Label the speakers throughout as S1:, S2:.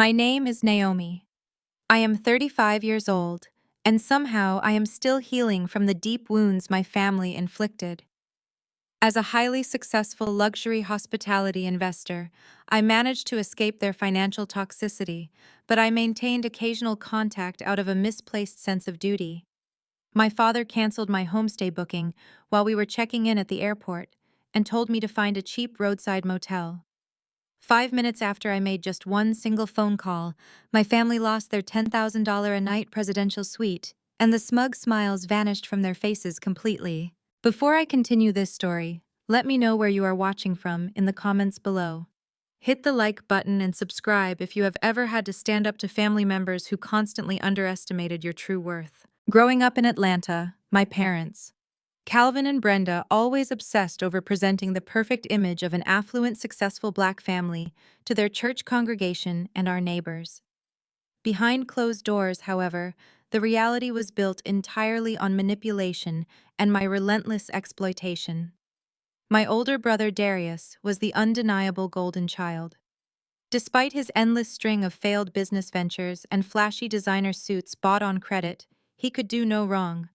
S1: My name is Naomi. I am 35 years old, and somehow I am still healing from the deep wounds my family inflicted. As a highly successful luxury hospitality investor, I managed to escape their financial toxicity, but I maintained occasional contact out of a misplaced sense of duty. My father canceled my homestay booking while we were checking in at the airport and told me to find a cheap roadside motel. 5 minutes after I made just one single phone call, my family lost their $10,000 a night presidential suite, and the smug smiles vanished from their faces completely. Before I continue this story, let me know where you are watching from in the comments below. Hit the like button and subscribe if you have ever had to stand up to family members who constantly underestimated your true worth. Growing up in Atlanta, my parents, Calvin and Brenda, always obsessed over presenting the perfect image of an affluent, successful Black family to their church congregation and our neighbors. Behind closed doors, however, the reality was built entirely on manipulation and my relentless exploitation. My older brother Darius was the undeniable golden child. Despite his endless string of failed business ventures and flashy designer suits bought on credit, he could do no wrong.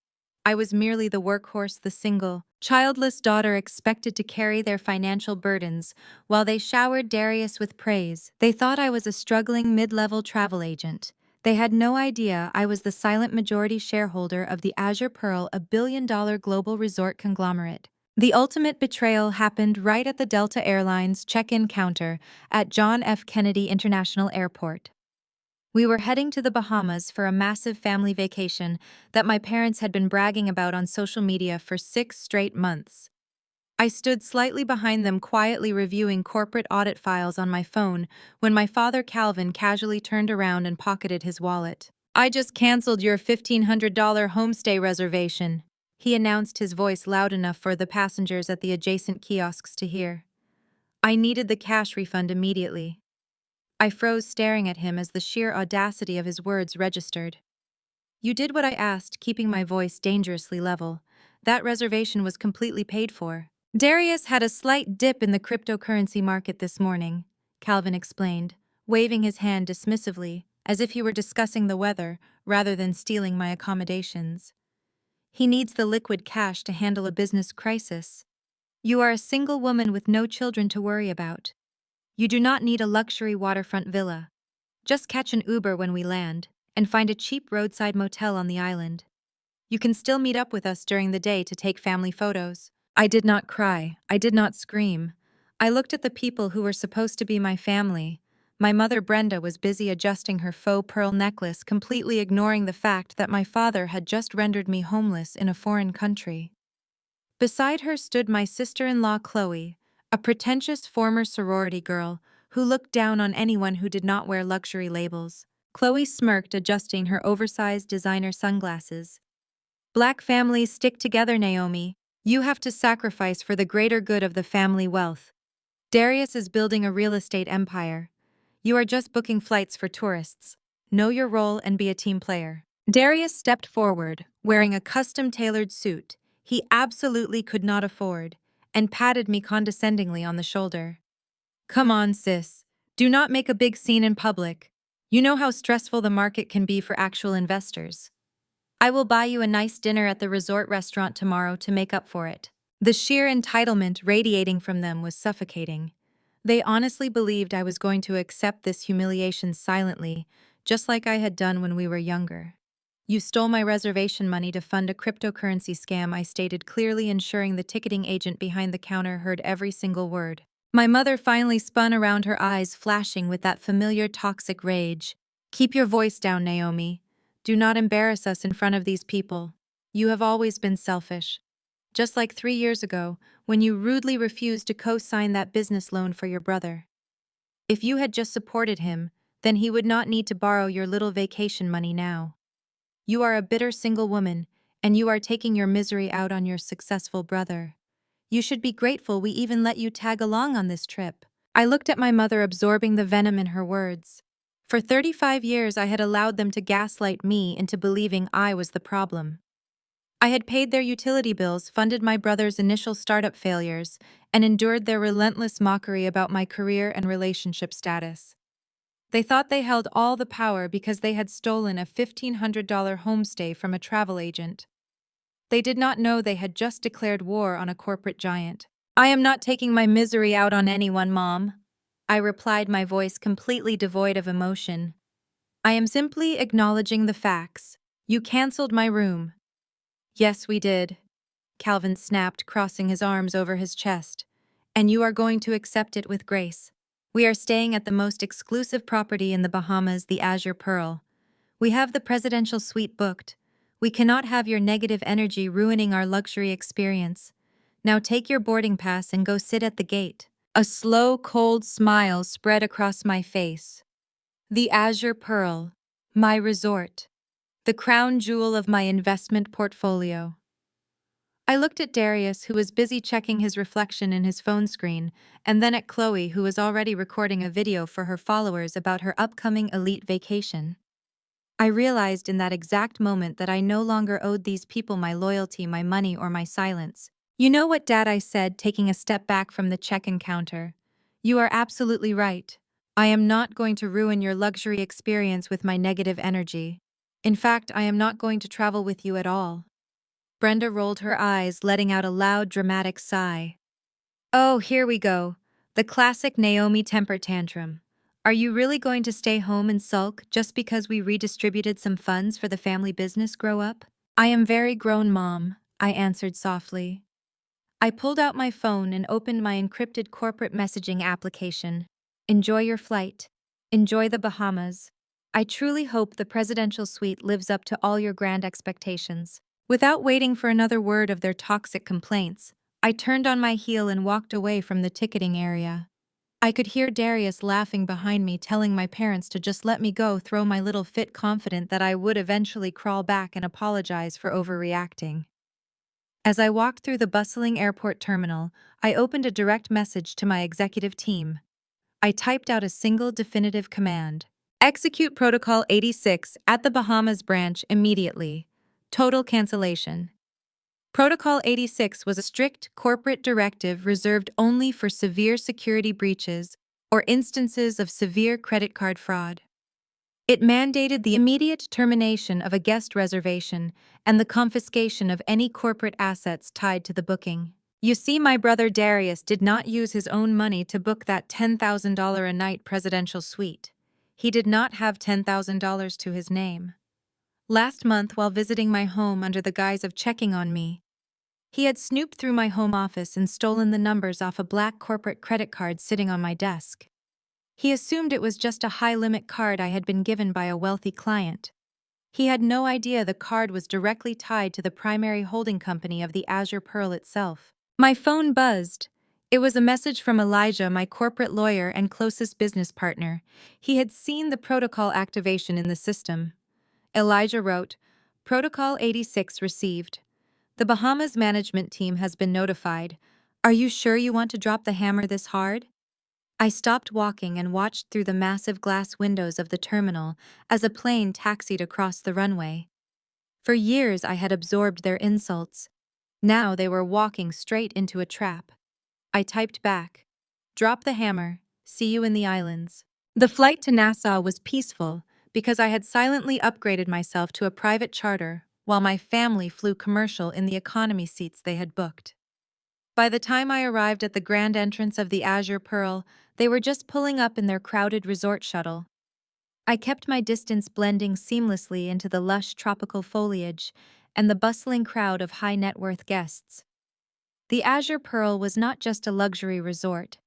S1: I was merely the workhorse, the single, childless daughter expected to carry their financial burdens. While they showered Darius with praise, they thought I was a struggling mid-level travel agent. They had no idea I was the silent majority shareholder of the Azure Pearl, a billion-dollar global resort conglomerate. The ultimate betrayal happened right at the Delta Airlines check-in counter at John F. Kennedy International Airport. We were heading to the Bahamas for a massive family vacation that my parents had been bragging about on social media for 6 straight months. I stood slightly behind them, quietly reviewing corporate audit files on my phone, when my father Calvin casually turned around and pocketed his wallet. "I just canceled your $1,500 homestay reservation," he announced, his voice loud enough for the passengers at the adjacent kiosks to hear. I needed the cash refund immediately. I froze, staring at him as the sheer audacity of his words registered. "You did what I asked," keeping my voice dangerously level. "That reservation was completely paid for." "Darius had a slight dip in the cryptocurrency market this morning," Calvin explained, waving his hand dismissively, as if he were discussing the weather rather than stealing my accommodations. "He needs the liquid cash to handle a business crisis. You are a single woman with no children to worry about. You do not need a luxury waterfront villa. Just catch an Uber when we land, and find a cheap roadside motel on the island. You can still meet up with us during the day to take family photos." I did not cry. I did not scream. I looked at the people who were supposed to be my family. My mother Brenda was busy adjusting her faux pearl necklace, completely ignoring the fact that my father had just rendered me homeless in a foreign country. Beside her stood my sister-in-law Chloe, a pretentious former sorority girl who looked down on anyone who did not wear luxury labels. Chloe smirked, adjusting her oversized designer sunglasses. "Black families stick together, Naomi. You have to sacrifice for the greater good of the family wealth. Darius is building a real estate empire. You are just booking flights for tourists. Know your role and be a team player." Darius stepped forward, wearing a custom-tailored suit he absolutely could not afford, and patted me condescendingly on the shoulder. "Come on, sis. Do not make a big scene in public. You know how stressful the market can be for actual investors. I will buy you a nice dinner at the resort restaurant tomorrow to make up for it." The sheer entitlement radiating from them was suffocating. They honestly believed I was going to accept this humiliation silently, just like I had done when we were younger. "You stole my reservation money to fund a cryptocurrency scam," I stated clearly, ensuring the ticketing agent behind the counter heard every single word. My mother finally spun around, her eyes flashing with that familiar toxic rage. "Keep your voice down, Naomi. Do not embarrass us in front of these people. You have always been selfish. Just like 3 years ago, when you rudely refused to co-sign that business loan for your brother. If you had just supported him, then he would not need to borrow your little vacation money now. You are a bitter single woman, and you are taking your misery out on your successful brother. You should be grateful we even let you tag along on this trip." I looked at my mother, absorbing the venom in her words. For 35 years I had allowed them to gaslight me into believing I was the problem. I had paid their utility bills, funded my brother's initial startup failures, and endured their relentless mockery about my career and relationship status. They thought they held all the power because they had stolen a $1,500 homestay from a travel agent. They did not know they had just declared war on a corporate giant. "I am not taking my misery out on anyone, Mom," I replied, my voice completely devoid of emotion. "I am simply acknowledging the facts. You canceled my room." "Yes, we did," Calvin snapped, crossing his arms over his chest. "And you are going to accept it with grace. We are staying at the most exclusive property in the Bahamas, the Azure Pearl. We have the presidential suite booked. We cannot have your negative energy ruining our luxury experience. Now take your boarding pass and go sit at the gate." A slow, cold smile spread across my face. The Azure Pearl, my resort, the crown jewel of my investment portfolio. I looked at Darius, who was busy checking his reflection in his phone screen, and then at Chloe, who was already recording a video for her followers about her upcoming elite vacation. I realized in that exact moment that I no longer owed these people my loyalty, my money, or my silence. "You know what, Dad?" I said, taking a step back from the check-in counter. "You are absolutely right. I am not going to ruin your luxury experience with my negative energy. In fact, I am not going to travel with you at all." Brenda rolled her eyes, letting out a loud, dramatic sigh. "Oh, here we go. The classic Naomi temper tantrum. Are you really going to stay home and sulk just because we redistributed some funds for the family business grow up?" "I am very grown, Mom," I answered softly. I pulled out my phone and opened my encrypted corporate messaging application. "Enjoy your flight. Enjoy the Bahamas. I truly hope the presidential suite lives up to all your grand expectations." Without waiting for another word of their toxic complaints, I turned on my heel and walked away from the ticketing area. I could hear Darius laughing behind me, telling my parents to just let me go, throw my little fit, confident that I would eventually crawl back and apologize for overreacting. As I walked through the bustling airport terminal, I opened a direct message to my executive team. I typed out a single definitive command: "Execute Protocol 86 at the Bahamas branch immediately. Total cancellation." Protocol 86 was a strict corporate directive reserved only for severe security breaches or instances of severe credit card fraud. It mandated the immediate termination of a guest reservation and the confiscation of any corporate assets tied to the booking. You see, my brother Darius did not use his own money to book that $10,000 a night presidential suite. He did not have $10,000 to his name. Last month, while visiting my home under the guise of checking on me, he had snooped through my home office and stolen the numbers off a black corporate credit card sitting on my desk. He assumed it was just a high-limit card I had been given by a wealthy client. He had no idea the card was directly tied to the primary holding company of the Azure Pearl itself. My phone buzzed. It was a message from Elijah, my corporate lawyer and closest business partner. He had seen the protocol activation in the system. Elijah wrote, "Protocol 86 received. The Bahamas management team has been notified. Are you sure you want to drop the hammer this hard?" I stopped walking and watched through the massive glass windows of the terminal as a plane taxied across the runway. For years I had absorbed their insults. Now they were walking straight into a trap. I typed back, "Drop the hammer, see you in the islands." The flight to Nassau was peaceful because I had silently upgraded myself to a private charter while my family flew commercial in the economy seats they had booked. By the time I arrived at the grand entrance of the Azure Pearl, they were just pulling up in their crowded resort shuttle. I kept my distance, blending seamlessly into the lush tropical foliage and the bustling crowd of high-net-worth guests. The Azure Pearl was not just a luxury resort.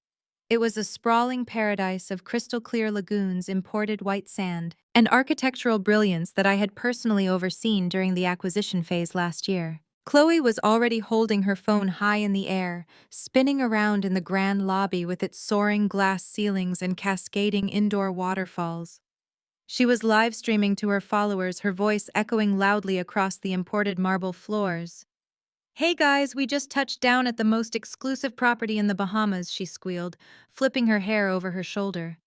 S1: It was a sprawling paradise of crystal-clear lagoons, imported white sand, and architectural brilliance that I had personally overseen during the acquisition phase last year. Chloe was already holding her phone high in the air, spinning around in the grand lobby with its soaring glass ceilings and cascading indoor waterfalls. She was live streaming to her followers, her voice echoing loudly across the imported marble floors. "Hey guys, we just touched down at the most exclusive property in the Bahamas," she squealed, flipping her hair over her shoulder.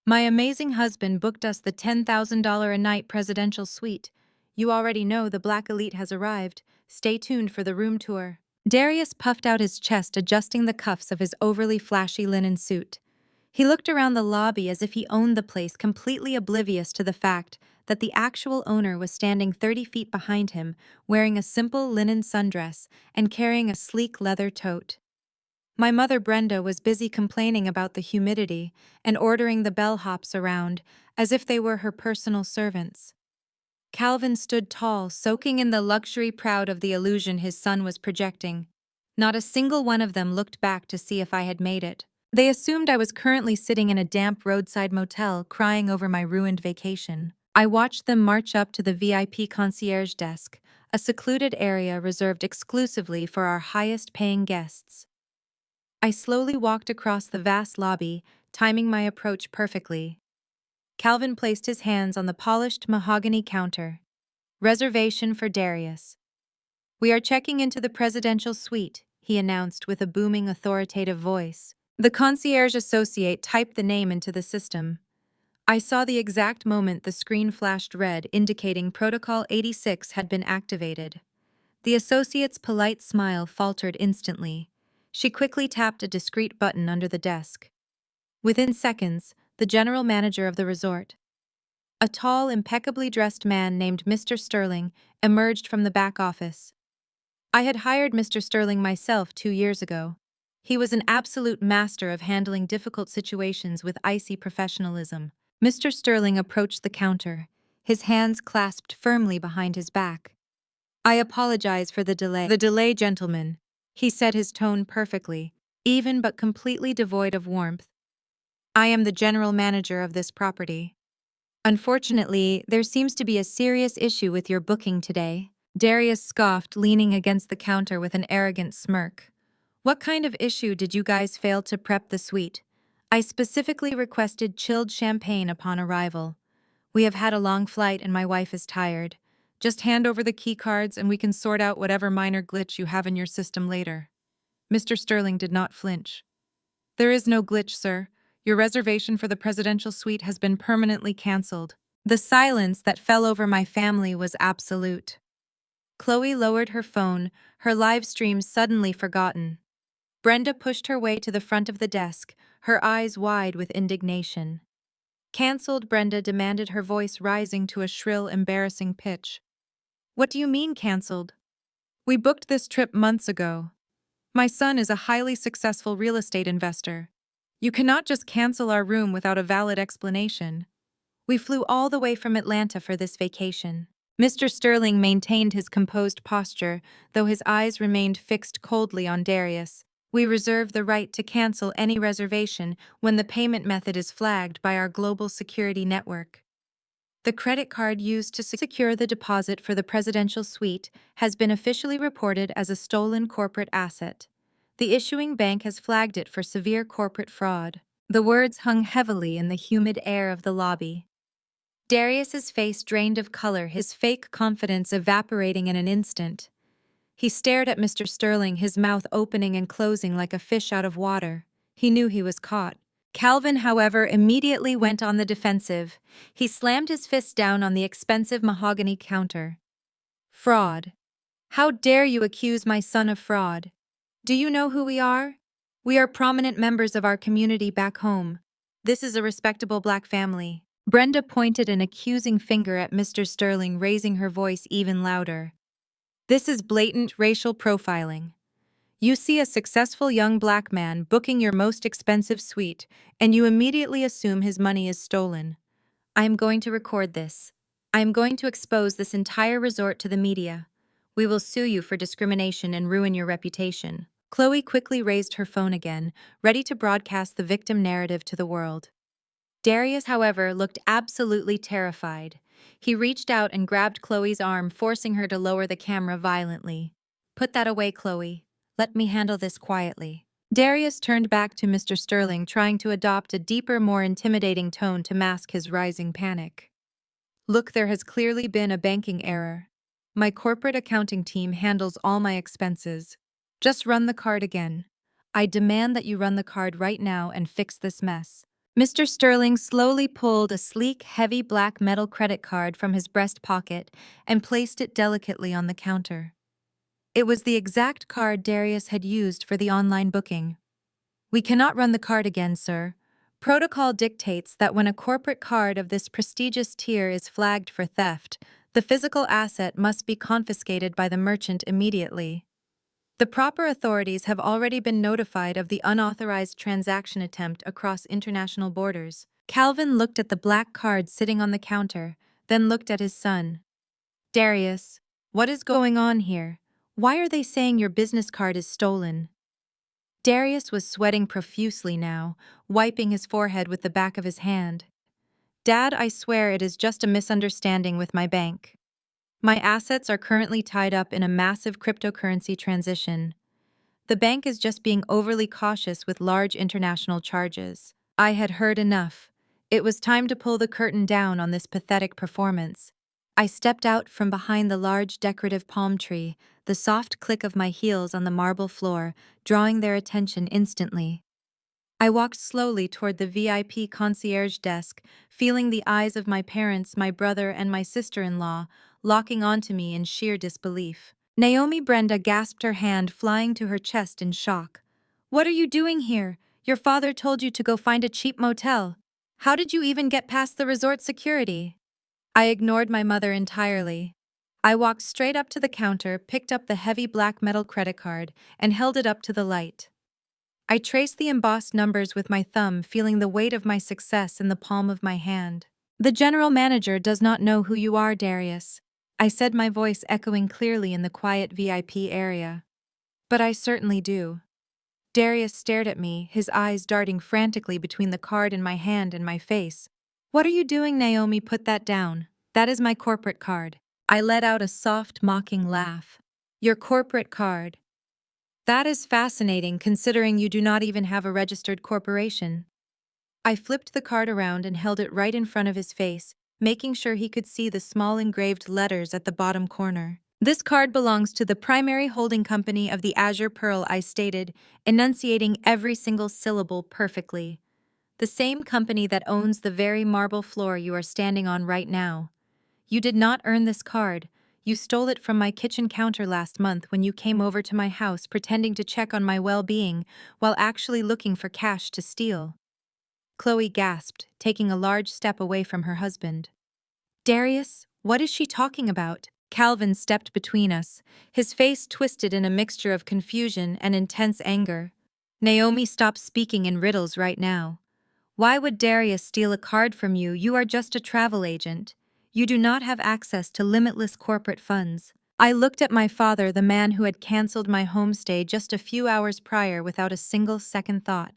S1: "My amazing husband booked us the $10,000 a night presidential suite. You already know the Black Elite has arrived. Stay tuned for the room tour." Darius puffed out his chest, adjusting the cuffs of his overly flashy linen suit. He looked around the lobby as if he owned the place, completely oblivious to the fact that the actual owner was standing 30 feet behind him, wearing a simple linen sundress and carrying a sleek leather tote. My mother Brenda was busy complaining about the humidity and ordering the bellhops around as if they were her personal servants. Calvin stood tall, soaking in the luxury, proud of the illusion his son was projecting. Not a single one of them looked back to see if I had made it. They assumed I was currently sitting in a damp roadside motel crying over my ruined vacation. I watched them march up to the VIP concierge desk, a secluded area reserved exclusively for our highest-paying guests. I slowly walked across the vast lobby, timing my approach perfectly. Calvin placed his hands on the polished mahogany counter. Reservation for Darius. "We are checking into the presidential suite," he announced with a booming, authoritative voice. The concierge associate typed the name into the system. I saw the exact moment the screen flashed red, indicating Protocol 86 had been activated. The associate's polite smile faltered instantly. She quickly tapped a discreet button under the desk. Within seconds, the general manager of the resort, a tall, impeccably dressed man named Mr. Sterling, emerged from the back office. I had hired Mr. Sterling myself 2 years ago. He was an absolute master of handling difficult situations with icy professionalism. Mr. Sterling approached the counter, his hands clasped firmly behind his back. "I apologize for the delay." "The delay, gentlemen," he said, his tone perfectly, even but completely devoid of warmth. "I am the general manager of this property. Unfortunately, there seems to be a serious issue with your booking today." Darius scoffed, leaning against the counter with an arrogant smirk. "What kind of issue did you guys fail to prep the suite? I specifically requested chilled champagne upon arrival. We have had a long flight and my wife is tired. Just hand over the key cards and we can sort out whatever minor glitch you have in your system later." Mr. Sterling did not flinch. "There is no glitch, sir. Your reservation for the presidential suite has been permanently cancelled." The silence that fell over my family was absolute. Chloe lowered her phone, her live stream suddenly forgotten. Brenda pushed her way to the front of the desk, her eyes wide with indignation. "Cancelled?" Brenda demanded, her voice rising to a shrill, embarrassing pitch. "What do you mean cancelled? We booked this trip months ago. My son is a highly successful real estate investor. You cannot just cancel our room without a valid explanation. We flew all the way from Atlanta for this vacation." Mr. Sterling maintained his composed posture, though his eyes remained fixed coldly on Darius. "We reserve the right to cancel any reservation when the payment method is flagged by our global security network. The credit card used to secure the deposit for the presidential suite has been officially reported as a stolen corporate asset. The issuing bank has flagged it for severe corporate fraud." The words hung heavily in the humid air of the lobby. Darius's face drained of color, his fake confidence evaporating in an instant. He stared at Mr. Sterling, his mouth opening and closing like a fish out of water. He knew he was caught. Calvin, however, immediately went on the defensive. He slammed his fist down on the expensive mahogany counter. "Fraud. How dare you accuse my son of fraud? Do you know who we are? We are prominent members of our community back home. This is a respectable black family." Brenda pointed an accusing finger at Mr. Sterling, raising her voice even louder. "This is blatant racial profiling. You see a successful young black man booking your most expensive suite, and you immediately assume his money is stolen. I am going to record this. I am going to expose this entire resort to the media. We will sue you for discrimination and ruin your reputation." Chloe quickly raised her phone again, ready to broadcast the victim narrative to the world. Darius, however, looked absolutely terrified. He reached out and grabbed Chloe's arm, forcing her to lower the camera violently. "Put that away, Chloe. Let me handle this quietly." Darius turned back to Mr. Sterling, trying to adopt a deeper, more intimidating tone to mask his rising panic. "Look, there has clearly been a banking error. My corporate accounting team handles all my expenses. Just run the card again. I demand that you run the card right now and fix this mess." Mr. Sterling slowly pulled a sleek, heavy black metal credit card from his breast pocket and placed it delicately on the counter. It was the exact card Darius had used for the online booking. "We cannot run the card again, sir. Protocol dictates that when a corporate card of this prestigious tier is flagged for theft, the physical asset must be confiscated by the merchant immediately. The proper authorities have already been notified of the unauthorized transaction attempt across international borders. Calvin looked at the black card sitting on the counter, then looked at his son. Darius, what is going on here? Why are they saying your business card is stolen? Darius was sweating profusely now, wiping his forehead with the back of his hand. Dad, I swear it is just a misunderstanding with my bank. My assets are currently tied up in a massive cryptocurrency transition. The bank is just being overly cautious with large international charges. I had heard enough. It was time to pull the curtain down on this pathetic performance. I stepped out from behind the large decorative palm tree, the soft click of my heels on the marble floor, drawing their attention instantly. I walked slowly toward the VIP concierge desk, feeling the eyes of my parents, my brother, and my sister-in-law locking onto me in sheer disbelief. Naomi Brenda gasped, her hand flying to her chest in shock. What are you doing here? Your father told you to go find a cheap motel. How did you even get past the resort security? I ignored my mother entirely. I walked straight up to the counter, picked up the heavy black metal credit card, and held it up to the light. I traced the embossed numbers with my thumb, feeling the weight of my success in the palm of my hand. The general manager does not know who you are, Darius, I said, my voice echoing clearly in the quiet VIP area. But I certainly do. Darius stared at me, his eyes darting frantically between the card in my hand and my face. What are you doing, Naomi? Put that down. That is my corporate card. I let out a soft, mocking laugh. Your corporate card. That is fascinating, considering you do not even have a registered corporation. I flipped the card around and held it right in front of his face, making sure he could see the small engraved letters at the bottom corner. This card belongs to the primary holding company of the Azure Pearl, I stated, enunciating every single syllable perfectly. The same company that owns the very marble floor you are standing on right now. You did not earn this card. You stole it from my kitchen counter last month when you came over to my house pretending to check on my well-being while actually looking for cash to steal. Chloe gasped, taking a large step away from her husband. Darius, what is she talking about? Calvin stepped between us, his face twisted in a mixture of confusion and intense anger. Naomi, stop speaking in riddles right now. Why would Darius steal a card from you? You are just a travel agent. You do not have access to limitless corporate funds. I looked at my father, the man who had canceled my homestay just a few hours prior without a single second thought.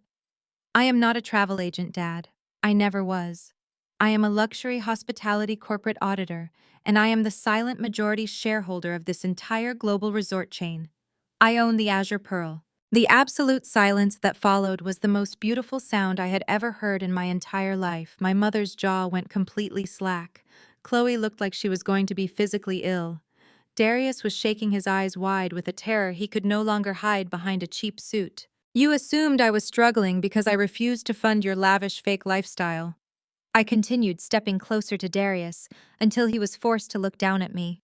S1: I am not a travel agent, Dad. I never was. I am a luxury hospitality corporate auditor, and I am the silent majority shareholder of this entire global resort chain. I own the Azure Pearl. The absolute silence that followed was the most beautiful sound I had ever heard in my entire life. My mother's jaw went completely slack. Chloe looked like she was going to be physically ill. Darius was shaking his eyes wide with a terror he could no longer hide behind a cheap suit. You assumed I was struggling because I refused to fund your lavish fake lifestyle. I continued, stepping closer to Darius, until he was forced to look down at me.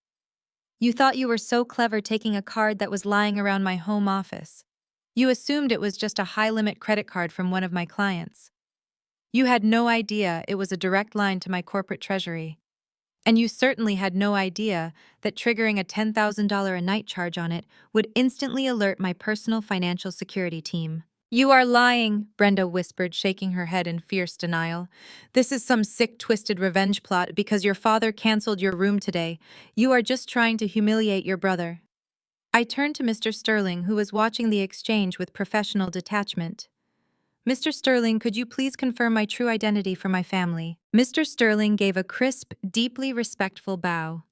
S1: You thought you were so clever taking a card that was lying around my home office. You assumed it was just a high-limit credit card from one of my clients. You had no idea it was a direct line to my corporate treasury. And you certainly had no idea that triggering a $10,000 a night charge on it would instantly alert my personal financial security team. You are lying, Brenda whispered, shaking her head in fierce denial. This is some sick, twisted revenge plot because your father canceled your room today. You are just trying to humiliate your brother. I turned to Mr. Sterling, who was watching the exchange with professional detachment. Mr. Sterling, could you please confirm my true identity for my family? Mr. Sterling gave a crisp, deeply respectful bow.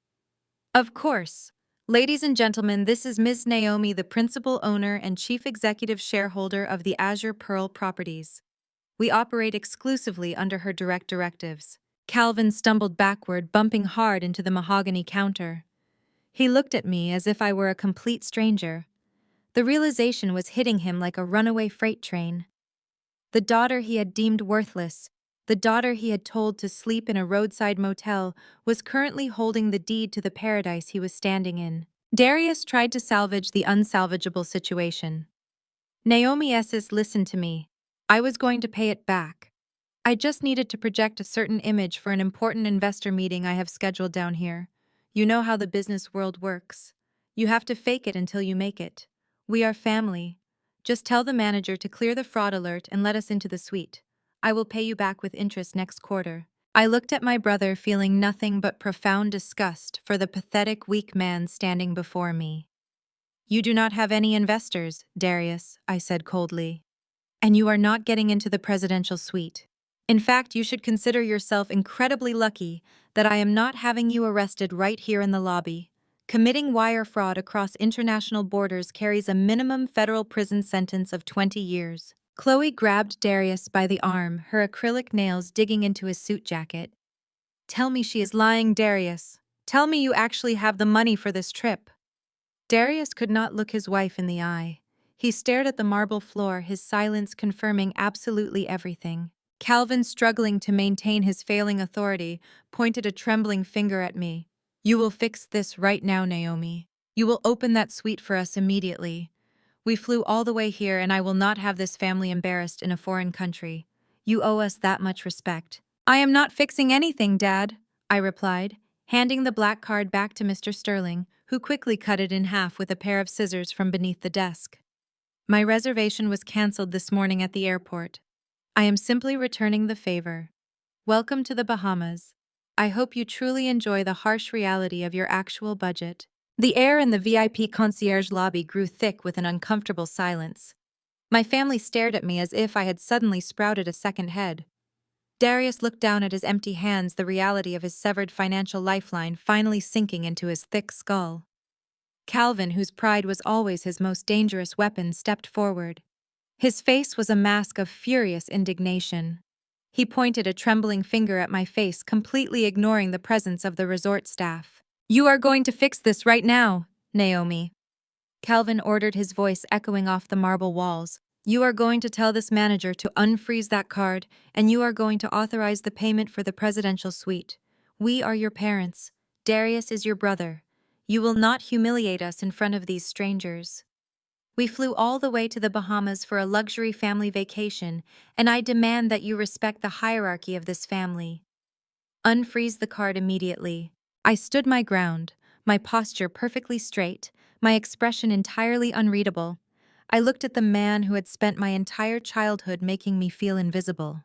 S1: Of course. Ladies and gentlemen, this is Ms. Naomi, the principal owner and chief executive shareholder of the Azure Pearl Properties. We operate exclusively under her direct directives. Calvin stumbled backward, bumping hard into the mahogany counter. He looked at me as if I were a complete stranger. The realization was hitting him like a runaway freight train. The daughter he had deemed worthless, the daughter he had told to sleep in a roadside motel, was currently holding the deed to the paradise he was standing in. Darius tried to salvage the unsalvageable situation. Naomi S. Listen to me. I was going to pay it back. I just needed to project a certain image for an important investor meeting I have scheduled down here. You know how the business world works. You have to fake it until you make it. We are family. Just tell the manager to clear the fraud alert and let us into the suite. I will pay you back with interest next quarter. I looked at my brother, feeling nothing but profound disgust for the pathetic, weak man standing before me. You do not have any investors, Darius, I said coldly. And you are not getting into the presidential suite. In fact, you should consider yourself incredibly lucky that I am not having you arrested right here in the lobby. Committing wire fraud across international borders carries a minimum federal prison sentence of 20 years. Chloe grabbed Darius by the arm, her acrylic nails digging into his suit jacket. Tell me she is lying, Darius. Tell me you actually have the money for this trip. Darius could not look his wife in the eye. He stared at the marble floor, his silence confirming absolutely everything. Calvin, struggling to maintain his failing authority, pointed a trembling finger at me. You will fix this right now, Naomi. You will open that suite for us immediately. We flew all the way here, and I will not have this family embarrassed in a foreign country. You owe us that much respect. I am not fixing anything, Dad, I replied, handing the black card back to Mr. Sterling, who quickly cut it in half with a pair of scissors from beneath the desk. My reservation was canceled this morning at the airport. I am simply returning the favor. Welcome to the Bahamas. I hope you truly enjoy the harsh reality of your actual budget. The air in the VIP concierge lobby grew thick with an uncomfortable silence. My family stared at me as if I had suddenly sprouted a second head. Darius looked down at his empty hands, the reality of his severed financial lifeline finally sinking into his thick skull. Calvin, whose pride was always his most dangerous weapon, stepped forward. His face was a mask of furious indignation. He pointed a trembling finger at my face, completely ignoring the presence of the resort staff. You are going to fix this right now, Naomi. Calvin ordered, his voice echoing off the marble walls. You are going to tell this manager to unfreeze that card, and you are going to authorize the payment for the presidential suite. We are your parents. Darius is your brother. You will not humiliate us in front of these strangers. We flew all the way to the Bahamas for a luxury family vacation, and I demand that you respect the hierarchy of this family. Unfreeze the card immediately. I stood my ground, my posture perfectly straight, my expression entirely unreadable. I looked at the man who had spent my entire childhood making me feel invisible.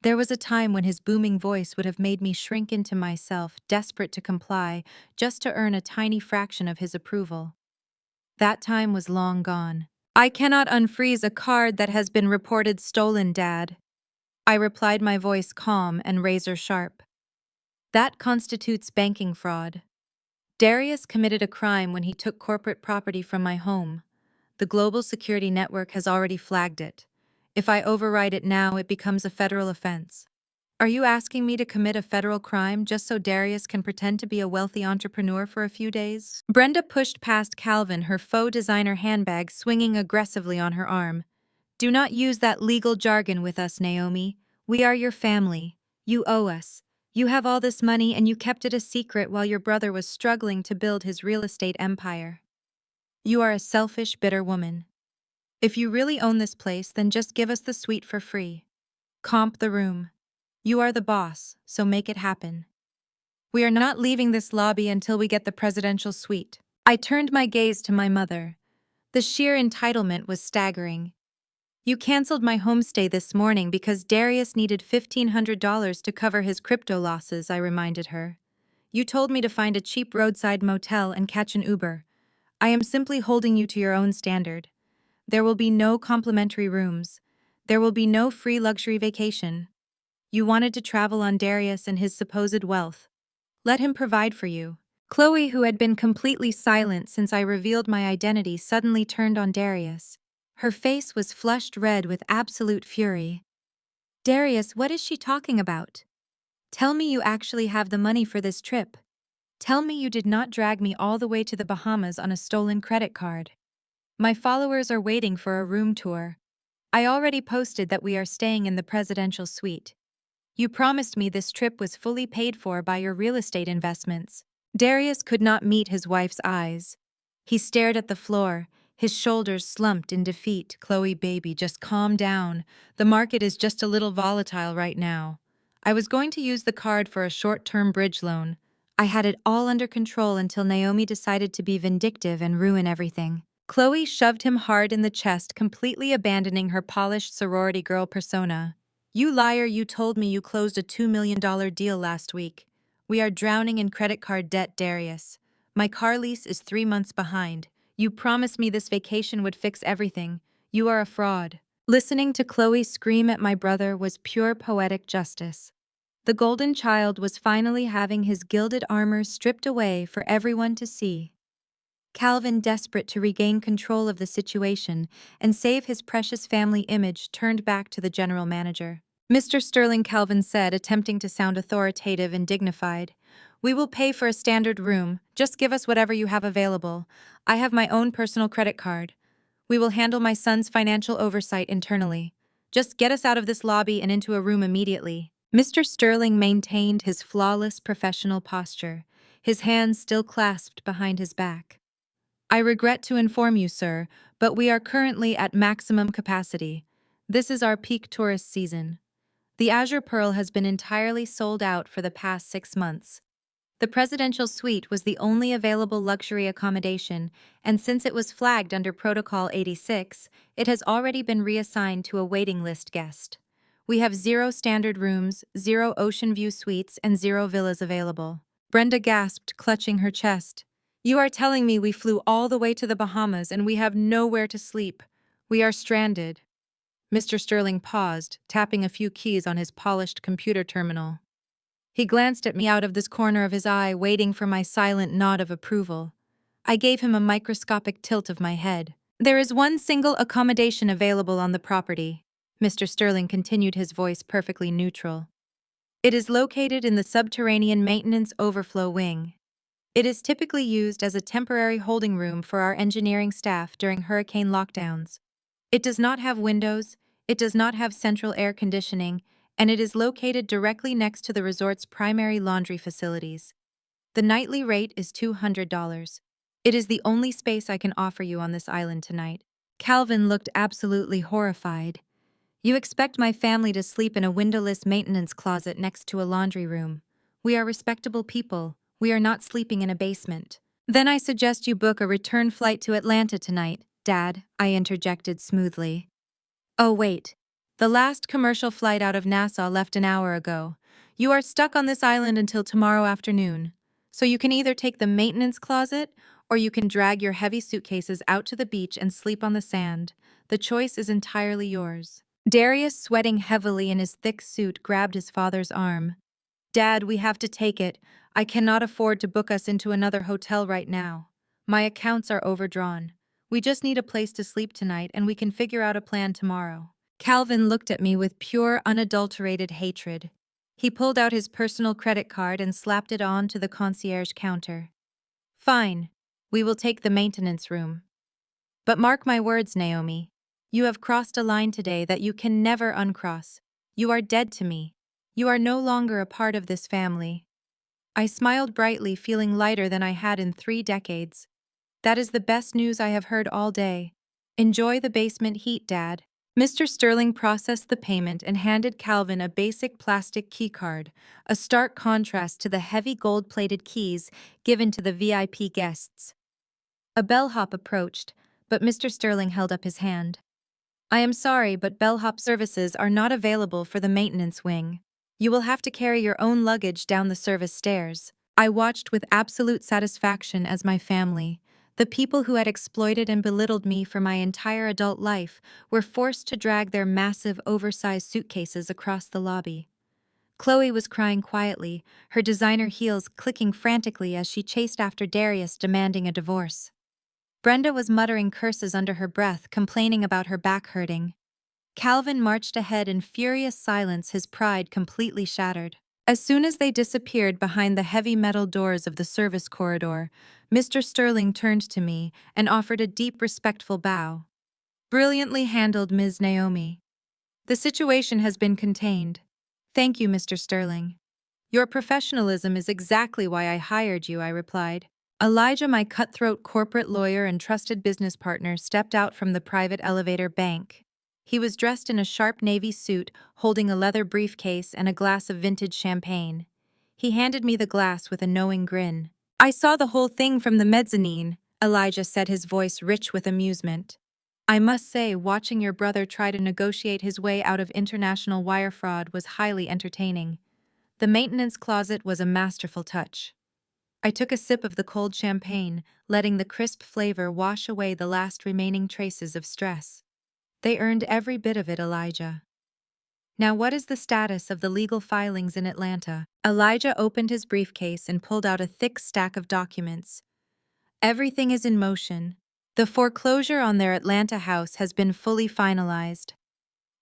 S1: There was a time when his booming voice would have made me shrink into myself, desperate to comply, just to earn a tiny fraction of his approval. That time was long gone. I cannot unfreeze a card that has been reported stolen, Dad. I replied, my voice calm and razor sharp. That constitutes banking fraud. Darius committed a crime when he took corporate property from my home. The global security network has already flagged it. If I override it now, it becomes a federal offense. Are you asking me to commit a federal crime just so Darius can pretend to be a wealthy entrepreneur for a few days? Brenda pushed past Calvin, her faux designer handbag swinging aggressively on her arm. Do not use that legal jargon with us, Naomi. We are your family. You owe us. You have all this money and you kept it a secret while your brother was struggling to build his real estate empire. You are a selfish, bitter woman. If you really own this place, then just give us the suite for free. Comp the room. You are the boss, so make it happen. We are not leaving this lobby until we get the presidential suite. I turned my gaze to my mother. The sheer entitlement was staggering. You canceled my homestay this morning because Darius needed $1,500 to cover his crypto losses, I reminded her. You told me to find a cheap roadside motel and catch an Uber. I am simply holding you to your own standard. There will be no complimentary rooms. There will be no free luxury vacation. You wanted to travel on Darius and his supposed wealth. Let him provide for you. Chloe, who had been completely silent since I revealed my identity, suddenly turned on Darius. Her face was flushed red with absolute fury. Darius, what is she talking about? Tell me you actually have the money for this trip. Tell me you did not drag me all the way to the Bahamas on a stolen credit card. My followers are waiting for a room tour. I already posted that we are staying in the presidential suite. You promised me this trip was fully paid for by your real estate investments. Darius could not meet his wife's eyes. He stared at the floor, His shoulders slumped in defeat. Chloe, baby, just calm down. The market is just a little volatile right now. I was going to use the card for a short-term bridge loan. I had it all under control until Naomi decided to be vindictive and ruin everything. Chloe shoved him hard in the chest, completely abandoning her polished sorority girl persona. You liar, you told me you closed a $2 million deal last week. We are drowning in credit card debt, Darius. My car lease is 3 months behind. You promised me this vacation would fix everything. You are a fraud. Listening to Chloe scream at my brother was pure poetic justice. The golden child was finally having his gilded armor stripped away for everyone to see. Calvin, desperate to regain control of the situation and save his precious family image, turned back to the general manager. Mr. Sterling, Calvin said, attempting to sound authoritative and dignified, we will pay for a standard room. Just give us whatever you have available. I have my own personal credit card. We will handle my son's financial oversight internally. Just get us out of this lobby and into a room immediately. Mr. Sterling maintained his flawless professional posture, his hands still clasped behind his back. I regret to inform you, sir, but we are currently at maximum capacity. This is our peak tourist season. The Azure Pearl has been entirely sold out for the past 6 months. The presidential suite was the only available luxury accommodation, and since it was flagged under Protocol 86, it has already been reassigned to a waiting list guest. We have 0 standard rooms, 0 ocean view suites, and 0 villas available. Brenda gasped, clutching her chest. You are telling me we flew all the way to the Bahamas and we have nowhere to sleep. We are stranded. Mr. Sterling paused, tapping a few keys on his polished computer terminal. He glanced at me out of this corner of his eye, waiting for my silent nod of approval. I gave him a microscopic tilt of my head. There is one single accommodation available on the property. Mr. Sterling continued, his voice perfectly neutral. It is located in the subterranean maintenance overflow wing. It is typically used as a temporary holding room for our engineering staff during hurricane lockdowns. It does not have windows, it does not have central air conditioning, and it is located directly next to the resort's primary laundry facilities. The nightly rate is $200. It is the only space I can offer you on this island tonight. Calvin looked absolutely horrified. You expect my family to sleep in a windowless maintenance closet next to a laundry room. We are respectable people. We are not sleeping in a basement. Then I suggest you book a return flight to Atlanta tonight, Dad, I interjected smoothly. Oh wait, the last commercial flight out of Nassau left an hour ago. You are stuck on this island until tomorrow afternoon. So you can either take the maintenance closet, or you can drag your heavy suitcases out to the beach and sleep on the sand. The choice is entirely yours. Darius, sweating heavily in his thick suit, grabbed his father's arm. Dad, we have to take it. I cannot afford to book us into another hotel right now. My accounts are overdrawn. We just need a place to sleep tonight and we can figure out a plan tomorrow. Calvin looked at me with pure, unadulterated hatred. He pulled out his personal credit card and slapped it on to the concierge counter. Fine. We will take the maintenance room. But mark my words, Naomi. You have crossed a line today that you can never uncross. You are dead to me. You are no longer a part of this family. I smiled brightly, feeling lighter than I had in 3 decades. That is the best news I have heard all day. Enjoy the basement heat, Dad. Mr. Sterling processed the payment and handed Calvin a basic plastic keycard, a stark contrast to the heavy gold-plated keys given to the VIP guests. A bellhop approached, but Mr. Sterling held up his hand. I am sorry, but bellhop services are not available for the maintenance wing. You will have to carry your own luggage down the service stairs. I watched with absolute satisfaction as my family, the people who had exploited and belittled me for my entire adult life, were forced to drag their massive, oversized suitcases across the lobby. Chloe was crying quietly, her designer heels clicking frantically as she chased after Darius, demanding a divorce. Brenda was muttering curses under her breath, complaining about her back hurting. Calvin marched ahead in furious silence, his pride completely shattered. As soon as they disappeared behind the heavy metal doors of the service corridor, Mr. Sterling turned to me and offered a deep, respectful bow. Brilliantly handled, Ms. Naomi. The situation has been contained. Thank you, Mr. Sterling. Your professionalism is exactly why I hired you, I replied. Elijah, my cutthroat corporate lawyer and trusted business partner, stepped out from the private elevator bank. He was dressed in a sharp navy suit, holding a leather briefcase and a glass of vintage champagne. He handed me the glass with a knowing grin. "I saw the whole thing from the mezzanine," Elijah said, his voice rich with amusement. "I must say, watching your brother try to negotiate his way out of international wire fraud was highly entertaining. The maintenance closet was a masterful touch." I took a sip of the cold champagne, letting the crisp flavor wash away the last remaining traces of stress. "They earned every bit of it, Elijah." "Now, what is the status of the legal filings in Atlanta?" Elijah opened his briefcase and pulled out a thick stack of documents. "Everything is in motion. The foreclosure on their Atlanta house has been fully finalized.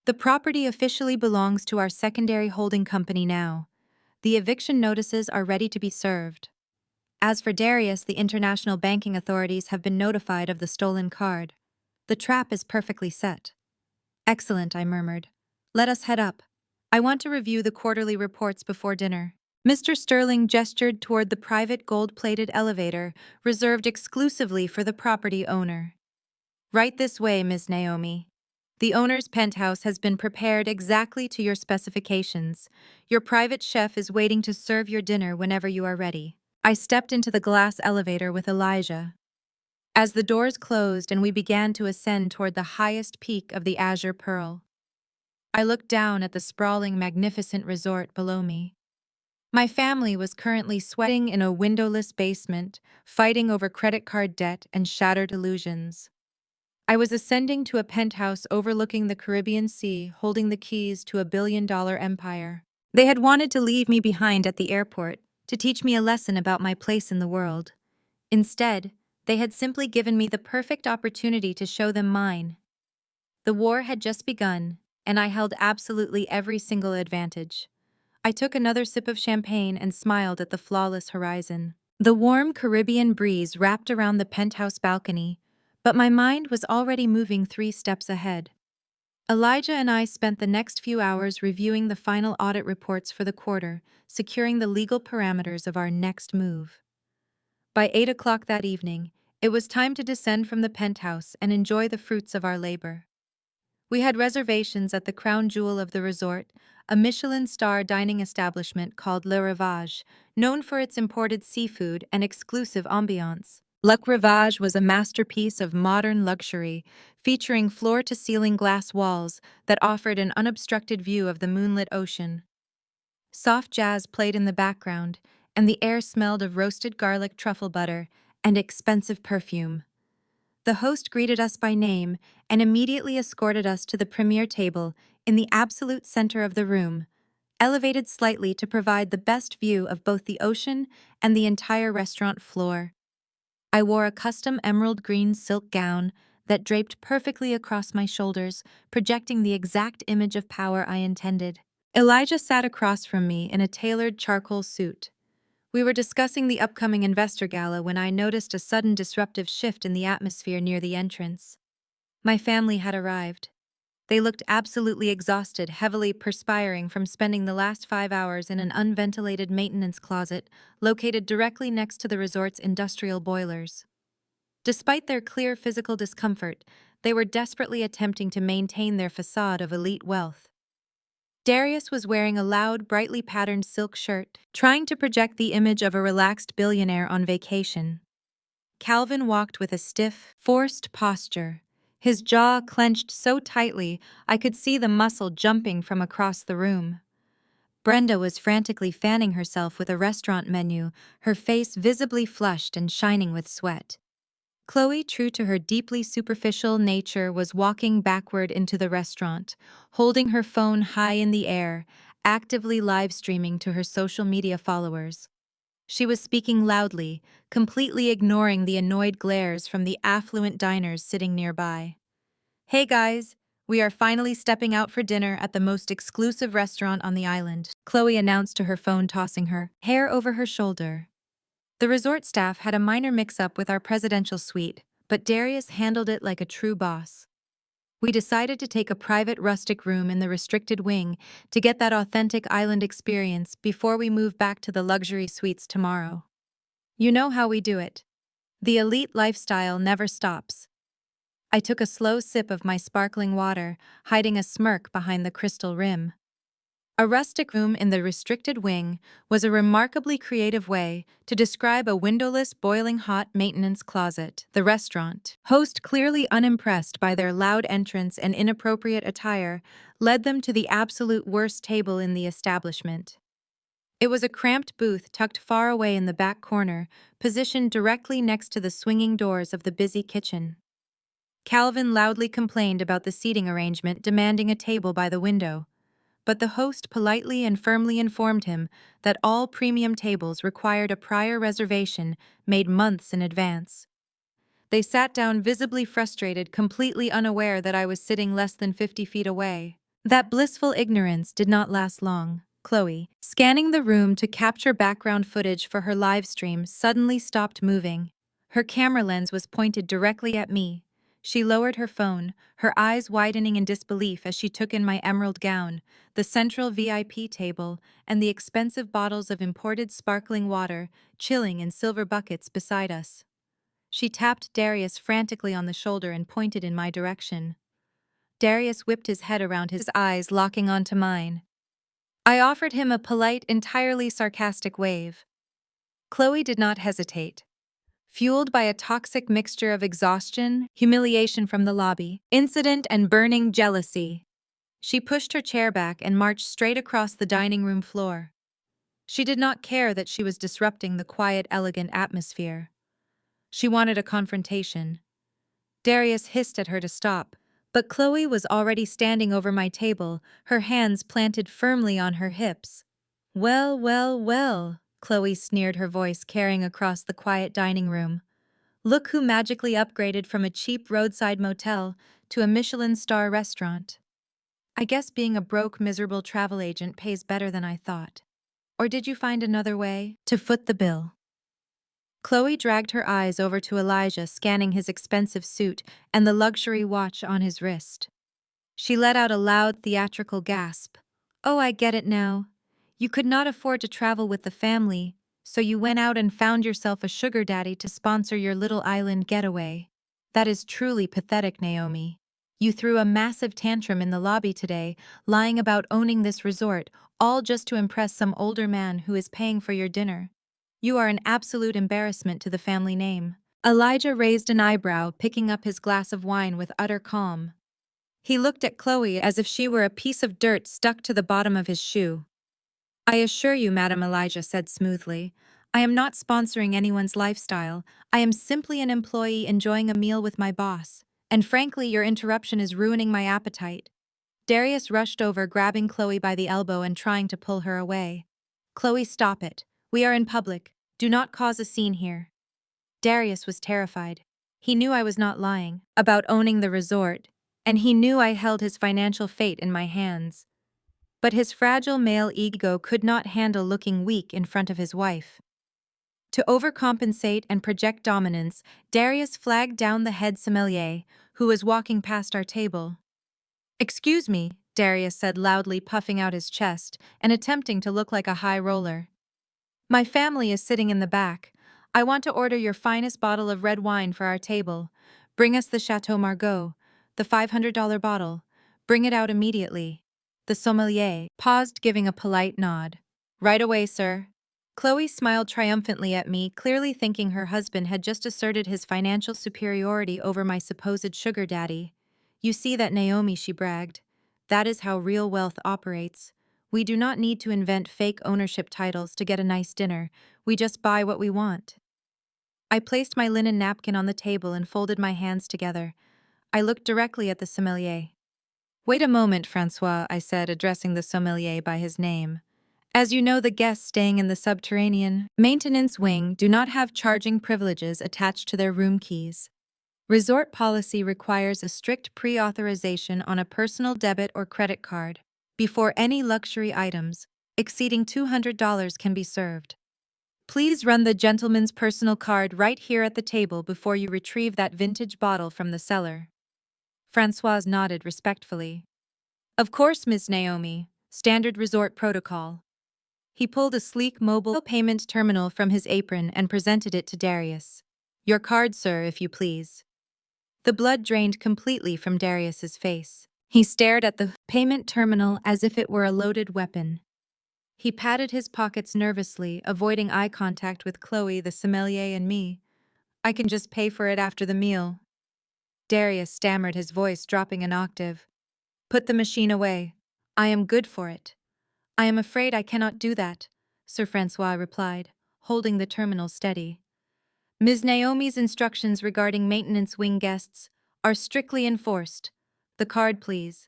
S1: The property officially belongs to our secondary holding company now. The eviction notices are ready to be served. As for Darius, the international banking authorities have been notified of the stolen card. The trap is perfectly set." "Excellent," I murmured. "Let us head up. I want to review the quarterly reports before dinner." Mr. Sterling gestured toward the private gold-plated elevator reserved exclusively for the property owner. "Right this way, Miss Naomi. The owner's penthouse has been prepared exactly to your specifications. Your private chef is waiting to serve your dinner whenever you are ready." I stepped into the glass elevator with Elijah. As the doors closed and we began to ascend toward the highest peak of the Azure Pearl, I looked down at the sprawling, magnificent resort below me. My family was currently sweating in a windowless basement, fighting over credit card debt and shattered illusions. I was ascending to a penthouse overlooking the Caribbean Sea, holding the keys to $1 billion empire. They had wanted to leave me behind at the airport, to teach me a lesson about my place in the world. Instead, they had simply given me the perfect opportunity to show them mine. The war had just begun, and I held absolutely every single advantage. I took another sip of champagne and smiled at the flawless horizon. The warm Caribbean breeze wrapped around the penthouse balcony, but my mind was already moving 3 steps ahead. Elijah and I spent the next few hours reviewing the final audit reports for the quarter, securing the legal parameters of our next move. By 8 o'clock that evening, it was time to descend from the penthouse and enjoy the fruits of our labor. We had reservations at the crown jewel of the resort, a Michelin-star dining establishment called Le Rivage, known for its imported seafood and exclusive ambiance. Le Rivage was a masterpiece of modern luxury, featuring floor-to-ceiling glass walls that offered an unobstructed view of the moonlit ocean. Soft jazz played in the background, and the air smelled of roasted garlic, truffle butter, and expensive perfume. The host greeted us by name and immediately escorted us to the premier table in the absolute center of the room, elevated slightly to provide the best view of both the ocean and the entire restaurant floor. I wore a custom emerald green silk gown that draped perfectly across my shoulders, projecting the exact image of power I intended. Elijah sat across from me in a tailored charcoal suit. We were discussing the upcoming investor gala when I noticed a sudden disruptive shift in the atmosphere near the entrance. My family had arrived. They looked absolutely exhausted, heavily perspiring from spending the last 5 hours in an unventilated maintenance closet located directly next to the resort's industrial boilers. Despite their clear physical discomfort, they were desperately attempting to maintain their facade of elite wealth. Darius was wearing a loud, brightly patterned silk shirt, trying to project the image of a relaxed billionaire on vacation. Calvin walked with a stiff, forced posture, his jaw clenched so tightly I could see the muscle jumping from across the room. Brenda was frantically fanning herself with a restaurant menu, her face visibly flushed and shining with sweat. Chloe, true to her deeply superficial nature, was walking backward into the restaurant, holding her phone high in the air, actively live-streaming to her social media followers. She was speaking loudly, completely ignoring the annoyed glares from the affluent diners sitting nearby. "Hey guys, we are finally stepping out for dinner at the most exclusive restaurant on the island," Chloe announced to her phone, tossing her hair over her shoulder. The resort staff had a minor mix-up with our presidential suite, but Darius handled it like a true boss. We decided to take a private rustic room in the restricted wing to get that authentic island experience before we move back to the luxury suites tomorrow. "You know how we do it," The elite lifestyle never stops. I took a slow sip of my sparkling water, hiding a smirk behind the crystal rim. A rustic room in the restricted wing was a remarkably creative way to describe a windowless, boiling hot maintenance closet. The restaurant host, clearly unimpressed by their loud entrance and inappropriate attire, led them to the absolute worst table in the establishment. It was a cramped booth tucked far away in the back corner, positioned directly next to the swinging doors of the busy kitchen. Calvin loudly complained about the seating arrangement, demanding a table by the window, but the host politely and firmly informed him that all premium tables required a prior reservation made months in advance. They sat down visibly frustrated, completely unaware that I was sitting less than 50 feet away. That blissful ignorance did not last long. Chloe, scanning the room to capture background footage for her live stream, suddenly stopped moving. Her camera lens was pointed directly at me. She lowered her phone, her eyes widening in disbelief as she took in my emerald gown, the central VIP table, and the expensive bottles of imported sparkling water chilling in silver buckets beside us. She tapped Darius frantically on the shoulder and pointed in my direction. Darius whipped his head around, his eyes locking onto mine. I offered him a polite, entirely sarcastic wave. Chloe did not hesitate. Fueled by a toxic mixture of exhaustion, humiliation from the lobby, incident, and burning jealousy, she pushed her chair back and marched straight across the dining room floor. She did not care that she was disrupting the quiet, elegant atmosphere. She wanted a confrontation. Darius hissed at her to stop, but Chloe was already standing over my table, her hands planted firmly on her hips. "Well, well, well," Chloe sneered, her voice carrying across the quiet dining room. "Look who magically upgraded from a cheap roadside motel to a Michelin star restaurant. I guess being a broke, miserable travel agent pays better than I thought. Or did you find another way to foot the bill?" Chloe dragged her eyes over to Elijah, scanning his expensive suit and the luxury watch on his wrist. She let out a loud, theatrical gasp. "Oh, I get it now. You could not afford to travel with the family, so you went out and found yourself a sugar daddy to sponsor your little island getaway. That is truly pathetic, Naomi. You threw a massive tantrum in the lobby today, lying about owning this resort, all just to impress some older man who is paying for your dinner. You are an absolute embarrassment to the family name." Elijah raised an eyebrow, picking up his glass of wine with utter calm. He looked at Chloe as if she were a piece of dirt stuck to the bottom of his shoe. "I assure you, Madam," Elijah said smoothly, "I am not sponsoring anyone's lifestyle. I am simply an employee enjoying a meal with my boss. And frankly, your interruption is ruining my appetite." Darius rushed over, grabbing Chloe by the elbow and trying to pull her away. "Chloe, stop it. We are in public. Do not cause a scene here." Darius was terrified. He knew I was not lying about owning the resort, and he knew I held his financial fate in my hands. But his fragile male ego could not handle looking weak in front of his wife. To overcompensate and project dominance, Darius flagged down the head sommelier, who was walking past our table. "Excuse me," Darius said loudly, puffing out his chest and attempting to look like a high roller. "My family is sitting in the back. I want to order your finest bottle of red wine for our table. Bring us the Chateau Margaux, the $500 bottle. Bring it out immediately." The sommelier paused, giving a polite nod. "Right away, sir." Chloe smiled triumphantly at me, clearly thinking her husband had just asserted his financial superiority over my supposed sugar daddy. "You see that, Naomi," she bragged. "That is how real wealth operates. We do not need to invent fake ownership titles to get a nice dinner. We just buy what we want." I placed my linen napkin on the table and folded my hands together. I looked directly at the sommelier. "Wait a moment, Francois," I said, addressing the sommelier by his name. "As you know, the guests staying in the subterranean maintenance wing do not have charging privileges attached to their room keys. Resort policy requires a strict pre-authorization on a personal debit or credit card before any luxury items exceeding $200 can be served. Please run the gentleman's personal card right here at the table before you retrieve that vintage bottle from the cellar." Francois nodded respectfully. "Of course, Miss Naomi. Standard resort protocol." He pulled a sleek mobile payment terminal from his apron and presented it to Darius. Your card, sir, if you please. The blood drained completely from Darius's face. He stared at the payment terminal as if it were a loaded weapon. He patted his pockets nervously, avoiding eye contact with Chloe, the sommelier, and me. I can just pay for it after the meal. Darius stammered, his voice dropping an octave. Put the machine away. I am good for it. I am afraid I cannot do that, Sir Francois replied, holding the terminal steady. Ms. Naomi's instructions regarding maintenance wing guests are strictly enforced. The card, please.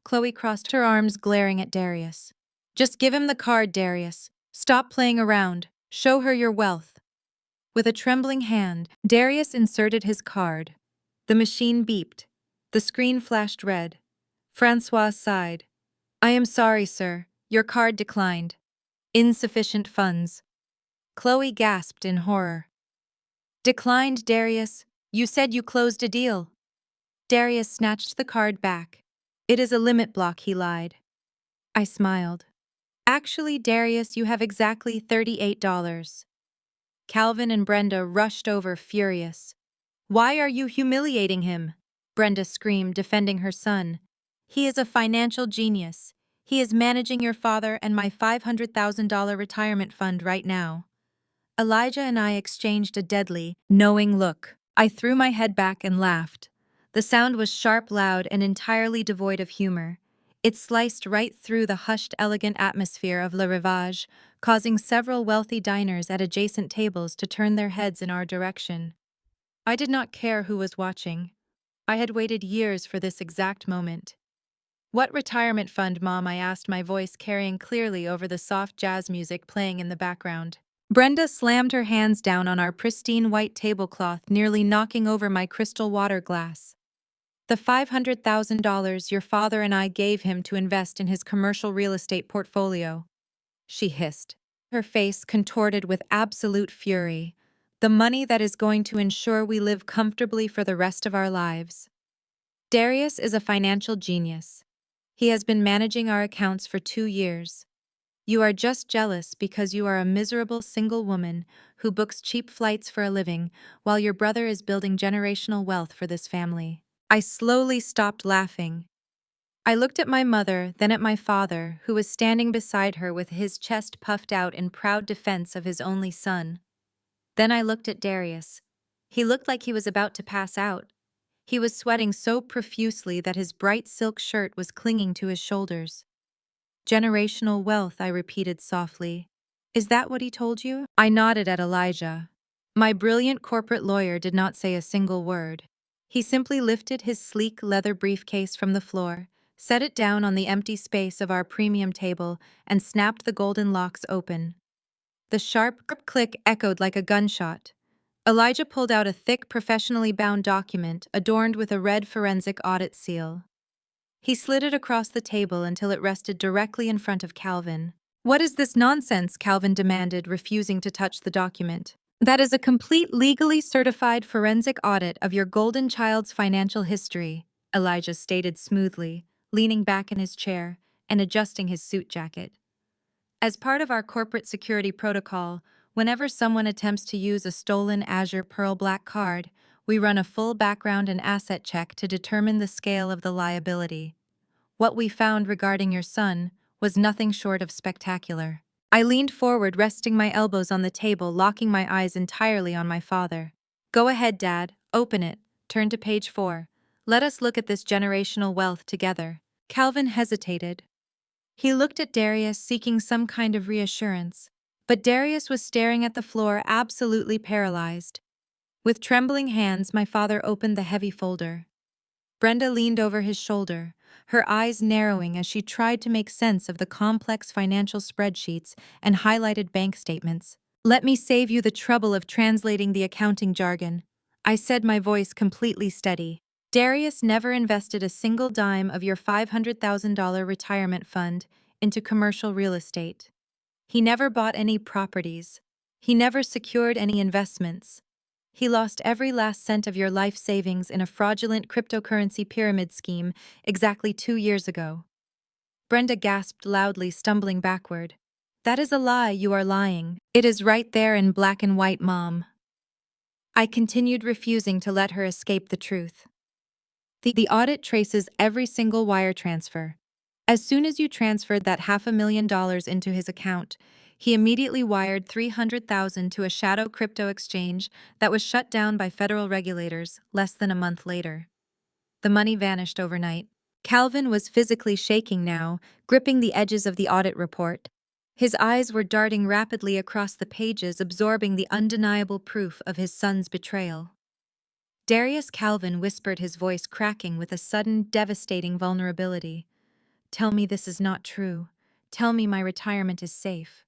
S1: Chloe crossed her arms, glaring at Darius. Just give him the card, Darius. Stop playing around. Show her your wealth. With a trembling hand, Darius inserted his card. The machine beeped. The screen flashed red. Francois sighed. I am sorry, sir. Your card declined. Insufficient funds. Chloe gasped in horror. Declined, Darius. You said you closed a deal. Darius snatched the card back. It is a limit block, he lied. I smiled. Actually, Darius, you have exactly $38. Calvin and Brenda rushed over, furious. Why are you humiliating him? Brenda screamed, defending her son. He is a financial genius. He is managing your father and my $500,000 retirement fund right now. Elijah and I exchanged a deadly, knowing look. I threw my head back and laughed. The sound was sharp, loud, and entirely devoid of humor. It sliced right through the hushed, elegant atmosphere of Le Rivage, causing several wealthy diners at adjacent tables to turn their heads in our direction. I did not care who was watching. I had waited years for this exact moment. What retirement fund, Mom? I asked, my voice carrying clearly over the soft jazz music playing in the background. Brenda slammed her hands down on our pristine white tablecloth, nearly knocking over my crystal water glass. The $500,000 your father and I gave him to invest in his commercial real estate portfolio, she hissed, her face contorted with absolute fury. The money that is going to ensure we live comfortably for the rest of our lives. Darius is a financial genius. He has been managing our accounts for 2 years. You are just jealous because you are a miserable single woman who books cheap flights for a living while your brother is building generational wealth for this family. I slowly stopped laughing. I looked at my mother, then at my father, who was standing beside her with his chest puffed out in proud defense of his only son. Then I looked at Darius. He looked like he was about to pass out. He was sweating so profusely that his bright silk shirt was clinging to his shoulders. Generational wealth, I repeated softly. Is that what he told you? I nodded at Elijah. My brilliant corporate lawyer did not say a single word. He simply lifted his sleek leather briefcase from the floor, set it down on the empty space of our premium table, and snapped the golden locks open. The sharp click echoed like a gunshot. Elijah pulled out a thick, professionally bound document adorned with a red forensic audit seal. He slid it across the table until it rested directly in front of Calvin. What is this nonsense? Calvin demanded, refusing to touch the document. That is a complete legally certified forensic audit of your golden child's financial history, Elijah stated smoothly, leaning back in his chair and adjusting his suit jacket. As part of our corporate security protocol, whenever someone attempts to use a stolen Azure Pearl Black card, we run a full background and asset check to determine the scale of the liability. What we found regarding your son was nothing short of spectacular. I leaned forward, resting my elbows on the table, locking my eyes entirely on my father. Go ahead, Dad. Open it. Turn to page 4. Let us look at this generational wealth together. Calvin hesitated. He looked at Darius, seeking some kind of reassurance. But Darius was staring at the floor, absolutely paralyzed. With trembling hands, my father opened the heavy folder. Brenda leaned over his shoulder, her eyes narrowing as she tried to make sense of the complex financial spreadsheets and highlighted bank statements. Let me save you the trouble of translating the accounting jargon, I said, my voice completely steady. Darius never invested a single dime of your $500,000 retirement fund into commercial real estate. He never bought any properties. He never secured any investments. He lost every last cent of your life savings in a fraudulent cryptocurrency pyramid scheme exactly 2 years ago. Brenda gasped loudly, stumbling backward. That is a lie, you are lying. It is right there in black and white, Mom. I continued refusing to let her escape the truth. The audit traces every single wire transfer. As soon as you transferred that $500,000 into his account, he immediately wired $300,000 to a shadow crypto exchange that was shut down by federal regulators less than a month later. The money vanished overnight. Calvin was physically shaking now, gripping the edges of the audit report. His eyes were darting rapidly across the pages, absorbing the undeniable proof of his son's betrayal. Darius Calvin whispered, his voice cracking with a sudden, devastating vulnerability. "Tell me this is not true. Tell me my retirement is safe."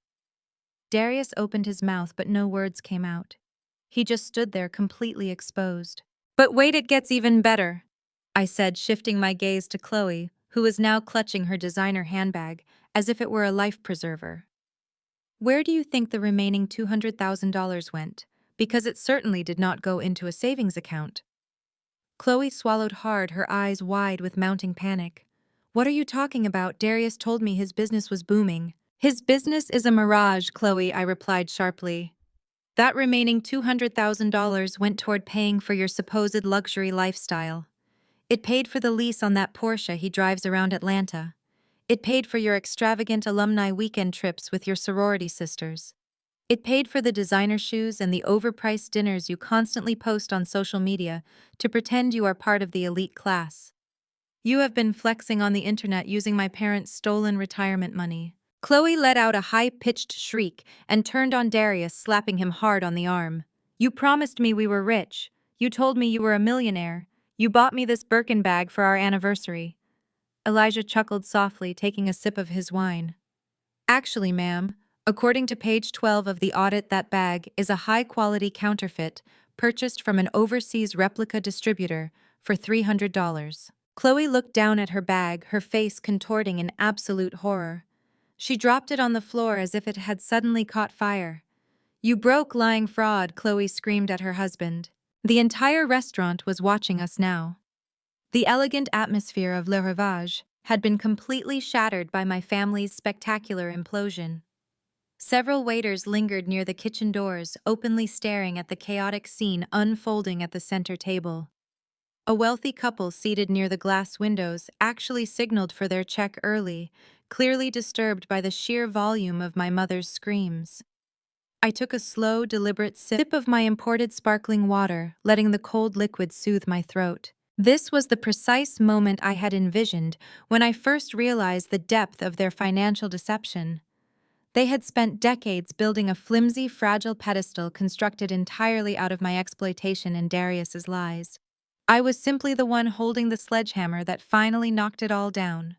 S1: Darius opened his mouth, but no words came out. He just stood there, completely exposed. "But wait, it gets even better," I said, shifting my gaze to Chloe, who was now clutching her designer handbag as if it were a life preserver. "Where do you think the remaining $200,000 went? Because it certainly did not go into a savings account." Chloe swallowed hard, her eyes wide with mounting panic. "What are you talking about? Darius told me his business was booming." "His business is a mirage, Chloe," I replied sharply. "That remaining $200,000 went toward paying for your supposed luxury lifestyle. It paid for the lease on that Porsche he drives around Atlanta. It paid for your extravagant alumni weekend trips with your sorority sisters. It paid for the designer shoes and the overpriced dinners you constantly post on social media to pretend you are part of the elite class. You have been flexing on the internet using my parents' stolen retirement money." Chloe let out a high-pitched shriek and turned on Darius, slapping him hard on the arm. "You promised me we were rich. You told me you were a millionaire. You bought me this Birkin bag for our anniversary." Elijah chuckled softly, taking a sip of his wine. "Actually, ma'am, according to page 12 of the audit, that bag is a high-quality counterfeit purchased from an overseas replica distributor for $300. Chloe looked down at her bag, her face contorting in absolute horror. She dropped it on the floor as if it had suddenly caught fire. "You broke, lying fraud," Chloe screamed at her husband. The entire restaurant was watching us now. The elegant atmosphere of Le Rivage had been completely shattered by my family's spectacular implosion. Several waiters lingered near the kitchen doors, openly staring at the chaotic scene unfolding at the center table. A wealthy couple seated near the glass windows actually signaled for their check early, clearly disturbed by the sheer volume of my mother's screams. I took a slow, deliberate sip of my imported sparkling water, letting the cold liquid soothe my throat. This was the precise moment I had envisioned when I first realized the depth of their financial deception. They had spent decades building a flimsy, fragile pedestal constructed entirely out of my exploitation and Darius's lies. I was simply the one holding the sledgehammer that finally knocked it all down.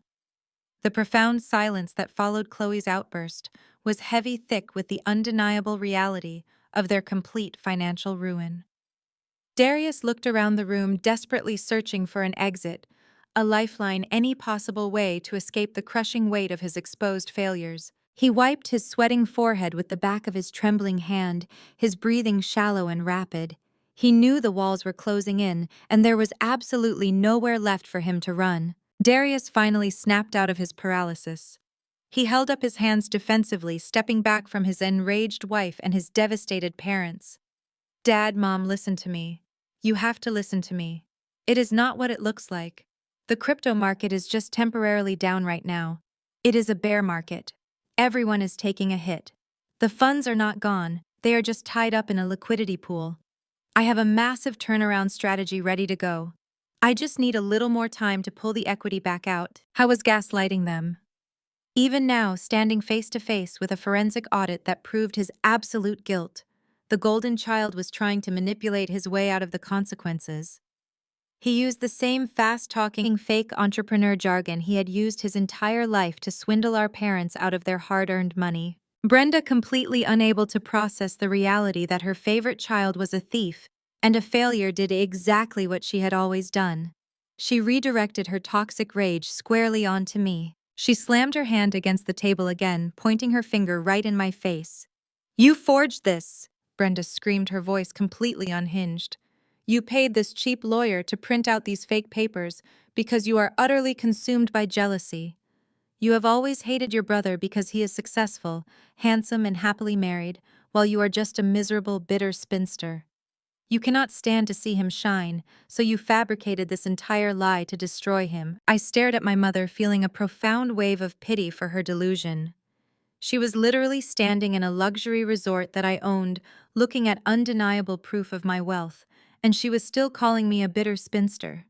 S1: The profound silence that followed Chloe's outburst was heavy, thick with the undeniable reality of their complete financial ruin. Darius looked around the room, desperately searching for an exit, a lifeline, any possible way to escape the crushing weight of his exposed failures. He wiped his sweating forehead with the back of his trembling hand, his breathing shallow and rapid. He knew the walls were closing in, and there was absolutely nowhere left for him to run. Darius finally snapped out of his paralysis. He held up his hands defensively, stepping back from his enraged wife and his devastated parents. "Dad, Mom, listen to me. You have to listen to me. It is not what it looks like. The crypto market is just temporarily down right now. It is a bear market. Everyone is taking a hit. The funds are not gone, they are just tied up in a liquidity pool. I have a massive turnaround strategy ready to go. I just need a little more time to pull the equity back out." I was gaslighting them. Even now, standing face to face with a forensic audit that proved his absolute guilt, the golden child was trying to manipulate his way out of the consequences. He used the same fast-talking, fake entrepreneur jargon he had used his entire life to swindle our parents out of their hard-earned money. Brenda, completely unable to process the reality that her favorite child was a thief and a failure, did exactly what she had always done. She redirected her toxic rage squarely onto me. She slammed her hand against the table again, pointing her finger right in my face. "You forged this!" Brenda screamed, her voice completely unhinged. "You paid this cheap lawyer to print out these fake papers because you are utterly consumed by jealousy. You have always hated your brother because he is successful, handsome, and happily married, while you are just a miserable, bitter spinster. You cannot stand to see him shine, so you fabricated this entire lie to destroy him. I stared at my mother, feeling a profound wave of pity for her delusion. She was literally standing in a luxury resort that I owned, looking at undeniable proof of my wealth, and she was still calling me a bitter spinster.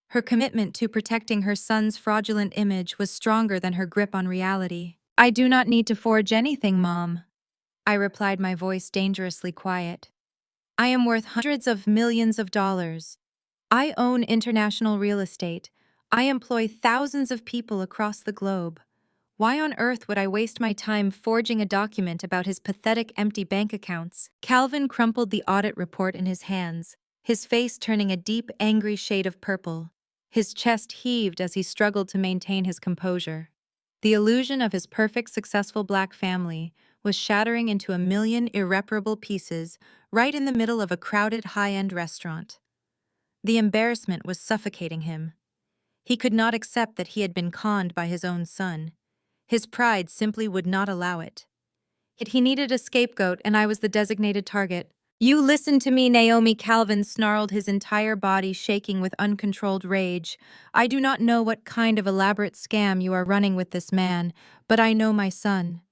S1: Her commitment to protecting her son's fraudulent image was stronger than her grip on reality. "I do not need to forge anything, Mom," I replied, my voice dangerously quiet. "I am worth hundreds of millions of dollars. I own international real estate. I employ thousands of people across the globe. Why on earth would I waste my time forging a document about his pathetic empty bank accounts?" Calvin crumpled the audit report in his hands, his face turning a deep, angry shade of purple. His chest heaved as he struggled to maintain his composure. The illusion of his perfect, successful black family was shattering into a million irreparable pieces right in the middle of a crowded, high-end restaurant. The embarrassment was suffocating him. He could not accept that he had been conned by his own son. His pride simply would not allow it. Yet he needed a scapegoat, and I was the designated target. "You listen to me, Naomi," Calvin snarled, his entire body shaking with uncontrolled rage. "I do not know what kind of elaborate scam you are running with this man, but I know my son.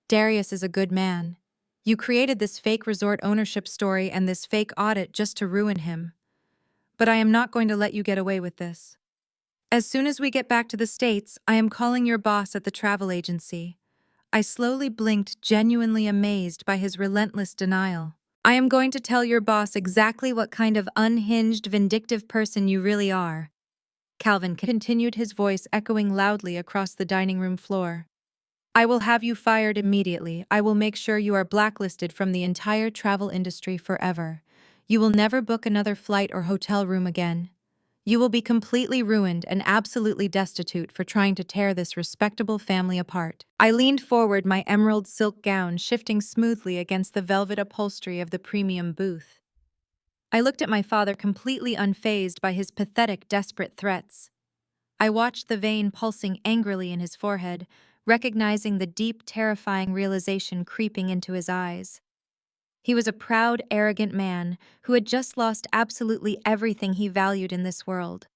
S1: Darius is a good man. You created this fake resort ownership story and this fake audit just to ruin him. But I am not going to let you get away with this. As soon as we get back to the States, I am calling your boss at the travel agency." I slowly blinked, genuinely amazed by his relentless denial. "I am going to tell your boss exactly what kind of unhinged, vindictive person you really are." Calvin continued, his voice echoing loudly across the dining room floor. "I will have you fired immediately. I will make sure you are blacklisted from the entire travel industry forever. You will never book another flight or hotel room again. You will be completely ruined and absolutely destitute for trying to tear this respectable family apart." I leaned forward, my emerald silk gown shifting smoothly against the velvet upholstery of the premium booth. I looked at my father, completely unfazed by his pathetic, desperate threats. I watched the vein pulsing angrily in his forehead, recognizing the deep, terrifying realization creeping into his eyes. He was a proud, arrogant man who had just lost absolutely everything he valued in this world.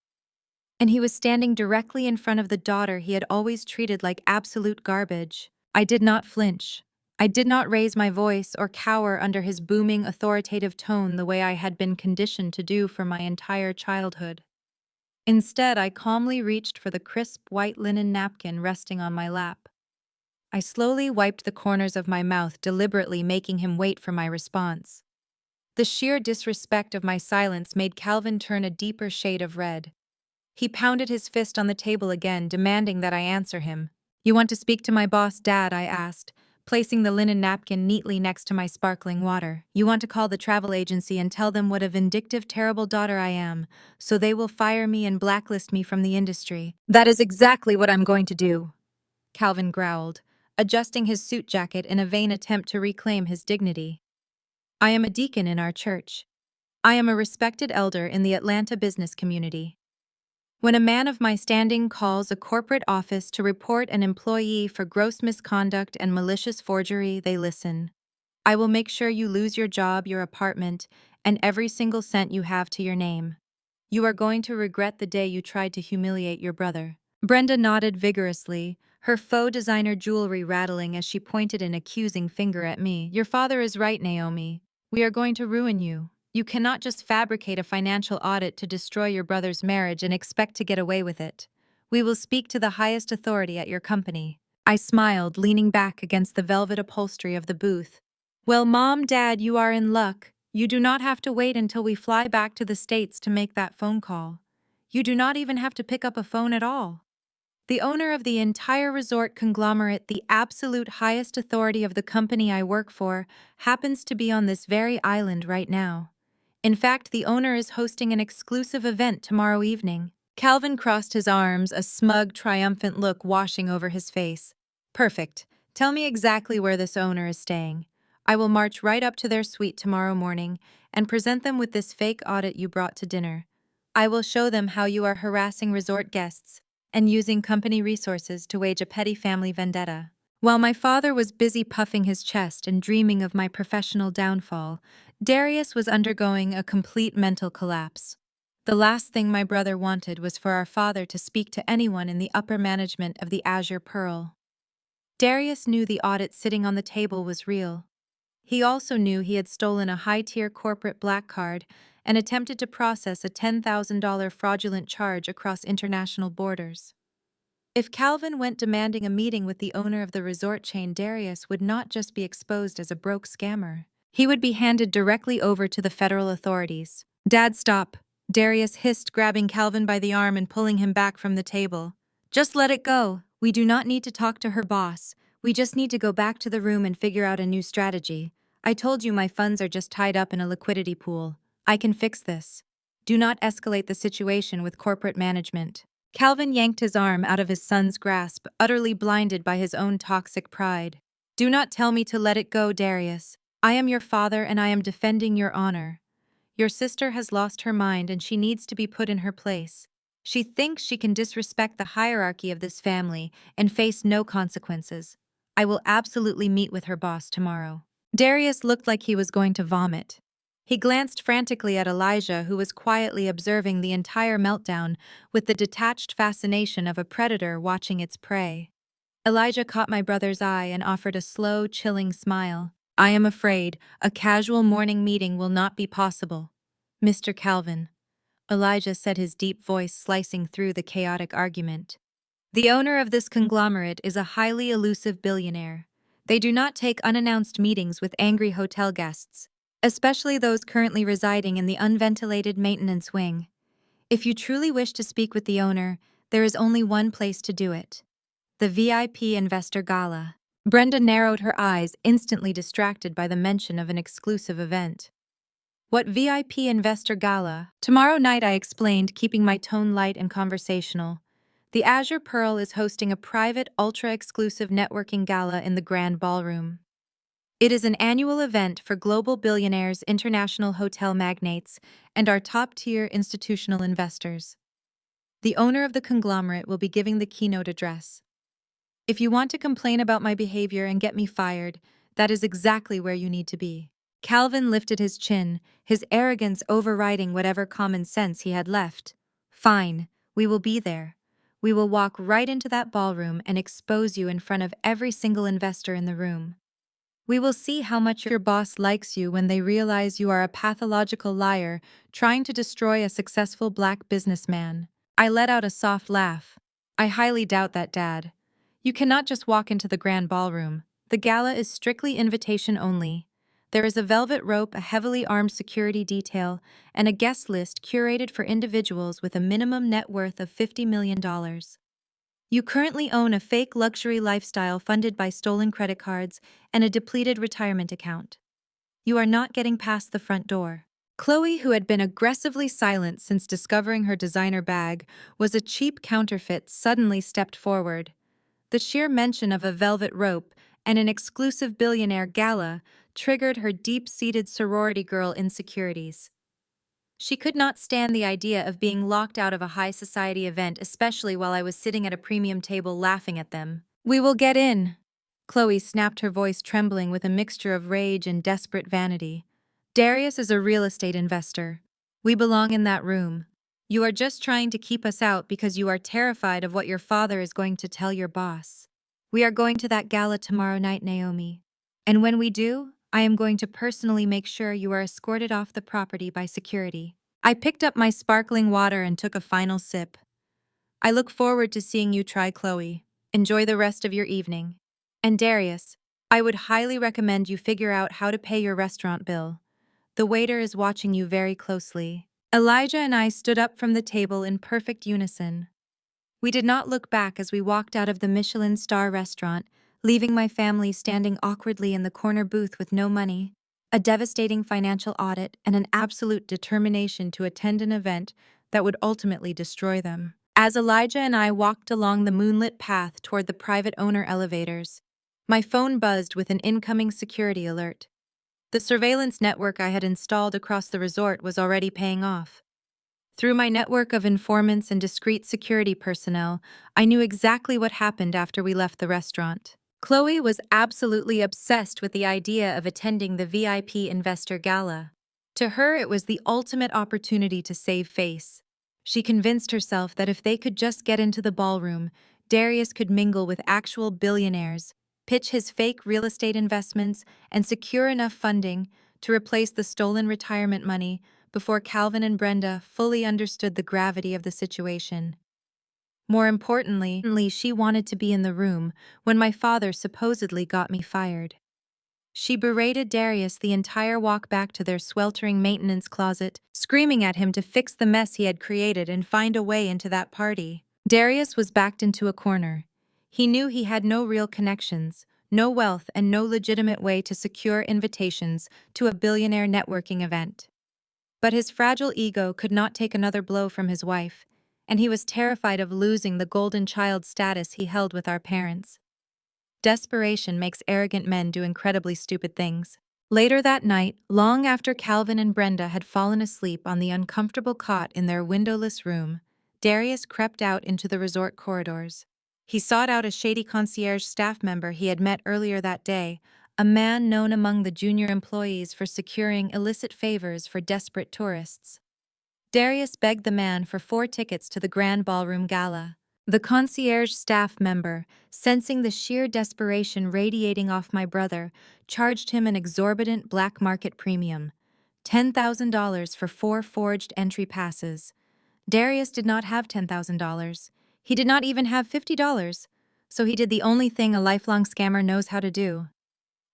S1: And he was standing directly in front of the daughter he had always treated like absolute garbage. I did not flinch. I did not raise my voice or cower under his booming, authoritative tone the way I had been conditioned to do for my entire childhood. Instead, I calmly reached for the crisp white linen napkin resting on my lap. I slowly wiped the corners of my mouth, deliberately making him wait for my response. The sheer disrespect of my silence made Calvin turn a deeper shade of red. He pounded his fist on the table again, demanding that I answer him. "You want to speak to my boss, Dad?" I asked, placing the linen napkin neatly next to my sparkling water. "You want to call the travel agency and tell them what a vindictive, terrible daughter I am, so they will fire me and blacklist me from the industry." "That is exactly what I'm going to do," Calvin growled, adjusting his suit jacket in a vain attempt to reclaim his dignity. "I am a deacon in our church. I am a respected elder in the Atlanta business community. When a man of my standing calls a corporate office to report an employee for gross misconduct and malicious forgery, they listen. I will make sure you lose your job, your apartment, and every single cent you have to your name. You are going to regret the day you tried to humiliate your brother." Brenda nodded vigorously, her faux designer jewelry rattling as she pointed an accusing finger at me. "Your father is right, Naomi. We are going to ruin you. You cannot just fabricate a financial audit to destroy your brother's marriage and expect to get away with it. We will speak to the highest authority at your company." I smiled, leaning back against the velvet upholstery of the booth. "Well, Mom, Dad, you are in luck. You do not have to wait until we fly back to the States to make that phone call. You do not even have to pick up a phone at all. The owner of the entire resort conglomerate, the absolute highest authority of the company I work for, happens to be on this very island right now. In fact, the owner is hosting an exclusive event tomorrow evening." Calvin crossed his arms, a smug, triumphant look washing over his face. "Perfect. Tell me exactly where this owner is staying. I will march right up to their suite tomorrow morning and present them with this fake audit you brought to dinner. I will show them how you are harassing resort guests and using company resources to wage a petty family vendetta." While my father was busy puffing his chest and dreaming of my professional downfall, Darius was undergoing a complete mental collapse. The last thing my brother wanted was for our father to speak to anyone in the upper management of the Azure Pearl. Darius knew the audit sitting on the table was real. He also knew he had stolen a high-tier corporate black card and attempted to process a $10,000 fraudulent charge across international borders. If Calvin went demanding a meeting with the owner of the resort chain, Darius would not just be exposed as a broke scammer. He would be handed directly over to the federal authorities. "Dad, stop," Darius hissed, grabbing Calvin by the arm and pulling him back from the table. "Just let it go. We do not need to talk to her boss. We just need to go back to the room and figure out a new strategy. I told you my funds are just tied up in a liquidity pool. I can fix this. Do not escalate the situation with corporate management." Calvin yanked his arm out of his son's grasp, utterly blinded by his own toxic pride. "Do not tell me to let it go, Darius. I am your father and I am defending your honor. Your sister has lost her mind and she needs to be put in her place. She thinks she can disrespect the hierarchy of this family and face no consequences. I will absolutely meet with her boss tomorrow." Darius looked like he was going to vomit. He glanced frantically at Elijah, who was quietly observing the entire meltdown with the detached fascination of a predator watching its prey. Elijah caught my brother's eye and offered a slow, chilling smile. "I am afraid a casual morning meeting will not be possible, Mr. Calvin," Elijah said, his deep voice slicing through the chaotic argument. "The owner of this conglomerate is a highly elusive billionaire. They do not take unannounced meetings with angry hotel guests, especially those currently residing in the unventilated maintenance wing. If you truly wish to speak with the owner, there is only one place to do it: the VIP Investor Gala." Brenda narrowed her eyes, instantly distracted by the mention of an exclusive event. "What VIP Investor Gala?" "Tomorrow night," I explained, keeping my tone light and conversational. "The Azure Pearl is hosting a private, ultra-exclusive networking gala in the Grand Ballroom. It is an annual event for global billionaires, international hotel magnates, and our top-tier institutional investors. The owner of the conglomerate will be giving the keynote address. If you want to complain about my behavior and get me fired, that is exactly where you need to be." Calvin lifted his chin, his arrogance overriding whatever common sense he had left. "Fine, we will be there. We will walk right into that ballroom and expose you in front of every single investor in the room. We will see how much your boss likes you when they realize you are a pathological liar trying to destroy a successful black businessman." I let out a soft laugh. "I highly doubt that, Dad. You cannot just walk into the grand ballroom. The gala is strictly invitation only. There is a velvet rope, a heavily armed security detail, and a guest list curated for individuals with a minimum net worth of $50 million. You currently own a fake luxury lifestyle funded by stolen credit cards and a depleted retirement account. You are not getting past the front door." Chloe, who had been aggressively silent since discovering her designer bag was a cheap counterfeit, suddenly stepped forward. The sheer mention of a velvet rope and an exclusive billionaire gala triggered her deep-seated sorority girl insecurities. She could not stand the idea of being locked out of a high society event, especially while I was sitting at a premium table laughing at them. "We will get in," Chloe snapped, her voice trembling with a mixture of rage and desperate vanity. "Darius is a real estate investor. We belong in that room. You are just trying to keep us out because you are terrified of what your father is going to tell your boss. We are going to that gala tomorrow night, Naomi. And when we do, I am going to personally make sure you are escorted off the property by security." I picked up my sparkling water and took a final sip. "I look forward to seeing you try, Chloe. Enjoy the rest of your evening. And Darius, I would highly recommend you figure out how to pay your restaurant bill. The waiter is watching you very closely." Elijah and I stood up from the table in perfect unison. We did not look back as we walked out of the Michelin star restaurant, leaving my family standing awkwardly in the corner booth with no money, a devastating financial audit, and an absolute determination to attend an event that would ultimately destroy them. As Elijah and I walked along the moonlit path toward the private owner elevators, my phone buzzed with an incoming security alert. The surveillance network I had installed across the resort was already paying off. Through my network of informants and discreet security personnel, I knew exactly what happened after we left the restaurant. Chloe was absolutely obsessed with the idea of attending the VIP investor gala. To her, it was the ultimate opportunity to save face. She convinced herself that if they could just get into the ballroom, Darius could mingle with actual billionaires, pitch his fake real estate investments, and secure enough funding to replace the stolen retirement money before Calvin and Brenda fully understood the gravity of the situation. More importantly, she wanted to be in the room when my father supposedly got me fired. She berated Darius the entire walk back to their sweltering maintenance closet, screaming at him to fix the mess he had created and find a way into that party. Darius was backed into a corner. He knew he had no real connections, no wealth, and no legitimate way to secure invitations to a billionaire networking event. But his fragile ego could not take another blow from his wife, and he was terrified of losing the golden child status he held with our parents. Desperation makes arrogant men do incredibly stupid things. Later that night, long after Calvin and Brenda had fallen asleep on the uncomfortable cot in their windowless room, Darius crept out into the resort corridors. He sought out a shady concierge staff member he had met earlier that day, a man known among the junior employees for securing illicit favors for desperate tourists. Darius begged the man for 4 tickets to the Grand Ballroom Gala. The concierge staff member, sensing the sheer desperation radiating off my brother, charged him an exorbitant black market premium, $10,000 for 4 forged entry passes. Darius did not have $10,000. He did not even have $50, so he did the only thing a lifelong scammer knows how to do.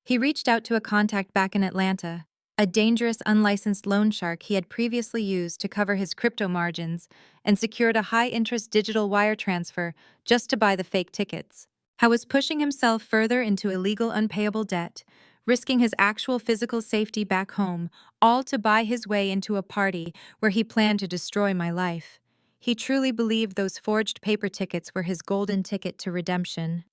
S1: He reached out to a contact back in Atlanta, a dangerous unlicensed loan shark he had previously used to cover his crypto margins, and secured a high-interest digital wire transfer just to buy the fake tickets. He was pushing himself further into illegal unpayable debt, risking his actual physical safety back home, all to buy his way into a party where he planned to destroy my life. He truly believed those forged paper tickets were his golden ticket to redemption.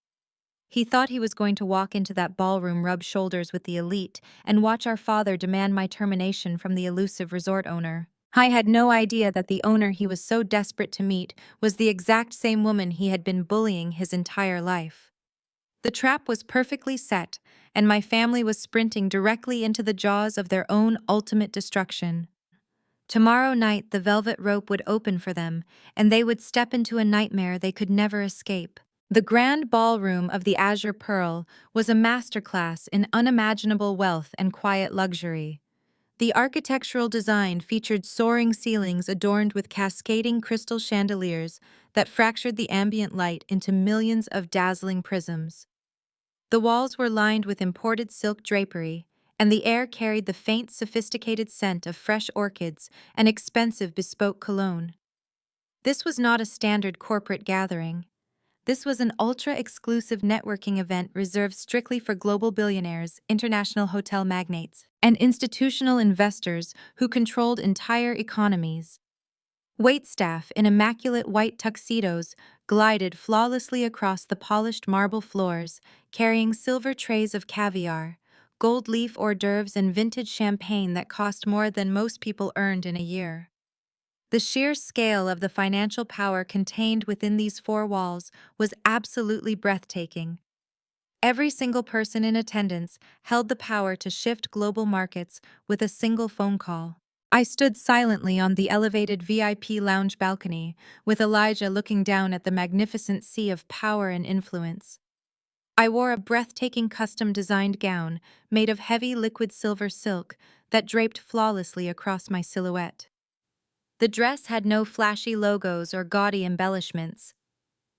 S1: He thought he was going to walk into that ballroom, rub shoulders with the elite, and watch our father demand my termination from the elusive resort owner. I had no idea that the owner he was so desperate to meet was the exact same woman he had been bullying his entire life. The trap was perfectly set, and my family was sprinting directly into the jaws of their own ultimate destruction. Tomorrow night the velvet rope would open for them, and they would step into a nightmare they could never escape. The grand ballroom of the Azure Pearl was a masterclass in unimaginable wealth and quiet luxury. The architectural design featured soaring ceilings adorned with cascading crystal chandeliers that fractured the ambient light into millions of dazzling prisms. The walls were lined with imported silk drapery, and the air carried the faint, sophisticated scent of fresh orchids and expensive bespoke cologne. This was not a standard corporate gathering. This was an ultra-exclusive networking event reserved strictly for global billionaires, international hotel magnates, and institutional investors who controlled entire economies. Waitstaff in immaculate white tuxedos glided flawlessly across the polished marble floors, carrying silver trays of caviar, gold leaf hors d'oeuvres, and vintage champagne that cost more than most people earned in a year. The sheer scale of the financial power contained within these 4 walls was absolutely breathtaking. Every single person in attendance held the power to shift global markets with a single phone call. I stood silently on the elevated VIP lounge balcony, with Elijah looking down at the magnificent sea of power and influence. I wore a breathtaking custom-designed gown made of heavy liquid silver silk that draped flawlessly across my silhouette. The dress had no flashy logos or gaudy embellishments.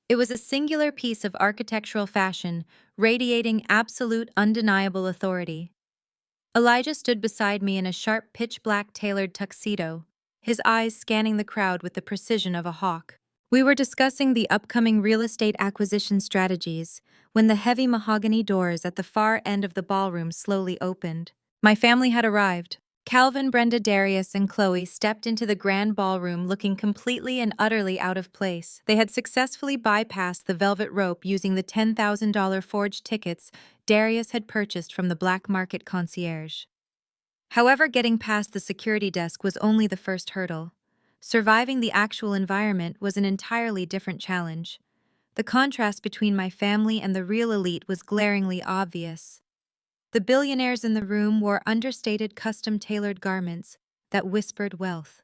S1: It was a singular piece of architectural fashion, radiating absolute, undeniable authority. Elijah stood beside me in a sharp, pitch-black tailored tuxedo, his eyes scanning the crowd with the precision of a hawk. We were discussing the upcoming real estate acquisition strategies when the heavy mahogany doors at the far end of the ballroom slowly opened. My family had arrived. Calvin, Brenda, Darius, and Chloe stepped into the grand ballroom looking completely and utterly out of place. They had successfully bypassed the velvet rope using the $10,000 forged tickets Darius had purchased from the black market concierge. However, getting past the security desk was only the first hurdle. Surviving the actual environment was an entirely different challenge. The contrast between my family and the real elite was glaringly obvious. The billionaires in the room wore understated custom-tailored garments that whispered wealth.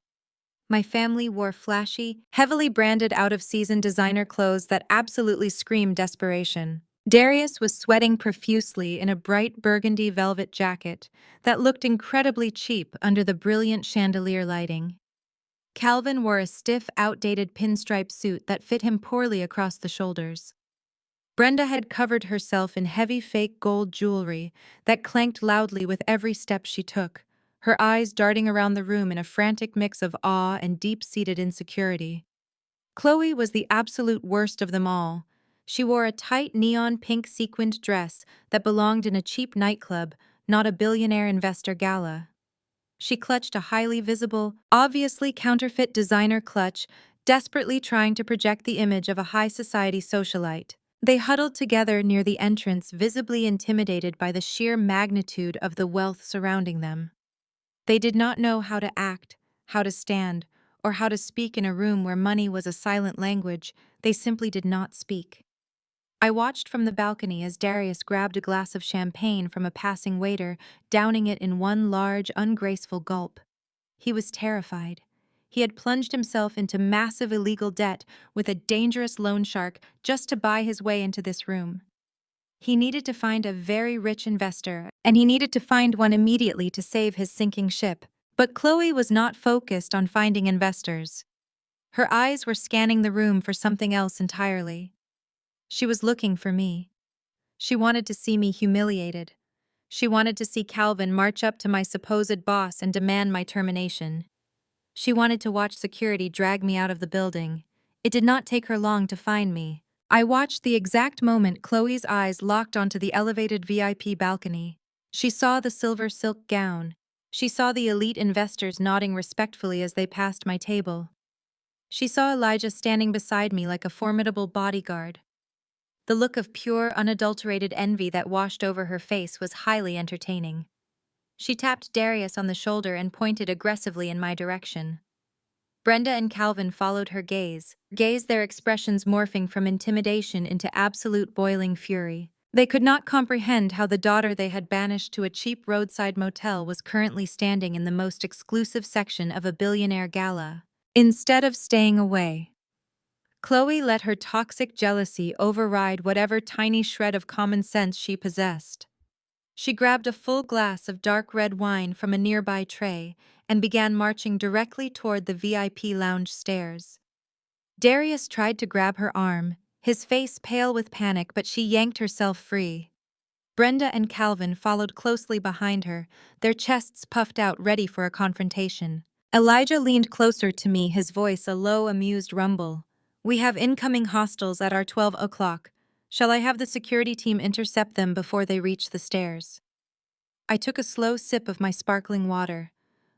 S1: My family wore flashy, heavily branded out-of-season designer clothes that absolutely screamed desperation. Darius was sweating profusely in a bright burgundy velvet jacket that looked incredibly cheap under the brilliant chandelier lighting. Calvin wore a stiff, outdated pinstripe suit that fit him poorly across the shoulders. Brenda had covered herself in heavy fake gold jewelry that clanked loudly with every step she took, her eyes darting around the room in a frantic mix of awe and deep-seated insecurity. Chloe was the absolute worst of them all. She wore a tight neon pink sequined dress that belonged in a cheap nightclub, not a billionaire investor gala. She clutched a highly visible, obviously counterfeit designer clutch, desperately trying to project the image of a high society socialite. They huddled together near the entrance, visibly intimidated by the sheer magnitude of the wealth surrounding them. They did not know how to act, how to stand, or how to speak in a room where money was a silent language. They simply did not speak. I watched from the balcony as Darius grabbed a glass of champagne from a passing waiter, downing it in one large, ungraceful gulp. He was terrified. He had plunged himself into massive illegal debt with a dangerous loan shark just to buy his way into this room. He needed to find a very rich investor, and he needed to find one immediately to save his sinking ship. But Chloe was not focused on finding investors. Her eyes were scanning the room for something else entirely. She was looking for me. She wanted to see me humiliated. She wanted to see Calvin march up to my supposed boss and demand my termination. She wanted to watch security drag me out of the building. It did not take her long to find me. I watched the exact moment Chloe's eyes locked onto the elevated VIP balcony. She saw the silver silk gown. She saw the elite investors nodding respectfully as they passed my table. She saw Elijah standing beside me like a formidable bodyguard. The look of pure, unadulterated envy that washed over her face was highly entertaining. She tapped Darius on the shoulder and pointed aggressively in my direction. Brenda and Calvin followed her gaze, their expressions morphing from intimidation into absolute boiling fury. They could not comprehend how the daughter they had banished to a cheap roadside motel was currently standing in the most exclusive section of a billionaire gala. Instead of staying away, Chloe let her toxic jealousy override whatever tiny shred of common sense she possessed. She grabbed a full glass of dark red wine from a nearby tray and began marching directly toward the VIP lounge stairs. Darius tried to grab her arm, his face pale with panic, but she yanked herself free. Brenda and Calvin followed closely behind her, their chests puffed out ready for a confrontation. Elijah leaned closer to me, his voice a low, amused rumble. "We have incoming hostiles at our 12 o'clock. Shall I have the security team intercept them before they reach the stairs?" I took a slow sip of my sparkling water,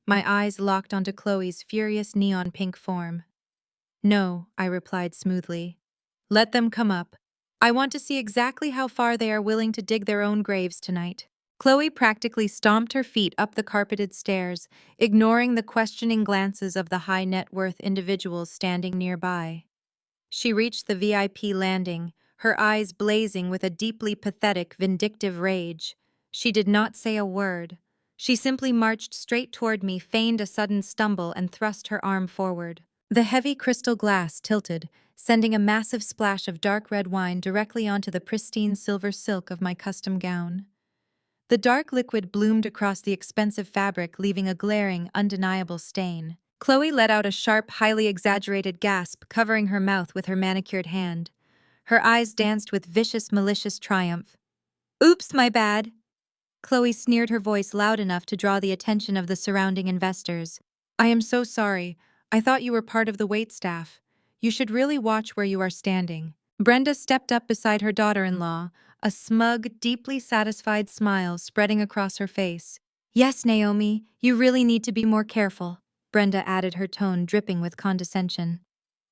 S1: my eyes locked onto Chloe's furious neon pink form. "No," I replied smoothly. "Let them come up. I want to see exactly how far they are willing to dig their own graves tonight." Chloe practically stomped her feet up the carpeted stairs, ignoring the questioning glances of the high-net-worth individuals standing nearby. She reached the VIP landing, her eyes blazing with a deeply pathetic, vindictive rage. She did not say a word. She simply marched straight toward me, feigned a sudden stumble, and thrust her arm forward. The heavy crystal glass tilted, sending a massive splash of dark red wine directly onto the pristine silver silk of my custom gown. The dark liquid bloomed across the expensive fabric, leaving a glaring, undeniable stain. Chloe let out a sharp, highly exaggerated gasp, covering her mouth with her manicured hand. Her eyes danced with vicious, malicious triumph. "Oops, my bad." Chloe sneered, her voice loud enough to draw the attention of the surrounding investors. "I am so sorry. I thought you were part of the waitstaff. You should really watch where you are standing." Brenda stepped up beside her daughter-in-law, a smug, deeply satisfied smile spreading across her face. "Yes, Naomi, you really need to be more careful," Brenda added, her tone dripping with condescension.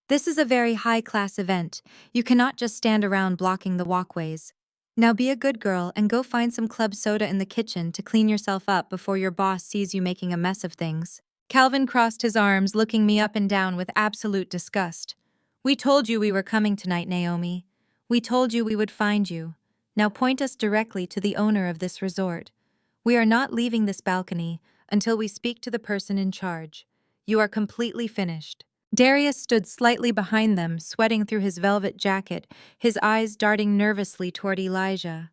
S1: "This is a very high-class event. You cannot just stand around blocking the walkways. Now be a good girl and go find some club soda in the kitchen to clean yourself up before your boss sees you making a mess of things." Calvin crossed his arms, looking me up and down with absolute disgust. "We told you we were coming tonight, Naomi. We told you we would find you. Now point us directly to the owner of this resort. We are not leaving this balcony until we speak to the person in charge. You are completely finished. Darius stood slightly behind them, sweating through his velvet jacket, his eyes darting nervously toward Elijah.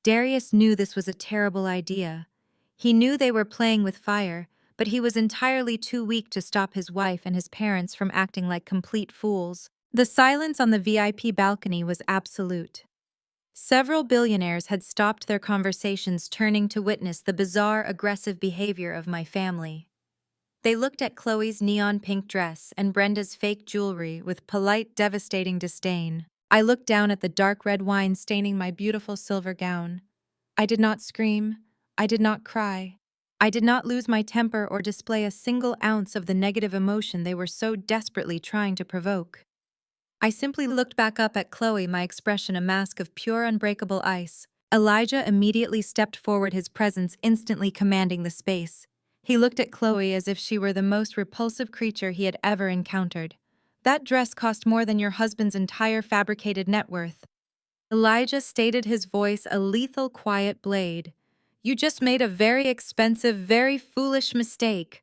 S1: Darius knew this was a terrible idea. He knew they were playing with fire, but he was entirely too weak to stop his wife and his parents from acting like complete fools. The silence on the VIP balcony was absolute. Several billionaires had stopped their conversations, turning to witness the bizarre, aggressive behavior of my family. They looked at Chloe's neon pink dress and Brenda's fake jewelry with polite, devastating disdain. I looked down at the dark red wine staining my beautiful silver gown. I did not scream. I did not cry. I did not lose my temper or display a single ounce of the negative emotion they were so desperately trying to provoke. I simply looked back up at Chloe, my expression a mask of pure unbreakable ice. Elijah immediately stepped forward, his presence instantly commanding the space. He looked at Chloe as if she were the most repulsive creature he had ever encountered. That dress cost more than your husband's entire fabricated net worth. Elijah stated, his voice a lethal quiet blade. You just made a very expensive, very foolish mistake.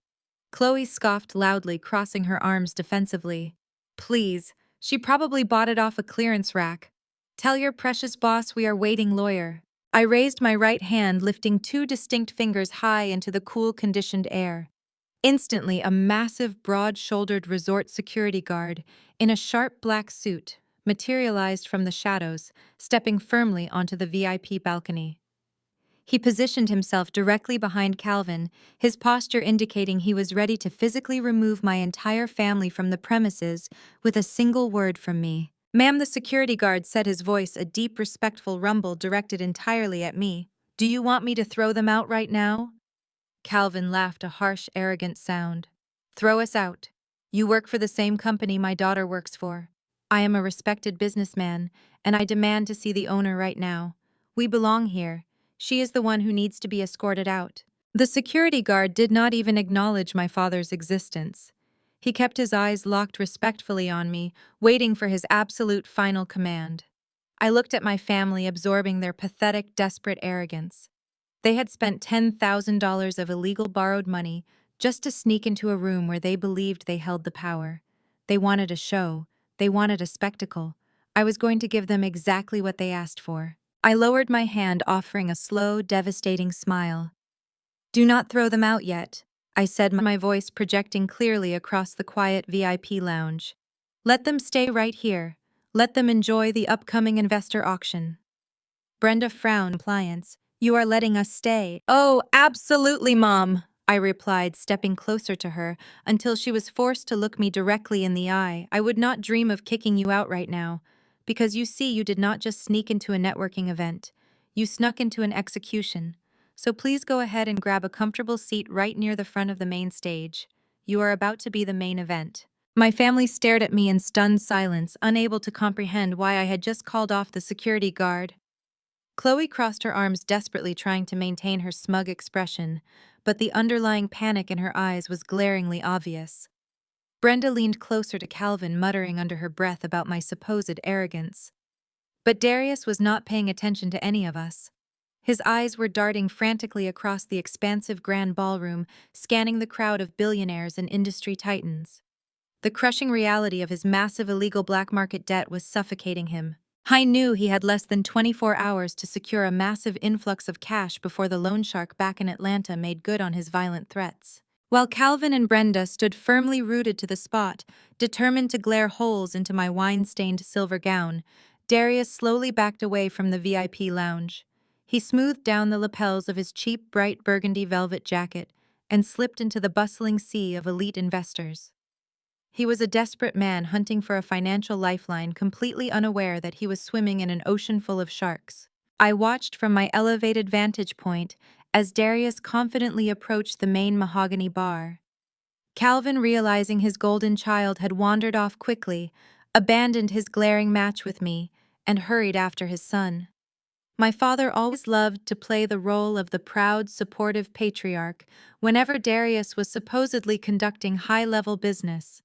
S1: Chloe scoffed loudly, crossing her arms defensively. Please, she probably bought it off a clearance rack. Tell your precious boss we are waiting, lawyer. I raised my right hand, lifting two distinct fingers high into the cool, conditioned air. Instantly, a massive, broad-shouldered resort security guard in a sharp black suit materialized from the shadows, stepping firmly onto the VIP balcony. He positioned himself directly behind Calvin, his posture indicating he was ready to physically remove my entire family from the premises with a single word from me. Ma'am, the security guard said, his voice a deep, respectful rumble directed entirely at me. Do you want me to throw them out right now? Calvin laughed, a harsh, arrogant sound. Throw us out. You work for the same company my daughter works for. I am a respected businessman, and I demand to see the owner right now. We belong here. She is the one who needs to be escorted out. The security guard did not even acknowledge my father's existence. He kept his eyes locked respectfully on me, waiting for his absolute final command. I looked at my family, absorbing their pathetic, desperate arrogance. They had spent $10,000 of illegal borrowed money just to sneak into a room where they believed they held the power. They wanted a show. They wanted a spectacle. I was going to give them exactly what they asked for. I lowered my hand, offering a slow, devastating smile. Do not throw them out yet, I said, my voice projecting clearly across the quiet VIP lounge. Let them stay right here. Let them enjoy the upcoming investor auction. Brenda frowned. Compliance. You are letting us stay. Oh, absolutely, Mom, I replied, stepping closer to her until she was forced to look me directly in the eye. I would not dream of kicking you out right now, because you see, you did not just sneak into a networking event. You snuck into an execution. So please go ahead and grab a comfortable seat right near the front of the main stage. You are about to be the main event. My family stared at me in stunned silence, unable to comprehend why I had just called off the security guard. Chloe crossed her arms, desperately trying to maintain her smug expression, but the underlying panic in her eyes was glaringly obvious. Brenda leaned closer to Calvin, muttering under her breath about my supposed arrogance. But Darius was not paying attention to any of us. His eyes were darting frantically across the expansive grand ballroom, scanning the crowd of billionaires and industry titans. The crushing reality of his massive illegal black market debt was suffocating him. I knew he had less than 24 hours to secure a massive influx of cash before the loan shark back in Atlanta made good on his violent threats. While Calvin and Brenda stood firmly rooted to the spot, determined to glare holes into my wine-stained silver gown, Darius slowly backed away from the VIP lounge. He smoothed down the lapels of his cheap, bright burgundy velvet jacket and slipped into the bustling sea of elite investors. He was a desperate man hunting for a financial lifeline, completely unaware that he was swimming in an ocean full of sharks. I watched from my elevated vantage point as Darius confidently approached the main mahogany bar. Calvin, realizing his golden child had wandered off quickly, abandoned his glaring match with me and hurried after his son. My father always loved to play the role of the proud, supportive patriarch whenever Darius was supposedly conducting high-level business.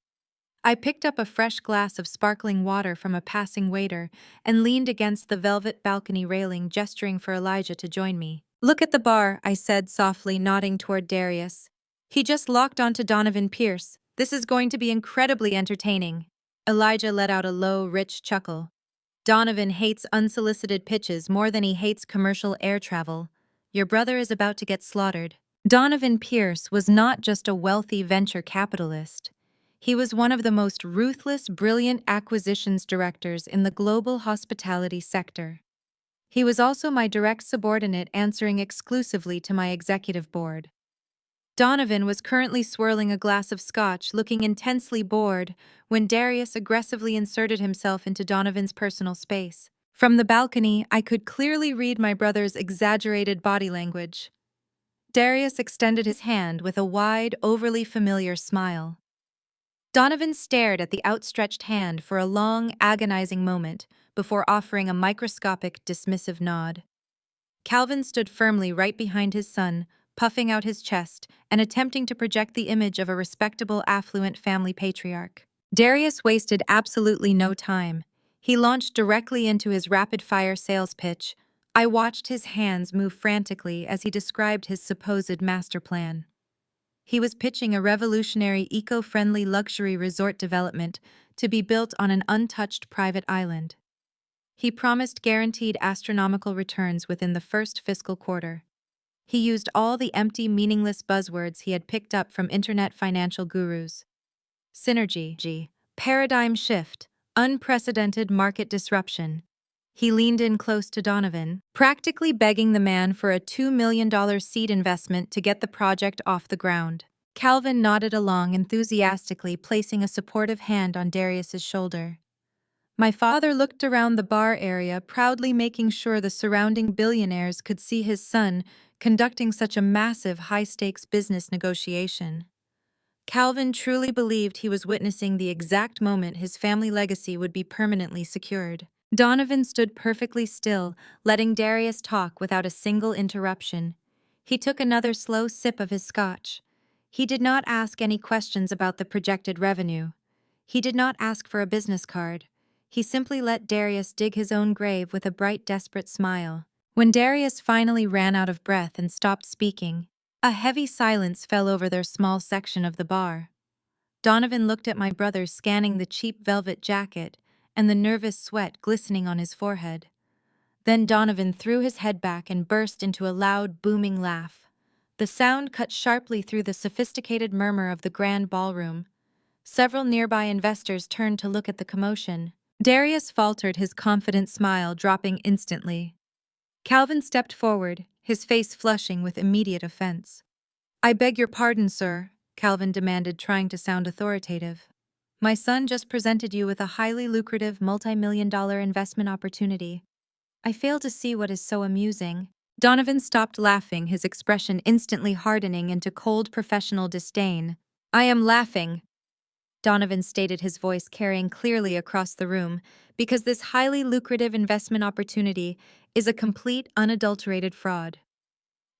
S1: I picked up a fresh glass of sparkling water from a passing waiter and leaned against the velvet balcony railing, gesturing for Elijah to join me. "Look at the bar," I said softly, nodding toward Darius. "He just locked onto Donovan Pierce. This is going to be incredibly entertaining." Elijah let out a low, rich chuckle. "Donovan hates unsolicited pitches more than he hates commercial air travel. Your brother is about to get slaughtered." Donovan Pierce was not just a wealthy venture capitalist. He was one of the most ruthless, brilliant acquisitions directors in the global hospitality sector. He was also my direct subordinate, answering exclusively to my executive board. Donovan was currently swirling a glass of scotch, looking intensely bored, when Darius aggressively inserted himself into Donovan's personal space. From the balcony, I could clearly read my brother's exaggerated body language. Darius extended his hand with a wide, overly familiar smile. Donovan stared at the outstretched hand for a long, agonizing moment before offering a microscopic, dismissive nod. Calvin stood firmly right behind his son, puffing out his chest and attempting to project the image of a respectable, affluent family patriarch. Darius wasted absolutely no time. He launched directly into his rapid-fire sales pitch. I watched his hands move frantically as he described his supposed master plan. He was pitching a revolutionary, eco-friendly luxury resort development to be built on an untouched private island. He promised guaranteed astronomical returns within the first fiscal quarter. He used all the empty, meaningless buzzwords he had picked up from internet financial gurus. Synergy, paradigm shift, unprecedented market disruption. He leaned in close to Donovan, practically begging the man for a $2 million seed investment to get the project off the ground. Calvin nodded along enthusiastically, placing a supportive hand on Darius's shoulder. My father looked around the bar area, proudly making sure the surrounding billionaires could see his son conducting such a massive, high-stakes business negotiation. Calvin truly believed he was witnessing the exact moment his family legacy would be permanently secured. Donovan stood perfectly still, letting Darius talk without a single interruption. He took another slow sip of his scotch. He did not ask any questions about the projected revenue. He did not ask for a business card. He simply let Darius dig his own grave with a bright, desperate smile. When Darius finally ran out of breath and stopped speaking, a heavy silence fell over their small section of the bar. Donovan looked at my brother, scanning the cheap velvet jacket and the nervous sweat glistening on his forehead. Then Donovan threw his head back and burst into a loud, booming laugh. The sound cut sharply through the sophisticated murmur of the grand ballroom. Several nearby investors turned to look at the commotion. Darius faltered, his confident smile dropping instantly. Calvin stepped forward, his face flushing with immediate offense. "I beg your pardon, sir," Calvin demanded, trying to sound authoritative. "My son just presented you with a highly lucrative multi-million-dollar investment opportunity. I fail to see what is so amusing." Donovan stopped laughing, his expression instantly hardening into cold professional disdain. "I am laughing," Donovan stated, his voice carrying clearly across the room, "because this highly lucrative investment opportunity is a complete, unadulterated fraud.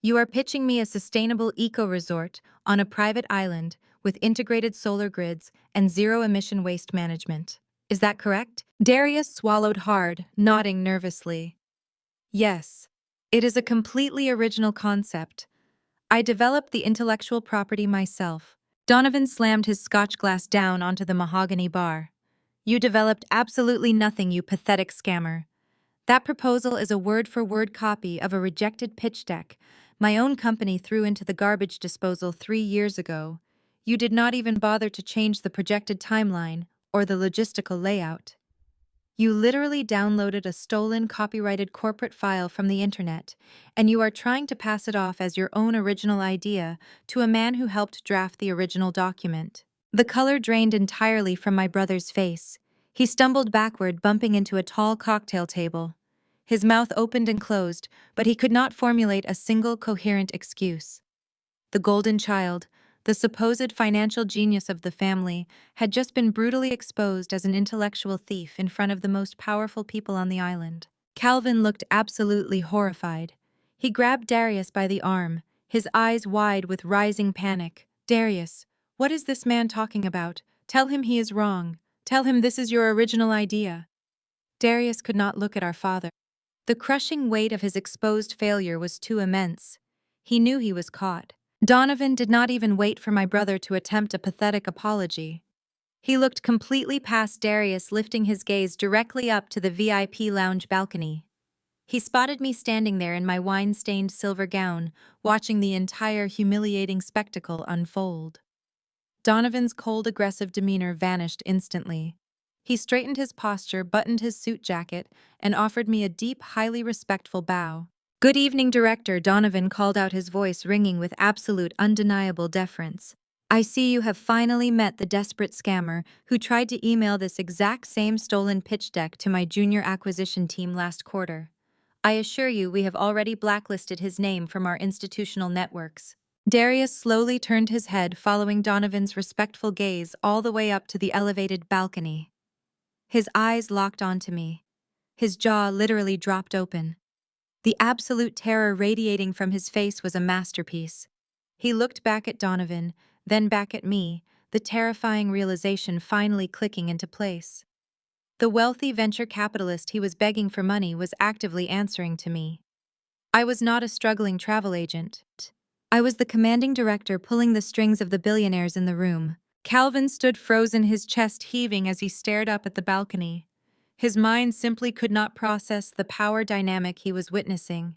S1: You are pitching me a sustainable eco-resort on a private island with integrated solar grids and zero-emission waste management. Is that correct?" Darius swallowed hard, nodding nervously. "Yes. It is a completely original concept. I developed the intellectual property myself." Donovan slammed his scotch glass down onto the mahogany bar. "You developed absolutely nothing, you pathetic scammer. That proposal is a word-for-word copy of a rejected pitch deck my own company threw into the garbage disposal 3 years ago. You did not even bother to change the projected timeline or the logistical layout. You literally downloaded a stolen, copyrighted corporate file from the internet, and you are trying to pass it off as your own original idea to a man who helped draft the original document." The color drained entirely from my brother's face. He stumbled backward, bumping into a tall cocktail table. His mouth opened and closed, but he could not formulate a single coherent excuse. The golden child, the supposed financial genius of the family, had just been brutally exposed as an intellectual thief in front of the most powerful people on the island. Calvin looked absolutely horrified. He grabbed Darius by the arm, his eyes wide with rising panic. "Darius, what is this man talking about? Tell him he is wrong. Tell him this is your original idea. Darius could not look at our father. The crushing weight of his exposed failure was too immense. He knew he was caught. Donovan did not even wait for my brother to attempt a pathetic apology. He looked completely past Darius, lifting his gaze directly up to the VIP lounge balcony. He spotted me standing there in my wine-stained silver gown, watching the entire humiliating spectacle unfold. Donovan's cold, aggressive demeanor vanished instantly. He straightened his posture, buttoned his suit jacket, and offered me a deep, highly respectful bow. "Good evening, Director," Donovan called out, his voice ringing with absolute, undeniable deference. "I see you have finally met the desperate scammer who tried to email this exact same stolen pitch deck to my junior acquisition team last quarter. I assure you we have already blacklisted his name from our institutional networks." Darius slowly turned his head, following Donovan's respectful gaze all the way up to the elevated balcony. His eyes locked onto me. His jaw literally dropped open. The absolute terror radiating from his face was a masterpiece. He looked back at Donovan, then back at me, the terrifying realization finally clicking into place. The wealthy venture capitalist he was begging for money was actively answering to me. I was not a struggling travel agent. I was the commanding director pulling the strings of the billionaires in the room. Calvin stood frozen, his chest heaving as he stared up at the balcony. His mind simply could not process the power dynamic he was witnessing.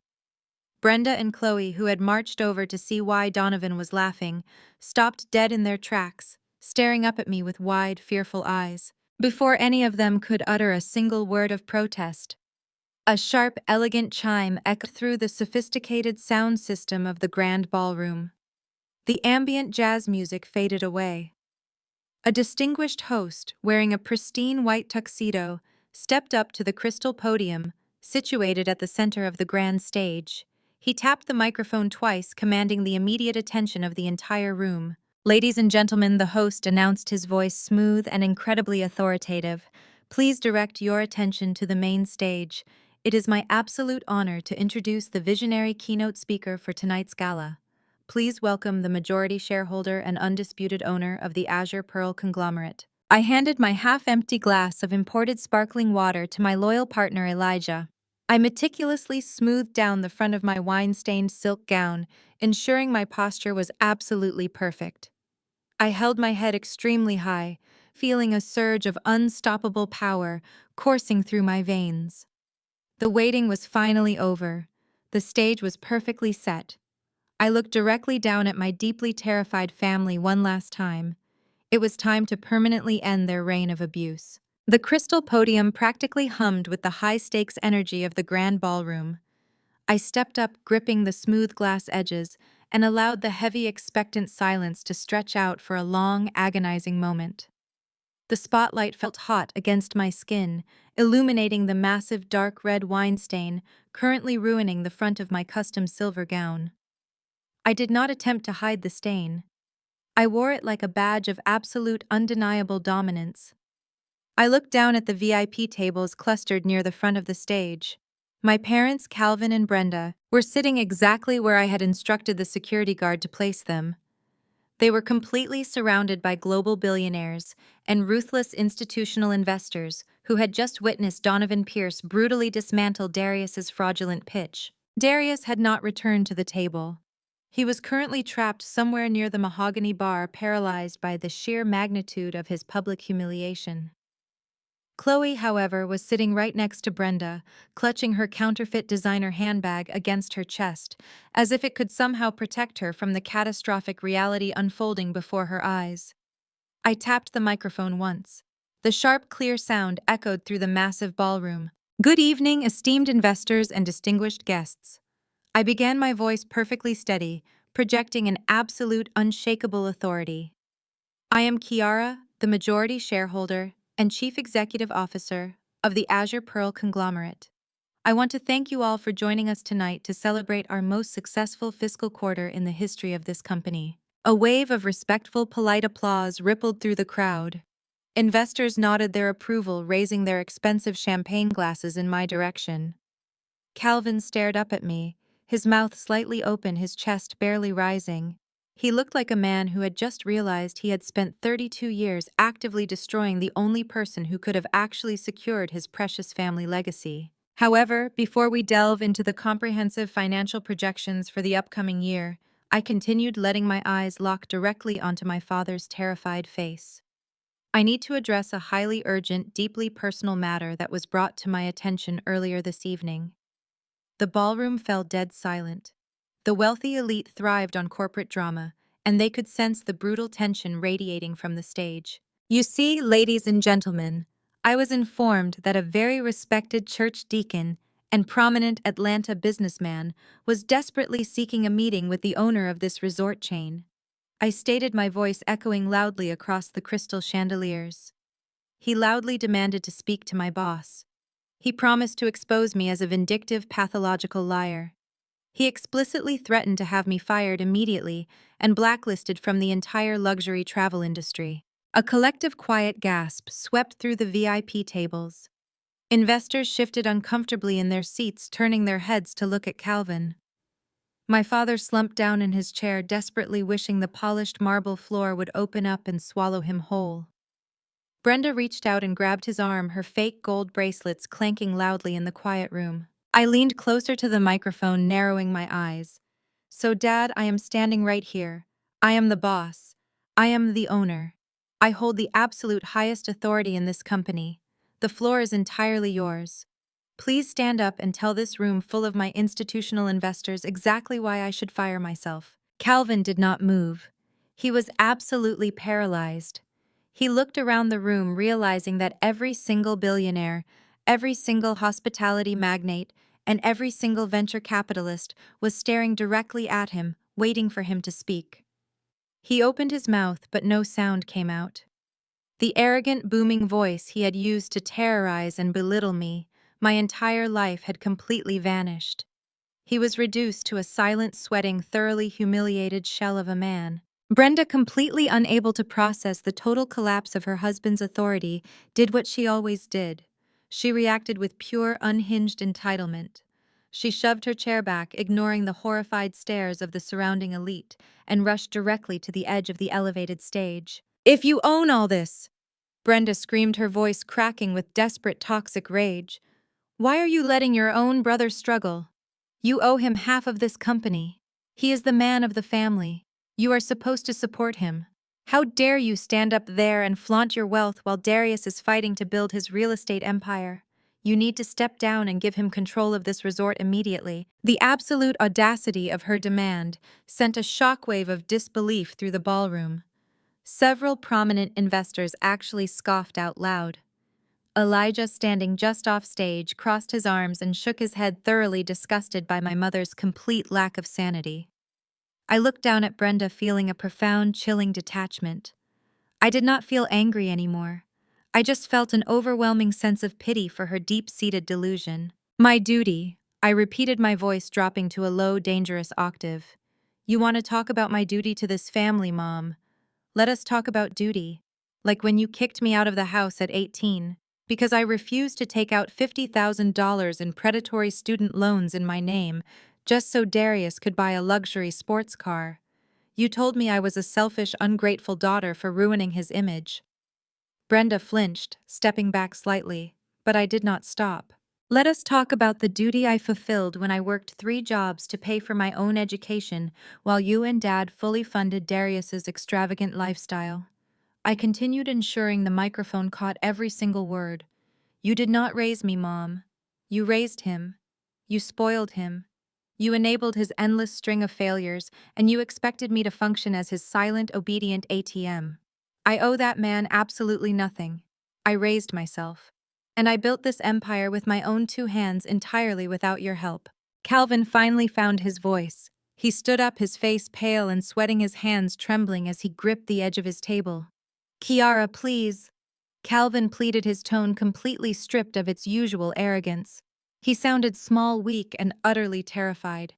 S1: Brenda and Chloe, who had marched over to see why Donovan was laughing, stopped dead in their tracks, staring up at me with wide, fearful eyes. Before any of them could utter a single word of protest, a sharp, elegant chime echoed through the sophisticated sound system of the grand ballroom. The ambient jazz music faded away. A distinguished host, wearing a pristine white tuxedo, stepped up to the crystal podium, situated at the center of the grand stage. He tapped the microphone twice, commanding the immediate attention of the entire room. "Ladies and gentlemen," the host announced, his voice smooth and incredibly authoritative, "please direct your attention to the main stage. It is my absolute honor to introduce the visionary keynote speaker for tonight's gala. Please welcome the majority shareholder and undisputed owner of the Azure Pearl conglomerate." I handed my half-empty glass of imported sparkling water to my loyal partner Elijah. I meticulously smoothed down the front of my wine-stained silk gown, ensuring my posture was absolutely perfect. I held my head extremely high, feeling a surge of unstoppable power coursing through my veins. The waiting was finally over. The stage was perfectly set. I looked directly down at my deeply terrified family one last time. It was time to permanently end their reign of abuse. The crystal podium practically hummed with the high-stakes energy of the grand ballroom. I stepped up, gripping the smooth glass edges, and allowed the heavy, expectant silence to stretch out for a long, agonizing moment. The spotlight felt hot against my skin, illuminating the massive dark red wine stain currently ruining the front of my custom silver gown. I did not attempt to hide the stain. I wore it like a badge of absolute, undeniable dominance. I looked down at the VIP tables clustered near the front of the stage. My parents, Calvin and Brenda, were sitting exactly where I had instructed the security guard to place them. They were completely surrounded by global billionaires and ruthless institutional investors who had just witnessed Donovan Pierce brutally dismantle Darius's fraudulent pitch. Darius had not returned to the table. He was currently trapped somewhere near the mahogany bar, paralyzed by the sheer magnitude of his public humiliation. Chloe, however, was sitting right next to Brenda, clutching her counterfeit designer handbag against her chest, as if it could somehow protect her from the catastrophic reality unfolding before her eyes. I tapped the microphone once. The sharp, clear sound echoed through the massive ballroom. "Good evening, esteemed investors and distinguished guests." I began, my voice perfectly steady, projecting an absolute, unshakable authority. "I am Kiara, the majority shareholder and Chief Executive Officer of the Azure Pearl conglomerate. I want to thank you all for joining us tonight to celebrate our most successful fiscal quarter in the history of this company." A wave of respectful, polite applause rippled through the crowd. Investors nodded their approval, raising their expensive champagne glasses in my direction. Calvin stared up at me, his mouth slightly open, his chest barely rising. He looked like a man who had just realized he had spent 32 years actively destroying the only person who could have actually secured his precious family legacy. However, before we delve into the comprehensive financial projections for the upcoming year, I continued letting my eyes lock directly onto my father's terrified face. I need to address a highly urgent, deeply personal matter that was brought to my attention earlier this evening. The ballroom fell dead silent. The wealthy elite thrived on corporate drama, and they could sense the brutal tension radiating from the stage. You see, ladies and gentlemen, I was informed that a very respected church deacon and prominent Atlanta businessman was desperately seeking a meeting with the owner of this resort chain. I stated, my voice echoing loudly across the crystal chandeliers. He loudly demanded to speak to my boss. He promised to expose me as a vindictive, pathological liar. He explicitly threatened to have me fired immediately and blacklisted from the entire luxury travel industry. A collective quiet gasp swept through the VIP tables. Investors shifted uncomfortably in their seats, turning their heads to look at Calvin. My father slumped down in his chair, desperately wishing the polished marble floor would open up and swallow him whole. Brenda reached out and grabbed his arm, her fake gold bracelets clanking loudly in the quiet room. I leaned closer to the microphone, narrowing my eyes. So, Dad, I am standing right here. I am the boss. I am the owner. I hold the absolute highest authority in this company. The floor is entirely yours. Please stand up and tell this room full of my institutional investors exactly why I should fire myself. Calvin did not move. He was absolutely paralyzed. He looked around the room, realizing that every single billionaire, every single hospitality magnate, and every single venture capitalist was staring directly at him, waiting for him to speak. He opened his mouth, but no sound came out. The arrogant, booming voice he had used to terrorize and belittle me, my entire life, had completely vanished. He was reduced to a silent, sweating, thoroughly humiliated shell of a man. Brenda, completely unable to process the total collapse of her husband's authority, did what she always did. She reacted with pure, unhinged entitlement. She shoved her chair back, ignoring the horrified stares of the surrounding elite, and rushed directly to the edge of the elevated stage. "If you own all this," Brenda screamed, her voice cracking with desperate, toxic rage, "why are you letting your own brother struggle? You owe him half of this company. He is the man of the family. You are supposed to support him. How dare you stand up there and flaunt your wealth while Darius is fighting to build his real estate empire? You need to step down and give him control of this resort immediately." The absolute audacity of her demand sent a shockwave of disbelief through the ballroom. Several prominent investors actually scoffed out loud. Elijah, standing just off stage, crossed his arms and shook his head, thoroughly disgusted by my mother's complete lack of sanity. I looked down at Brenda, feeling a profound, chilling detachment. I did not feel angry anymore. I just felt an overwhelming sense of pity for her deep-seated delusion. "My duty," I repeated, my voice dropping to a low, dangerous octave. "You want to talk about my duty to this family, Mom? Let us talk about duty. Like when you kicked me out of the house at 18, because I refused to take out $50,000 in predatory student loans in my name, just so Darius could buy a luxury sports car. You told me I was a selfish, ungrateful daughter for ruining his image." Brenda flinched, stepping back slightly, but I did not stop. "Let us talk about the duty I fulfilled when I worked 3 jobs to pay for my own education while you and Dad fully funded Darius's extravagant lifestyle." I continued, ensuring the microphone caught every single word. "You did not raise me, Mom. You raised him. You spoiled him. You enabled his endless string of failures, and you expected me to function as his silent, obedient ATM. I owe that man absolutely nothing. I raised myself. And I built this empire with my own 2 hands, entirely without your help." Calvin finally found his voice. He stood up, his face pale and sweating, his hands trembling as he gripped the edge of his table. "Kiara, please." Calvin pleaded, his tone completely stripped of its usual arrogance. He sounded small, weak, and utterly terrified.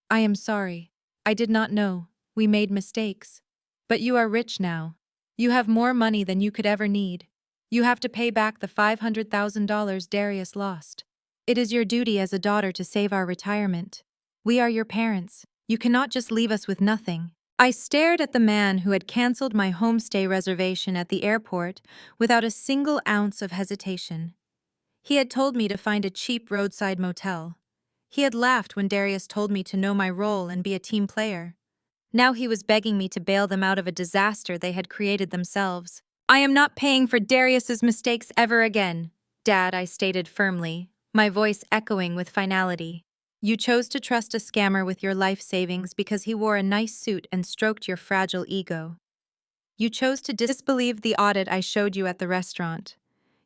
S1: "I am sorry. I did not know. We made mistakes. But you are rich now. You have more money than you could ever need. You have to pay back the $500,000 Darius lost. It is your duty as a daughter to save our retirement. We are your parents. You cannot just leave us with nothing. I stared at the man who had canceled my homestay reservation at the airport without a single ounce of hesitation. He had told me to find a cheap roadside motel. He had laughed when Darius told me to know my role and be a team player. Now he was begging me to bail them out of a disaster they had created themselves. I am not paying for Darius's mistakes ever again, Dad, I stated firmly, my voice echoing with finality. You chose to trust a scammer with your life savings because he wore a nice suit and stroked your fragile ego. You chose to disbelieve the audit I showed you at the restaurant.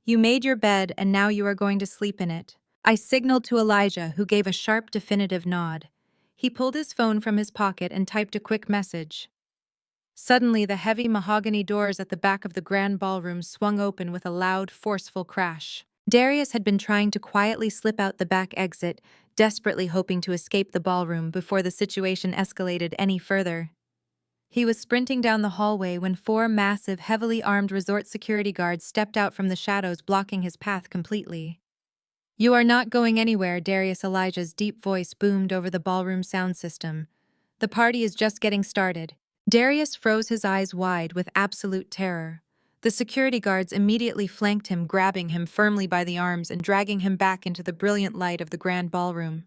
S1: You made your bed and now you are going to sleep in it. I signaled to Elijah, who gave a sharp, definitive nod. He pulled his phone from his pocket and typed a quick message. Suddenly, the heavy mahogany doors at the back of the grand ballroom swung open with a loud, forceful crash. Darius had been trying to quietly slip out the back exit, desperately hoping to escape the ballroom before the situation escalated any further. He was sprinting down the hallway when four massive, heavily armed resort security guards stepped out from the shadows, blocking his path completely. "You are not going anywhere," Darius Elijah's deep voice boomed over the ballroom sound system. "The party is just getting started." Darius froze his eyes wide with absolute terror. The security guards immediately flanked him, grabbing him firmly by the arms and dragging him back into the brilliant light of the grand ballroom.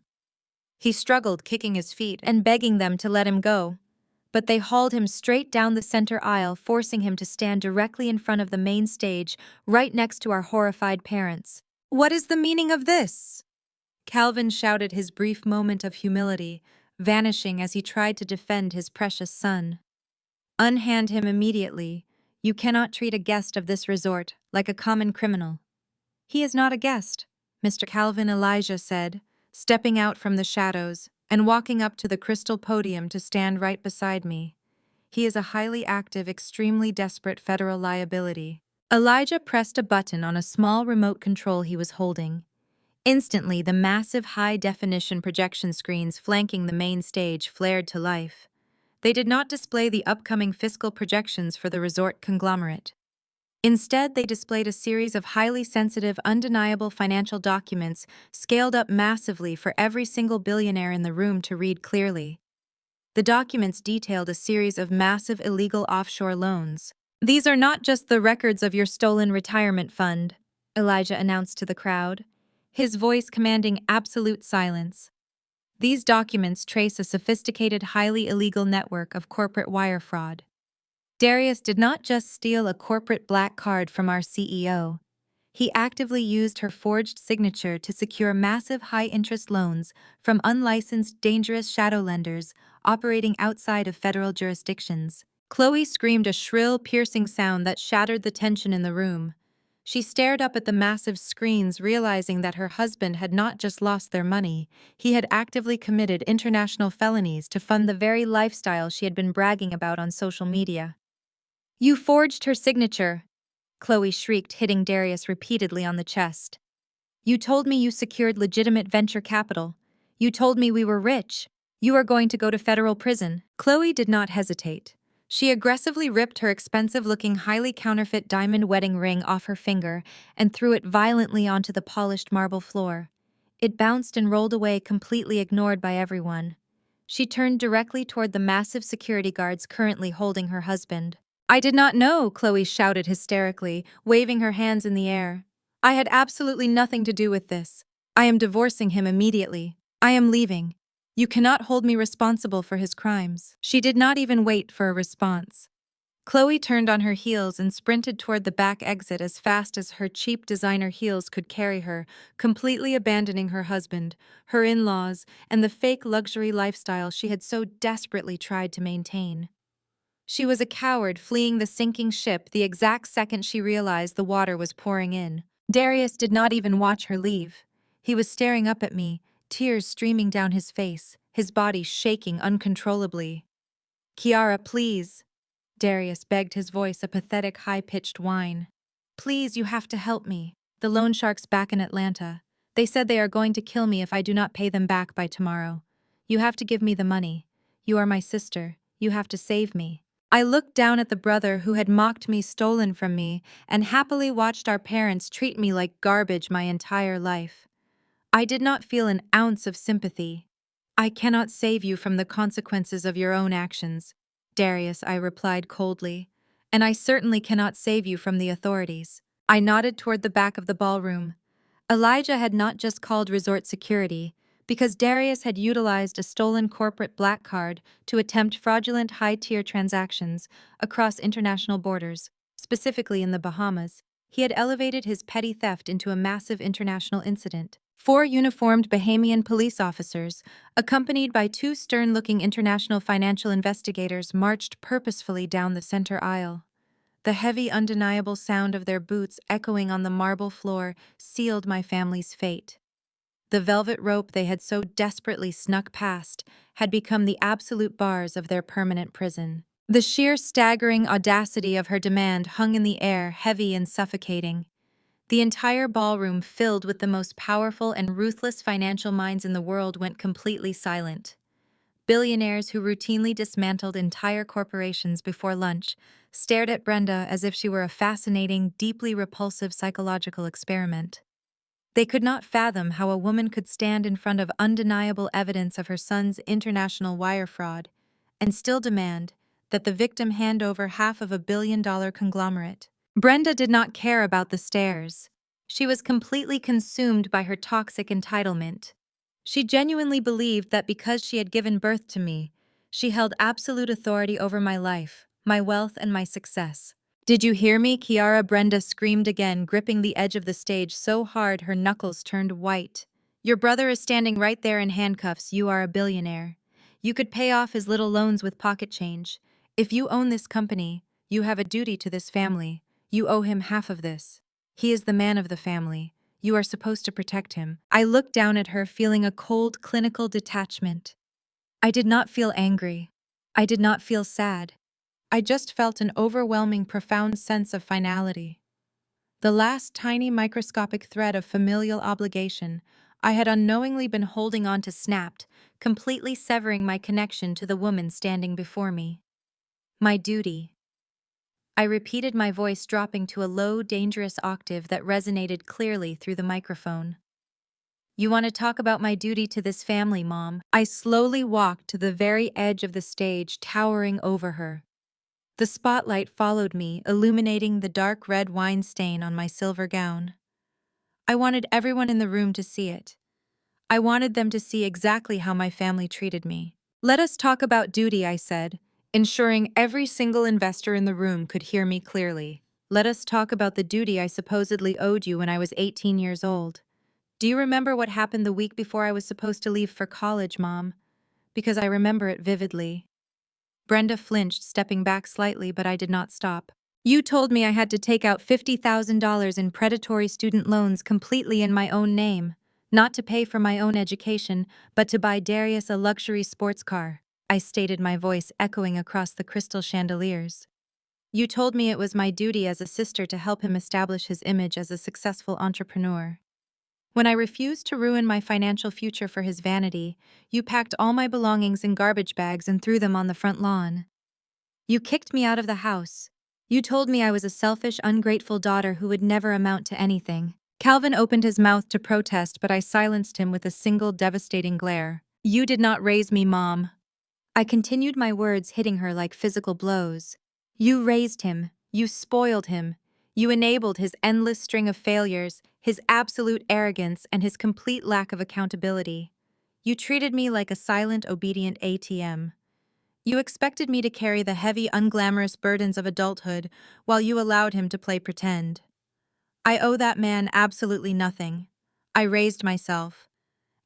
S1: He struggled, kicking his feet and begging them to let him go. But they hauled him straight down the center aisle, forcing him to stand directly in front of the main stage, right next to our horrified parents. "What is the meaning of this?" Calvin shouted, his brief moment of humility vanishing as he tried to defend his precious son. "Unhand him immediately. You cannot treat a guest of this resort like a common criminal." "He is not a guest," Mr. Calvin Elijah said, stepping out from the shadows and walking up to the crystal podium to stand right beside me. "He is a highly active, extremely desperate federal liability." Elijah pressed a button on a small remote control he was holding. Instantly, the massive high-definition projection screens flanking the main stage flared to life. They did not display the upcoming fiscal projections for the resort conglomerate. Instead, they displayed a series of highly sensitive, undeniable financial documents scaled up massively for every single billionaire in the room to read clearly. The documents detailed a series of massive illegal offshore loans. "These are not just the records of your stolen retirement fund," Elijah announced to the crowd, his voice commanding absolute silence. "These documents trace a sophisticated, highly illegal network of corporate wire fraud. Darius did not just steal a corporate black card from our CEO. He actively used her forged signature to secure massive high-interest loans from unlicensed, dangerous shadow lenders operating outside of federal jurisdictions." Chloe screamed a shrill, piercing sound that shattered the tension in the room. She stared up at the massive screens, realizing that her husband had not just lost their money, he had actively committed international felonies to fund the very lifestyle she had been bragging about on social media. "You forged her signature," Chloe shrieked, hitting Darius repeatedly on the chest. "You told me you secured legitimate venture capital. You told me we were rich. You are going to go to federal prison." Chloe did not hesitate. She aggressively ripped her expensive-looking, highly counterfeit diamond wedding ring off her finger and threw it violently onto the polished marble floor. It bounced and rolled away, completely ignored by everyone. She turned directly toward the massive security guards currently holding her husband. "I did not know," Chloe shouted hysterically, waving her hands in the air. "I had absolutely nothing to do with this. I am divorcing him immediately. I am leaving. You cannot hold me responsible for his crimes." She did not even wait for a response. Chloe turned on her heels and sprinted toward the back exit as fast as her cheap designer heels could carry her, completely abandoning her husband, her in-laws, and the fake luxury lifestyle she had so desperately tried to maintain. She was a coward fleeing the sinking ship the exact second she realized the water was pouring in. Darius did not even watch her leave. He was staring up at me, tears streaming down his face, his body shaking uncontrollably. "Kiara, please." Darius begged, his voice a pathetic, high-pitched whine. "Please, you have to help me. The loan sharks back in Atlanta. They said they are going to kill me if I do not pay them back by tomorrow. You have to give me the money. You are my sister. You have to save me." I looked down at the brother who had mocked me, stolen from me, and happily watched our parents treat me like garbage my entire life. I did not feel an ounce of sympathy. "I cannot save you from the consequences of your own actions," Darius, I replied coldly, and I certainly cannot save you from the authorities. I nodded toward the back of the ballroom. Elijah had not just called resort security, because Darius had utilized a stolen corporate black card to attempt fraudulent high-tier transactions across international borders, specifically in the Bahamas. He had elevated his petty theft into a massive international incident. 4 uniformed Bahamian police officers, accompanied by 2 stern-looking international financial investigators, marched purposefully down the center aisle. The heavy, undeniable sound of their boots echoing on the marble floor sealed my family's fate. The velvet rope they had so desperately snuck past had become the absolute bars of their permanent prison. The sheer staggering audacity of her demand hung in the air, heavy and suffocating. The entire ballroom, filled with the most powerful and ruthless financial minds in the world, went completely silent. Billionaires who routinely dismantled entire corporations before lunch stared at Brenda as if she were a fascinating, deeply repulsive psychological experiment. They could not fathom how a woman could stand in front of undeniable evidence of her son's international wire fraud and still demand that the victim hand over half of $1 billion conglomerate. Brenda did not care about the stares. She was completely consumed by her toxic entitlement. She genuinely believed that because she had given birth to me, she held absolute authority over my life, my wealth, and my success. "Did you hear me, Kiara?" Brenda screamed again, gripping the edge of the stage so hard her knuckles turned white. "Your brother is standing right there in handcuffs. You are a billionaire. You could pay off his little loans with pocket change. If you own this company, you have a duty to this family. You owe him half of this. He is the man of the family. You are supposed to protect him." I looked down at her, feeling a cold, clinical detachment. I did not feel angry. I did not feel sad. I just felt an overwhelming, profound sense of finality. The last tiny microscopic thread of familial obligation I had unknowingly been holding on to snapped, completely severing my connection to the woman standing before me. My duty. I repeated, my voice dropping to a low, dangerous octave that resonated clearly through the microphone. "You want to talk about my duty to this family, Mom?" I slowly walked to the very edge of the stage, towering over her. The spotlight followed me, illuminating the dark red wine stain on my silver gown. I wanted everyone in the room to see it. I wanted them to see exactly how my family treated me. "Let us talk about duty," I said, ensuring every single investor in the room could hear me clearly. "Let us talk about the duty I supposedly owed you when I was 18 years old. Do you remember what happened the week before I was supposed to leave for college, Mom? Because I remember it vividly." Brenda flinched, stepping back slightly, but I did not stop. "You told me I had to take out $50,000 in predatory student loans completely in my own name, not to pay for my own education, but to buy Darius a luxury sports car," I stated, my voice echoing across the crystal chandeliers. "You told me it was my duty as a sister to help him establish his image as a successful entrepreneur. When I refused to ruin my financial future for his vanity, you packed all my belongings in garbage bags and threw them on the front lawn. You kicked me out of the house. You told me I was a selfish, ungrateful daughter who would never amount to anything." Calvin opened his mouth to protest, but I silenced him with a single devastating glare. "You did not raise me, Mom." I continued, my words hitting her like physical blows. "You raised him. You spoiled him. You enabled his endless string of failures, his absolute arrogance, and his complete lack of accountability. You treated me like a silent, obedient ATM. You expected me to carry the heavy, unglamorous burdens of adulthood while you allowed him to play pretend. I owe that man absolutely nothing. I raised myself.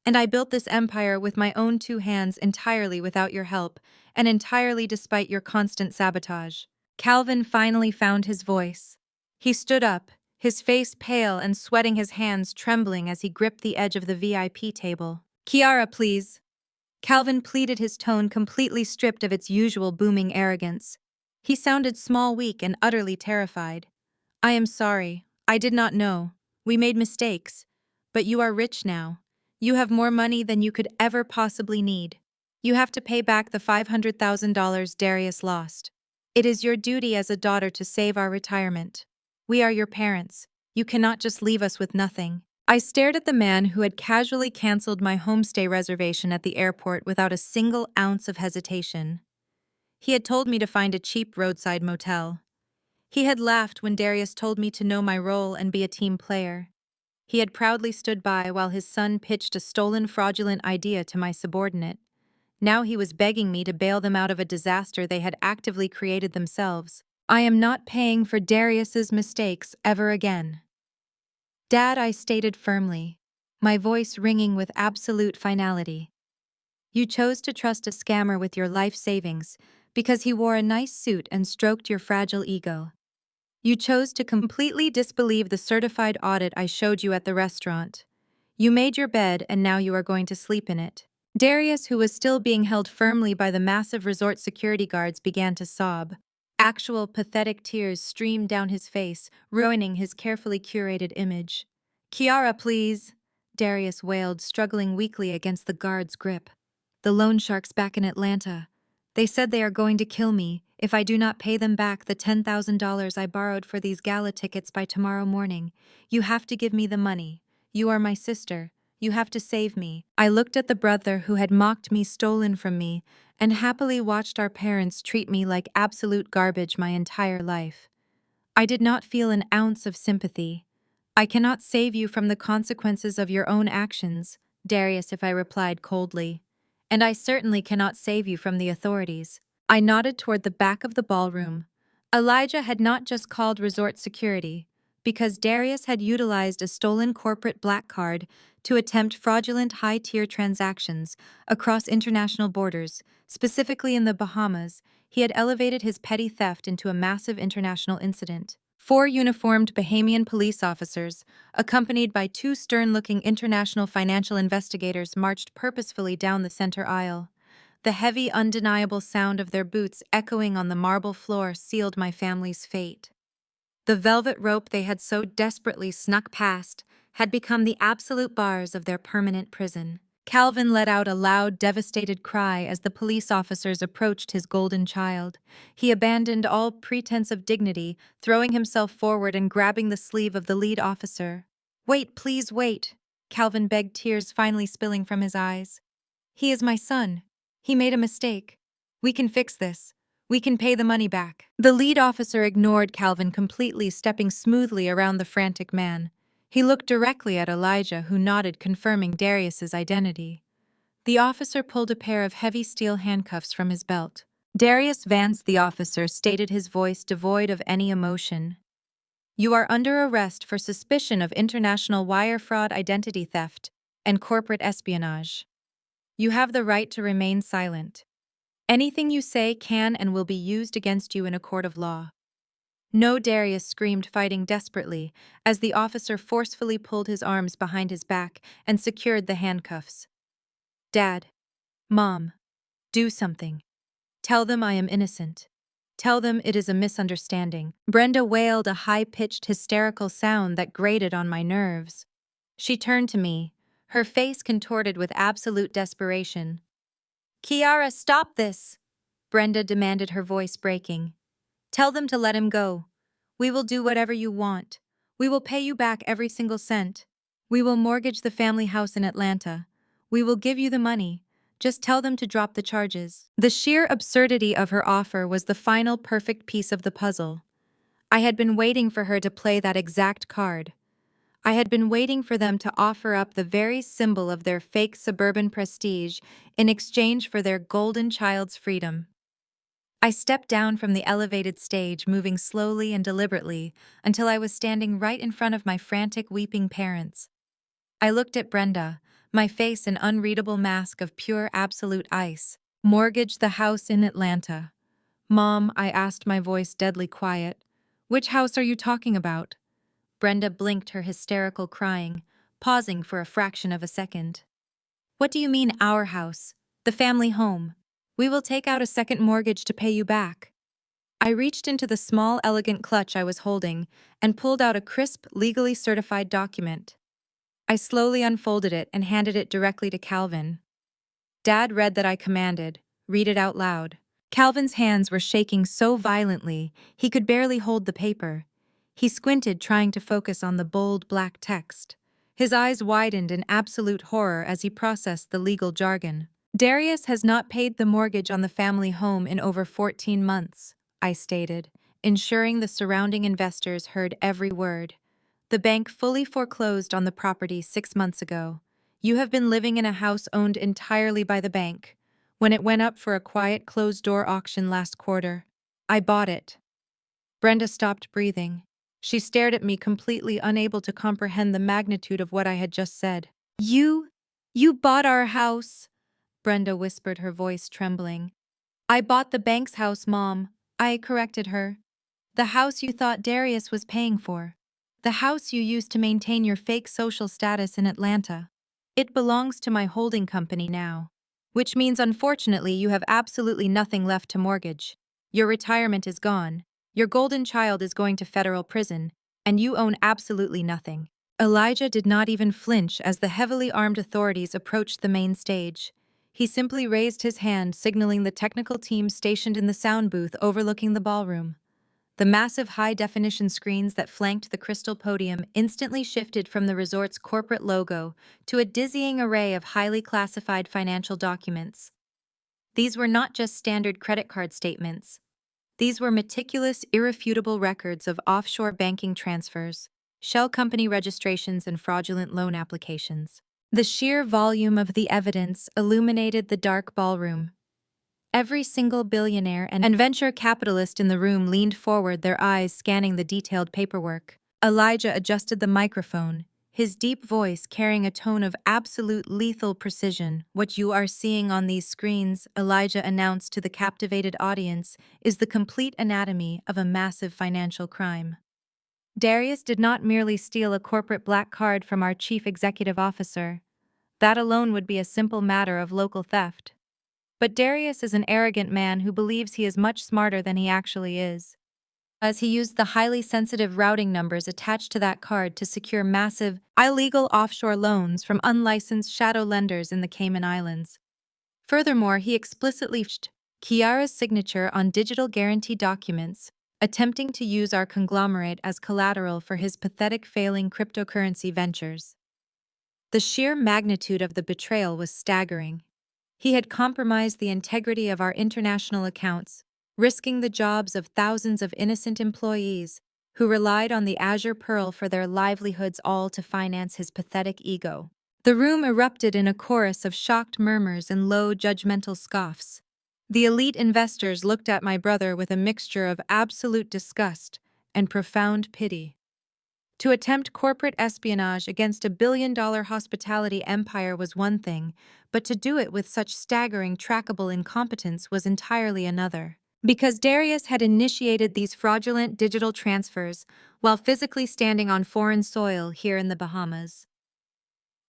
S1: And I built this empire with my own 2 hands, entirely without your help, and entirely despite your constant sabotage." Calvin finally found his voice. He stood up, his face pale and sweating, his hands trembling as he gripped the edge of the VIP table. "Kiara, please." Calvin pleaded, his tone completely stripped of its usual booming arrogance. He sounded small, weak, and utterly terrified. "I am sorry. I did not know. We made mistakes. But you are rich now. You have more money than you could ever possibly need. You have to pay back the $500,000 Darius lost. It is your duty as a daughter to save our retirement. We are your parents. You cannot just leave us with nothing." I stared at the man who had casually canceled my homestay reservation at the airport without a single ounce of hesitation. He had told me to find a cheap roadside motel. He had laughed when Darius told me to know my role and be a team player. He had proudly stood by while his son pitched a stolen fraudulent idea to my subordinate. Now he was begging me to bail them out of a disaster they had actively created themselves. I am not paying for Darius's mistakes ever again. Dad, I stated firmly, my voice ringing with absolute finality. You chose to trust a scammer with your life savings because he wore a nice suit and stroked your fragile ego. You chose to completely disbelieve the certified audit I showed you at the restaurant. You made your bed and now you are going to sleep in it. Darius, who was still being held firmly by the massive resort security guards, began to sob. Actual pathetic tears streamed down his face, ruining his carefully curated image. "Kiara, please," Darius wailed, struggling weakly against the guard's grip. "The loan sharks back in Atlanta. They said they are going to kill me if I do not pay them back the $10,000 I borrowed for these gala tickets by tomorrow morning. You have to give me the money. You are my sister. You have to save me." I looked at the brother who had mocked me, stolen from me, and happily watched our parents treat me like absolute garbage my entire life. I did not feel an ounce of sympathy. "I cannot save you from the consequences of your own actions, Darius," if I replied coldly. "And I certainly cannot save you from the authorities." I nodded toward the back of the ballroom. Elijah had not just called resort security, because Darius had utilized a stolen corporate black card to attempt fraudulent high-tier transactions across international borders, specifically in the Bahamas. He had elevated his petty theft into a massive international incident. 4 uniformed Bahamian police officers, accompanied by 2 stern-looking international financial investigators, marched purposefully down the center aisle. The heavy, undeniable sound of their boots echoing on the marble floor sealed my family's fate. The velvet rope they had so desperately snuck past had become the absolute bars of their permanent prison. Calvin let out a loud, devastated cry as the police officers approached his golden child. He abandoned all pretense of dignity, throwing himself forward and grabbing the sleeve of the lead officer. "Wait, please wait," Calvin begged, tears finally spilling from his eyes. "He is my son. He made a mistake. We can fix this. We can pay the money back." The lead officer ignored Calvin completely, stepping smoothly around the frantic man. He looked directly at Elijah, who nodded, confirming Darius's identity. The officer pulled a pair of heavy steel handcuffs from his belt. "Darius Vance," the officer stated, his voice devoid of any emotion. "You are under arrest for suspicion of international wire fraud, identity theft, and corporate espionage. You have the right to remain silent. Anything you say can and will be used against you in a court of law." "No," Darius screamed, fighting desperately, as the officer forcefully pulled his arms behind his back and secured the handcuffs. "Dad, Mom, do something. Tell them I am innocent. Tell them it is a misunderstanding." Brenda wailed, a high-pitched, hysterical sound that grated on my nerves. She turned to me, her face contorted with absolute desperation. "Kiara, stop this!" Brenda demanded, her voice breaking. "Tell them to let him go. We will do whatever you want. We will pay you back every single cent. We will mortgage the family house in Atlanta. We will give you the money. Just tell them to drop the charges." The sheer absurdity of her offer was the final perfect piece of the puzzle. I had been waiting for her to play that exact card. I had been waiting for them to offer up the very symbol of their fake suburban prestige in exchange for their golden child's freedom. I stepped down from the elevated stage, moving slowly and deliberately until I was standing right in front of my frantic, weeping parents. I looked at Brenda, my face an unreadable mask of pure, absolute ice. "Mortgage the house in Atlanta." "Mom," I asked, my voice deadly quiet, "which house are you talking about?" Brenda blinked, her hysterical crying, pausing for a fraction of a second. "What do you mean, our house? The family home. We will take out a second mortgage to pay you back." I reached into the small, elegant clutch I was holding and pulled out a crisp, legally certified document. I slowly unfolded it and handed it directly to Calvin. Dad read that I commanded, "Read it out loud." Calvin's hands were shaking so violently he could barely hold the paper. He squinted, trying to focus on the bold black text. His eyes widened in absolute horror as he processed the legal jargon. Darius has not paid the mortgage on the family home in over 14 months, I stated, ensuring the surrounding investors heard every word. The bank fully foreclosed on the property 6 months ago. You have been living in a house owned entirely by the bank. When it went up for a quiet closed-door auction last quarter, I bought it. Brenda stopped breathing. She stared at me, completely unable to comprehend the magnitude of what I had just said. You bought our house, Brenda whispered, her voice trembling. I bought the bank's house, Mom, I corrected her. The house you thought Darius was paying for. The house you used to maintain your fake social status in Atlanta. It belongs to my holding company now. Which means, unfortunately, you have absolutely nothing left to mortgage. Your retirement is gone. Your golden child is going to federal prison. And you own absolutely nothing. Elijah did not even flinch as the heavily armed authorities approached the main stage. He simply raised his hand, signaling the technical team stationed in the sound booth overlooking the ballroom. The massive high-definition screens that flanked the crystal podium instantly shifted from the resort's corporate logo to a dizzying array of highly classified financial documents. These were not just standard credit card statements. These were meticulous, irrefutable records of offshore banking transfers, shell company registrations, and fraudulent loan applications. The sheer volume of the evidence illuminated the dark ballroom. Every single billionaire and venture capitalist in the room leaned forward, their eyes scanning the detailed paperwork. Elijah adjusted the microphone, his deep voice carrying a tone of absolute lethal precision. What you are seeing on these screens, Elijah announced to the captivated audience, is the complete anatomy of a massive financial crime. Darius did not merely steal a corporate black card from our chief executive officer. That alone would be a simple matter of local theft. But Darius is an arrogant man who believes he is much smarter than he actually is. As he used the highly sensitive routing numbers attached to that card to secure massive, illegal offshore loans from unlicensed shadow lenders in the Cayman Islands. Furthermore, he explicitly forged Kiara's signature on digital guarantee documents, attempting to use our conglomerate as collateral for his pathetic failing cryptocurrency ventures. The sheer magnitude of the betrayal was staggering. He had compromised the integrity of our international accounts, risking the jobs of thousands of innocent employees who relied on the Azure Pearl for their livelihoods, all to finance his pathetic ego. The room erupted in a chorus of shocked murmurs and low, judgmental scoffs. The elite investors looked at my brother with a mixture of absolute disgust and profound pity. To attempt corporate espionage against a billion-dollar hospitality empire was one thing, but to do it with such staggering, trackable incompetence was entirely another. Because Darius had initiated these fraudulent digital transfers while physically standing on foreign soil here in the Bahamas.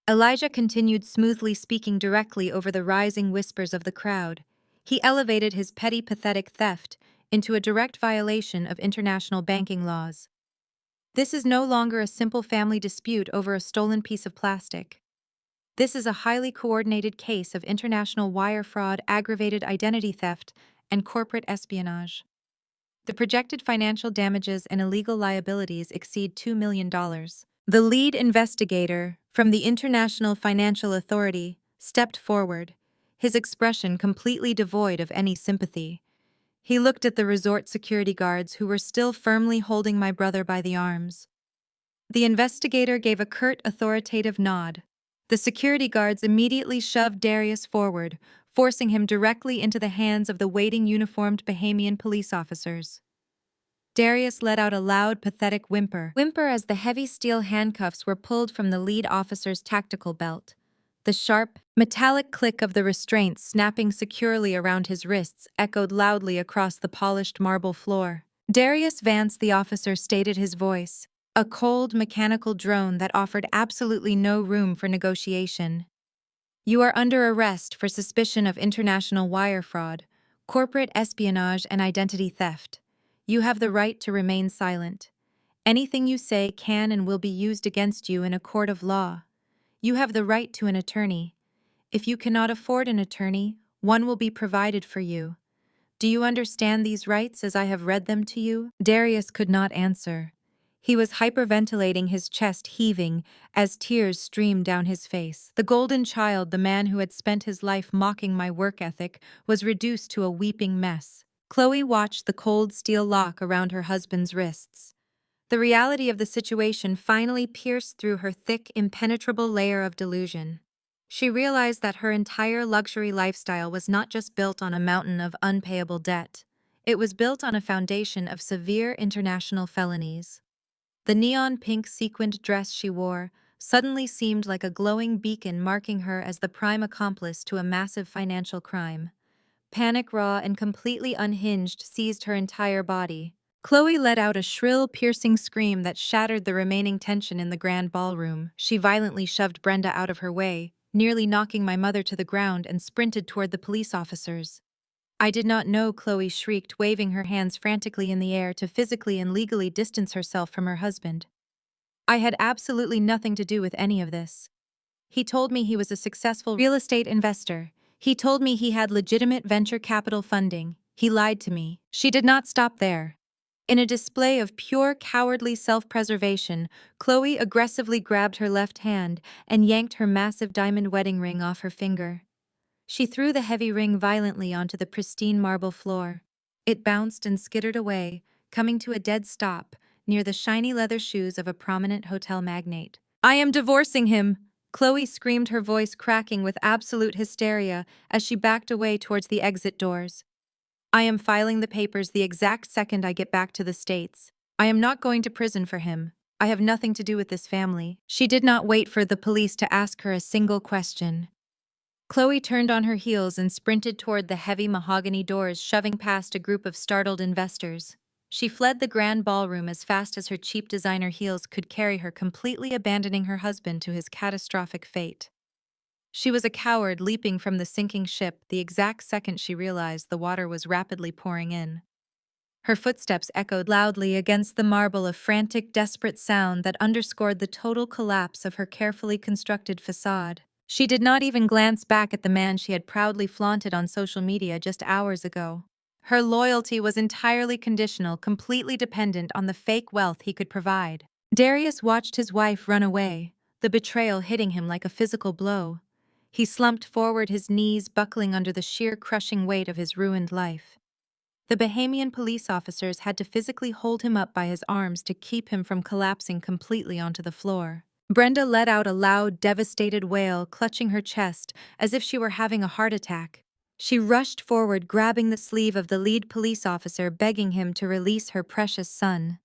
S1: Elijah continued, smoothly speaking directly over the rising whispers of the crowd. He elevated his petty, pathetic theft into a direct violation of international banking laws. This is no longer a simple family dispute over a stolen piece of plastic. This is a highly coordinated case of international wire fraud, aggravated identity theft, and corporate espionage. The projected financial damages and illegal liabilities exceed $2 million. The lead investigator from the International Financial Authority stepped forward, his expression completely devoid of any sympathy. He looked at the resort security guards who were still firmly holding my brother by the arms. The investigator gave a curt, authoritative nod. The security guards immediately shoved Darius forward, forcing him directly into the hands of the waiting uniformed Bahamian police officers. Darius let out a loud, pathetic whimper as the heavy steel handcuffs were pulled from the lead officer's tactical belt. The sharp, metallic click of the restraints snapping securely around his wrists echoed loudly across the polished marble floor. Darius Vance, the officer, stated, his voice, a cold, mechanical drone that offered absolutely no room for negotiation. You are under arrest for suspicion of international wire fraud, corporate espionage, and identity theft. You have the right to remain silent. Anything you say can and will be used against you in a court of law. You have the right to an attorney. If you cannot afford an attorney, one will be provided for you. Do you understand these rights as I have read them to you? Darius could not answer. He was hyperventilating, his chest heaving as tears streamed down his face. The golden child, the man who had spent his life mocking my work ethic, was reduced to a weeping mess. Chloe watched the cold steel lock around her husband's wrists. The reality of the situation finally pierced through her thick, impenetrable layer of delusion. She realized that her entire luxury lifestyle was not just built on a mountain of unpayable debt. It was built on a foundation of severe international felonies. The neon pink sequined dress she wore suddenly seemed like a glowing beacon marking her as the prime accomplice to a massive financial crime. Panic, raw and completely unhinged, seized her entire body. Chloe let out a shrill, piercing scream that shattered the remaining tension in the grand ballroom. She violently shoved Brenda out of her way, nearly knocking my mother to the ground, and sprinted toward the police officers. "I did not know," Chloe shrieked, waving her hands frantically in the air to physically and legally distance herself from her husband. "I had absolutely nothing to do with any of this. He told me he was a successful real estate investor. He told me he had legitimate venture capital funding. He lied to me." She did not stop there. In a display of pure cowardly self-preservation, Chloe aggressively grabbed her left hand and yanked her massive diamond wedding ring off her finger. She threw the heavy ring violently onto the pristine marble floor. It bounced and skittered away, coming to a dead stop near the shiny leather shoes of a prominent hotel magnate. "I am divorcing him!" Chloe screamed, her voice cracking with absolute hysteria as she backed away towards the exit doors. "I am filing the papers the exact second I get back to the States. I am not going to prison for him. I have nothing to do with this family." She did not wait for the police to ask her a single question. Chloe turned on her heels and sprinted toward the heavy mahogany doors, shoving past a group of startled investors. She fled the grand ballroom as fast as her cheap designer heels could carry her, completely abandoning her husband to his catastrophic fate. She was a coward, leaping from the sinking ship the exact second she realized the water was rapidly pouring in. Her footsteps echoed loudly against the marble, a frantic, desperate sound that underscored the total collapse of her carefully constructed facade. She did not even glance back at the man she had proudly flaunted on social media just hours ago. Her loyalty was entirely conditional, completely dependent on the fake wealth he could provide. Darius watched his wife run away, the betrayal hitting him like a physical blow. He slumped forward, his knees buckling under the sheer crushing weight of his ruined life. The Bahamian police officers had to physically hold him up by his arms to keep him from collapsing completely onto the floor. Brenda let out a loud, devastated wail, clutching her chest as if she were having a heart attack. She rushed forward, grabbing the sleeve of the lead police officer, begging him to release her precious son.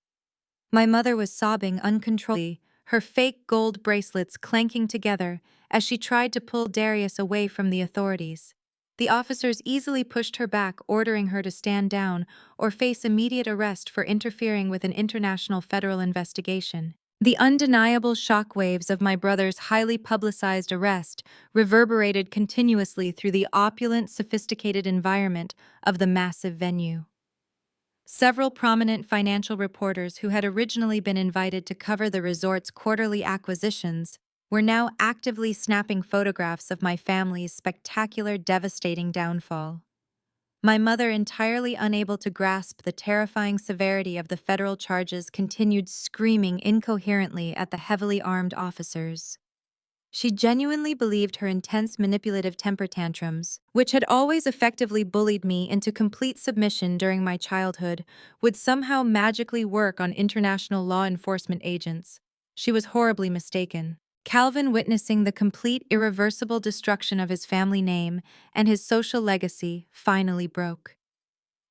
S1: My mother was sobbing uncontrollably, her fake gold bracelets clanking together as she tried to pull Darius away from the authorities. The officers easily pushed her back, ordering her to stand down or face immediate arrest for interfering with an international federal investigation. The undeniable shockwaves of my brother's highly publicized arrest reverberated continuously through the opulent, sophisticated environment of the massive venue. Several prominent financial reporters who had originally been invited to cover the resort's quarterly acquisitions were now actively snapping photographs of my family's spectacular, devastating downfall. My mother, entirely unable to grasp the terrifying severity of the federal charges, continued screaming incoherently at the heavily armed officers. She genuinely believed her intense manipulative temper tantrums, which had always effectively bullied me into complete submission during my childhood, would somehow magically work on international law enforcement agents. She was horribly mistaken. Calvin, witnessing the complete, irreversible destruction of his family name and his social legacy, finally broke.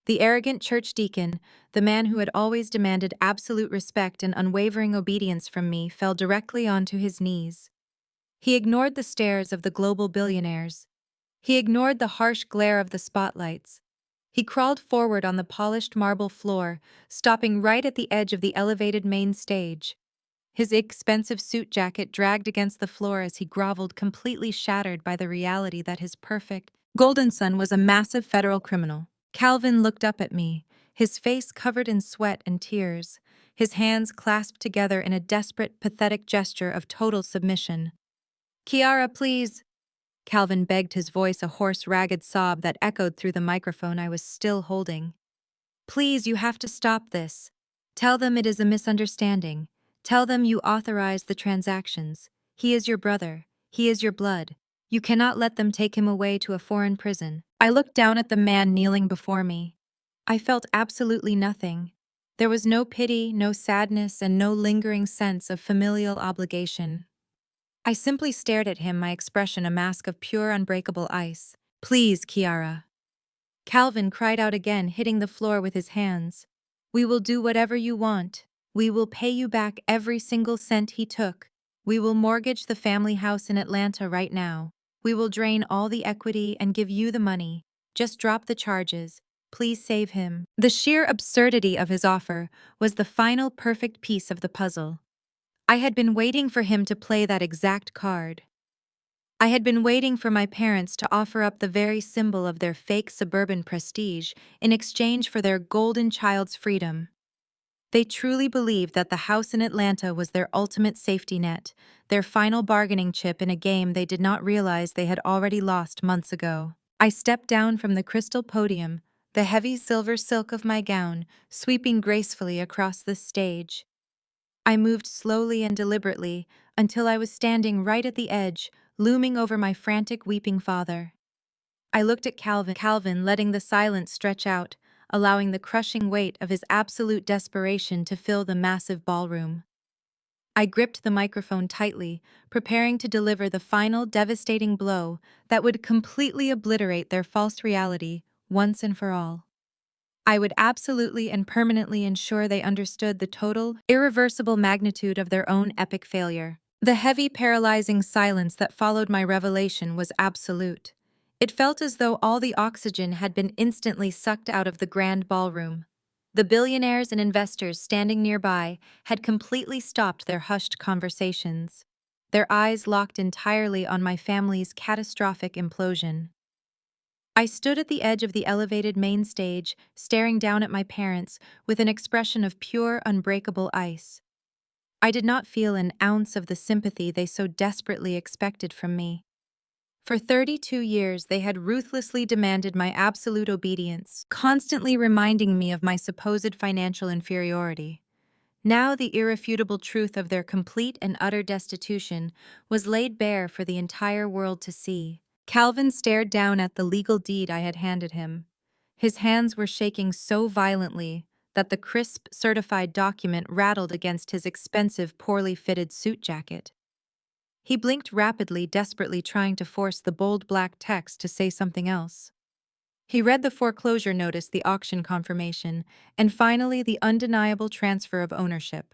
S1: The arrogant church deacon, the man who had always demanded absolute respect and unwavering obedience from me, fell directly onto his knees. He ignored the stares of the global billionaires. He ignored the harsh glare of the spotlights. He crawled forward on the polished marble floor, stopping right at the edge of the elevated main stage. His expensive suit jacket dragged against the floor as he groveled, completely shattered by the reality that his perfect, golden son was a massive federal criminal. Calvin looked up at me, his face covered in sweat and tears, his hands clasped together in a desperate, pathetic gesture of total submission. "Kiara, please," Calvin begged, his voice a hoarse, ragged sob that echoed through the microphone I was still holding. "Please, you have to stop this." Tell them it is a misunderstanding. Tell them you authorized the transactions. He is your brother. He is your blood. You cannot let them take him away to a foreign prison. I looked down at the man kneeling before me. I felt absolutely nothing. There was no pity, no sadness, and no lingering sense of familial obligation. I simply stared at him, my expression a mask of pure, unbreakable ice. Please, Kiara. Calvin cried out again, hitting the floor with his hands. We will do whatever you want. We will pay you back every single cent he took. We will mortgage the family house in Atlanta right now. We will drain all the equity and give you the money. Just drop the charges. Please save him. The sheer absurdity of his offer was the final perfect piece of the puzzle. I had been waiting for him to play that exact card. I had been waiting for my parents to offer up the very symbol of their fake suburban prestige in exchange for their golden child's freedom. They truly believed that the house in Atlanta was their ultimate safety net, their final bargaining chip in a game they did not realize they had already lost months ago. I stepped down from the crystal podium, the heavy silver silk of my gown sweeping gracefully across the stage. I moved slowly and deliberately until I was standing right at the edge, looming over my frantic, weeping father. I looked at Calvin letting the silence stretch out, allowing the crushing weight of his absolute desperation to fill the massive ballroom. I gripped the microphone tightly, preparing to deliver the final devastating blow that would completely obliterate their false reality once and for all. I would absolutely and permanently ensure they understood the total, irreversible magnitude of their own epic failure. The heavy, paralyzing silence that followed my revelation was absolute. It felt as though all the oxygen had been instantly sucked out of the grand ballroom. The billionaires and investors standing nearby had completely stopped their hushed conversations, their eyes locked entirely on my family's catastrophic implosion. I stood at the edge of the elevated main stage, staring down at my parents with an expression of pure, unbreakable ice. I did not feel an ounce of the sympathy they so desperately expected from me. For 32 years, they had ruthlessly demanded my absolute obedience, constantly reminding me of my supposed financial inferiority. Now the irrefutable truth of their complete and utter destitution was laid bare for the entire world to see. Calvin stared down at the legal deed I had handed him. His hands were shaking so violently that the crisp, certified document rattled against his expensive, poorly fitted suit jacket. He blinked rapidly, desperately trying to force the bold black text to say something else. He read the foreclosure notice, the auction confirmation, and finally the undeniable transfer of ownership.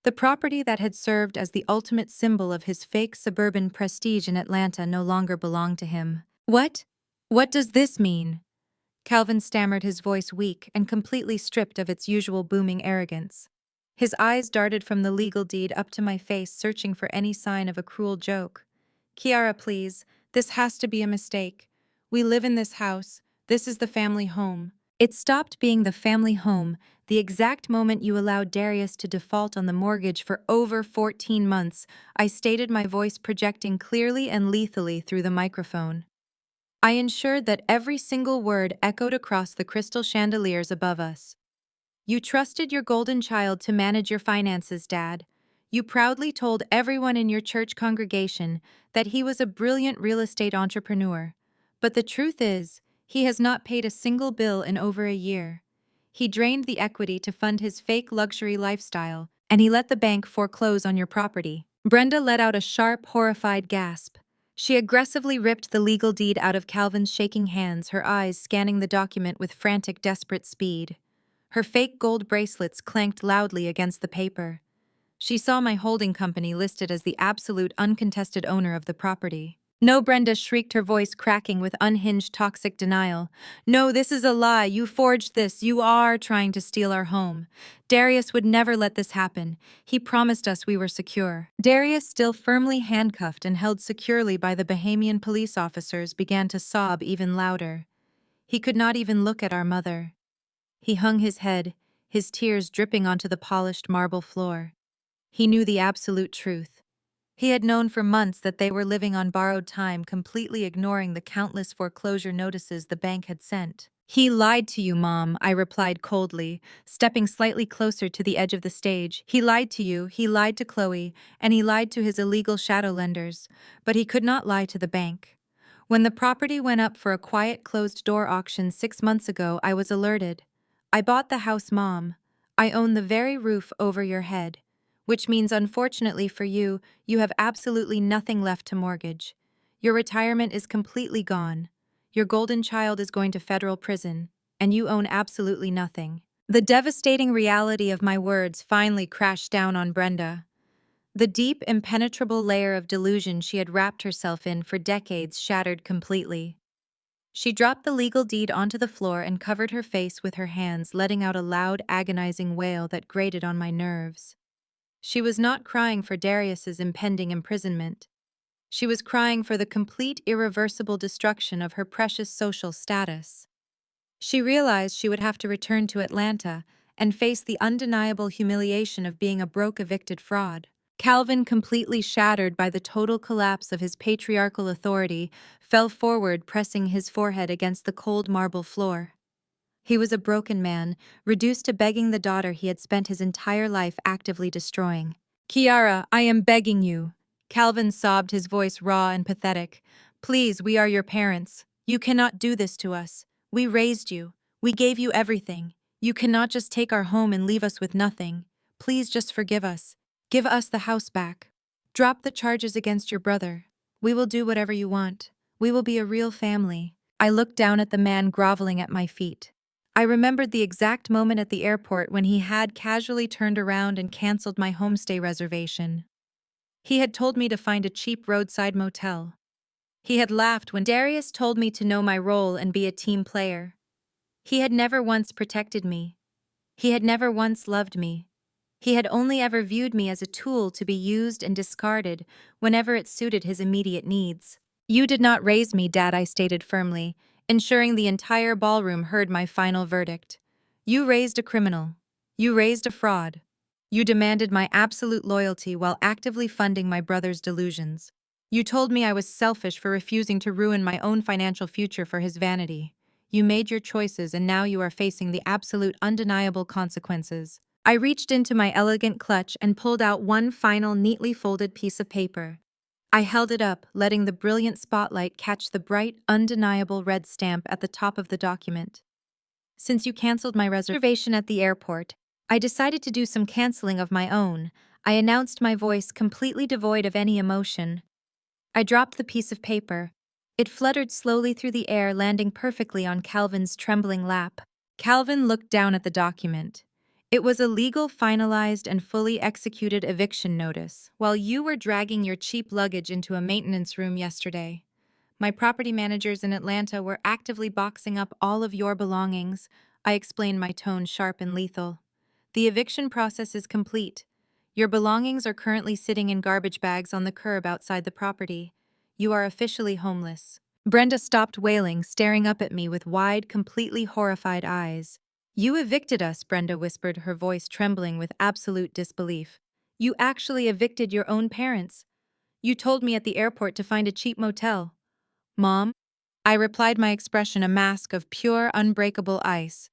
S1: The property that had served as the ultimate symbol of his fake suburban prestige in Atlanta no longer belonged to him. What? What does this mean? Calvin stammered, his voice weak and completely stripped of its usual booming arrogance. His eyes darted from the legal deed up to my face, searching for any sign of a cruel joke. Kiara, please, this has to be a mistake. We live in this house. This is the family home. It stopped being the family home the exact moment you allowed Darius to default on the mortgage for over 14 months, I stated, my voice projecting clearly and lethally through the microphone. I ensured that every single word echoed across the crystal chandeliers above us. You trusted your golden child to manage your finances, Dad. You proudly told everyone in your church congregation that he was a brilliant real estate entrepreneur. But the truth is, he has not paid a single bill in over a year. He drained the equity to fund his fake luxury lifestyle, and he let the bank foreclose on your property. Brenda let out a sharp, horrified gasp. She aggressively ripped the legal deed out of Calvin's shaking hands, her eyes scanning the document with frantic, desperate speed. Her fake gold bracelets clanked loudly against the paper. She saw my holding company listed as the absolute uncontested owner of the property. No, Brenda shrieked, her voice cracking with unhinged, toxic denial. No, this is a lie. You forged this. You are trying to steal our home. Darius would never let this happen. He promised us we were secure. Darius, still firmly handcuffed and held securely by the Bahamian police officers, began to sob even louder. He could not even look at our mother. He hung his head, his tears dripping onto the polished marble floor. He knew the absolute truth. He had known for months that they were living on borrowed time, completely ignoring the countless foreclosure notices the bank had sent. He lied to you, Mom, I replied coldly, stepping slightly closer to the edge of the stage. He lied to you, he lied to Chloe, and he lied to his illegal shadow lenders, but he could not lie to the bank. When the property went up for a quiet closed-door auction 6 months ago, I was alerted. I bought the house, Mom. I own the very roof over your head. Which means, unfortunately for you, you have absolutely nothing left to mortgage. Your retirement is completely gone. Your golden child is going to federal prison, and you own absolutely nothing. The devastating reality of my words finally crashed down on Brenda. The deep, impenetrable layer of delusion she had wrapped herself in for decades shattered completely. She dropped the legal deed onto the floor and covered her face with her hands, letting out a loud, agonizing wail that grated on my nerves. She was not crying for Darius's impending imprisonment. She was crying for the complete, irreversible destruction of her precious social status. She realized she would have to return to Atlanta and face the undeniable humiliation of being a broke, evicted fraud. Calvin, completely shattered by the total collapse of his patriarchal authority, fell forward, pressing his forehead against the cold marble floor. He was a broken man, reduced to begging the daughter he had spent his entire life actively destroying. "Kiara, I am begging you." Calvin sobbed, his voice raw and pathetic. "Please, we are your parents. You cannot do this to us. We raised you. We gave you everything. You cannot just take our home and leave us with nothing. Please just forgive us. Give us the house back. Drop the charges against your brother. We will do whatever you want. We will be a real family." I looked down at the man groveling at my feet. I remembered the exact moment at the airport when he had casually turned around and canceled my homestay reservation. He had told me to find a cheap roadside motel. He had laughed when Darius told me to know my role and be a team player. He had never once protected me. He had never once loved me. He had only ever viewed me as a tool to be used and discarded whenever it suited his immediate needs. "You did not raise me, Dad," I stated firmly, ensuring the entire ballroom heard my final verdict. "You raised a criminal. You raised a fraud. You demanded my absolute loyalty while actively funding my brother's delusions. You told me I was selfish for refusing to ruin my own financial future for his vanity. You made your choices, and now you are facing the absolute, undeniable consequences." I reached into my elegant clutch and pulled out one final, neatly folded piece of paper. I held it up, letting the brilliant spotlight catch the bright, undeniable red stamp at the top of the document. "Since you canceled my reservation at the airport, I decided to do some canceling of my own," I announced, my voice completely devoid of any emotion. I dropped the piece of paper. It fluttered slowly through the air, landing perfectly on Calvin's trembling lap. Calvin looked down at the document. It was a legal, finalized, and fully executed eviction notice. "While you were dragging your cheap luggage into a maintenance room yesterday, my property managers in Atlanta were actively boxing up all of your belongings," I explained, my tone sharp and lethal. "The eviction process is complete. Your belongings are currently sitting in garbage bags on the curb outside the property. You are officially homeless." Brenda stopped wailing, staring up at me with wide, completely horrified eyes. "You evicted us," Brenda whispered, her voice trembling with absolute disbelief. "You actually evicted your own parents. You told me at the airport to find a cheap motel." "Mom?" I replied, my expression a mask of pure, unbreakable ice.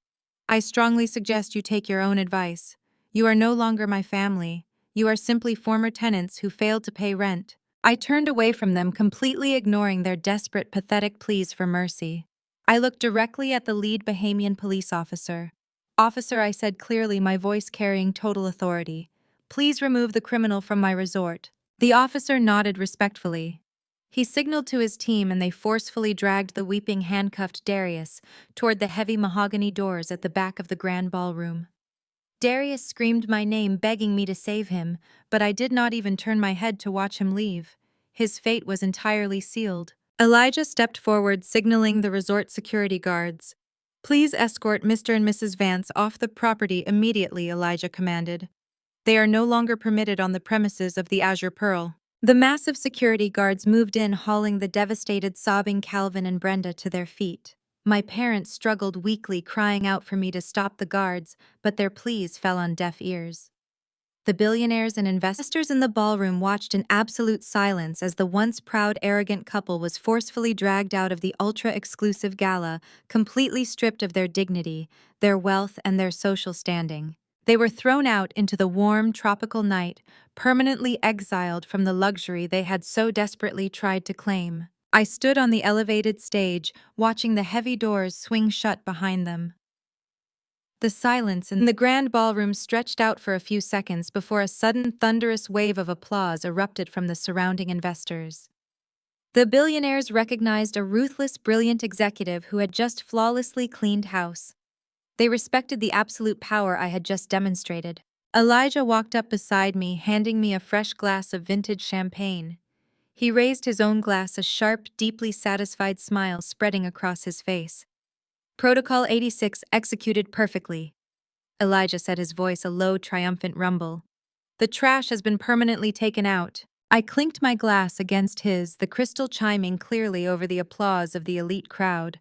S1: "I strongly suggest you take your own advice. You are no longer my family. You are simply former tenants who failed to pay rent." I turned away from them, completely ignoring their desperate, pathetic pleas for mercy. I looked directly at the lead Bahamian police officer. "Officer," I said clearly, my voice carrying total authority, "please remove the criminal from my resort." The officer nodded respectfully. He signaled to his team, and they forcefully dragged the weeping, handcuffed Darius toward the heavy mahogany doors at the back of the grand ballroom. Darius screamed my name, begging me to save him, but I did not even turn my head to watch him leave. His fate was entirely sealed. Elijah stepped forward, signaling the resort security guards. "Please escort Mr. and Mrs. Vance off the property immediately," Elijah commanded. "They are no longer permitted on the premises of the Azure Pearl." The massive security guards moved in, hauling the devastated, sobbing Calvin and Brenda to their feet. My parents struggled weakly, crying out for me to stop the guards, but their pleas fell on deaf ears. The billionaires and investors in the ballroom watched in absolute silence as the once proud, arrogant couple was forcefully dragged out of the ultra-exclusive gala, completely stripped of their dignity, their wealth, and their social standing. They were thrown out into the warm, tropical night, permanently exiled from the luxury they had so desperately tried to claim. I stood on the elevated stage, watching the heavy doors swing shut behind them. The silence in the grand ballroom stretched out for a few seconds before a sudden thunderous wave of applause erupted from the surrounding investors. The billionaires recognized a ruthless, brilliant executive who had just flawlessly cleaned house. They respected the absolute power I had just demonstrated. Elijah walked up beside me, handing me a fresh glass of vintage champagne. He raised his own glass, a sharp, deeply satisfied smile spreading across his face. Protocol 86 executed perfectly. Elijah said, his voice a low, triumphant rumble. The trash has been permanently taken out. I clinked my glass against his, the crystal chiming clearly over the applause of the elite crowd.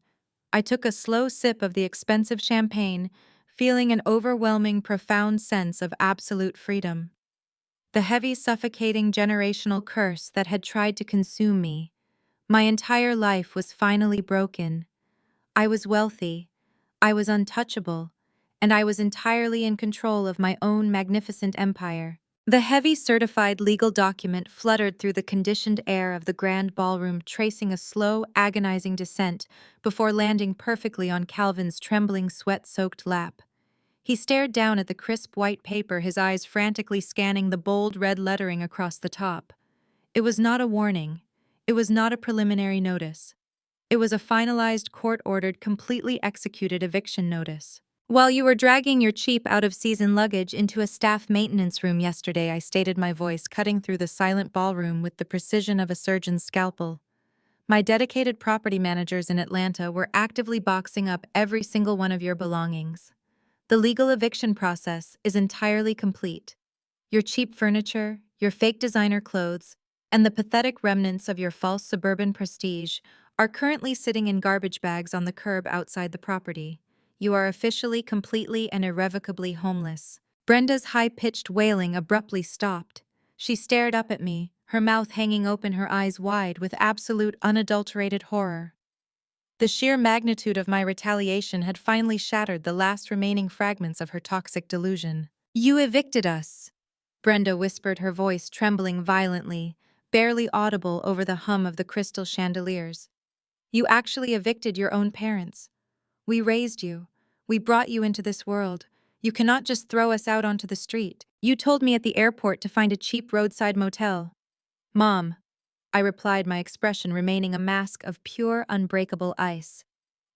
S1: I took a slow sip of the expensive champagne, feeling an overwhelming, profound sense of absolute freedom. The heavy, suffocating generational curse that had tried to consume me. My entire life was finally broken. I was wealthy, I was untouchable, and I was entirely in control of my own magnificent empire. The heavy certified legal document fluttered through the conditioned air of the grand ballroom, tracing a slow, agonizing descent before landing perfectly on Calvin's trembling, sweat-soaked lap. He stared down at the crisp white paper, his eyes frantically scanning the bold red lettering across the top. It was not a warning. It was not a preliminary notice. It was a finalized, court-ordered, completely executed eviction notice. While you were dragging your cheap, out-of-season luggage into a staff maintenance room yesterday, I stated, my voice cutting through the silent ballroom with the precision of a surgeon's scalpel. My dedicated property managers in Atlanta were actively boxing up every single one of your belongings. The legal eviction process is entirely complete. Your cheap furniture, your fake designer clothes, and the pathetic remnants of your false suburban prestige are currently sitting in garbage bags on the curb outside the property. You are officially, completely, and irrevocably homeless. Brenda's high-pitched wailing abruptly stopped. She stared up at me, her mouth hanging open, her eyes wide with absolute, unadulterated horror. The sheer magnitude of my retaliation had finally shattered the last remaining fragments of her toxic delusion. You evicted us, Brenda whispered, her voice trembling violently, barely audible over the hum of the crystal chandeliers. You actually evicted your own parents. We raised you. We brought you into this world. You cannot just throw us out onto the street. You told me at the airport to find a cheap roadside motel. Mom, I replied, my expression remaining a mask of pure, unbreakable ice.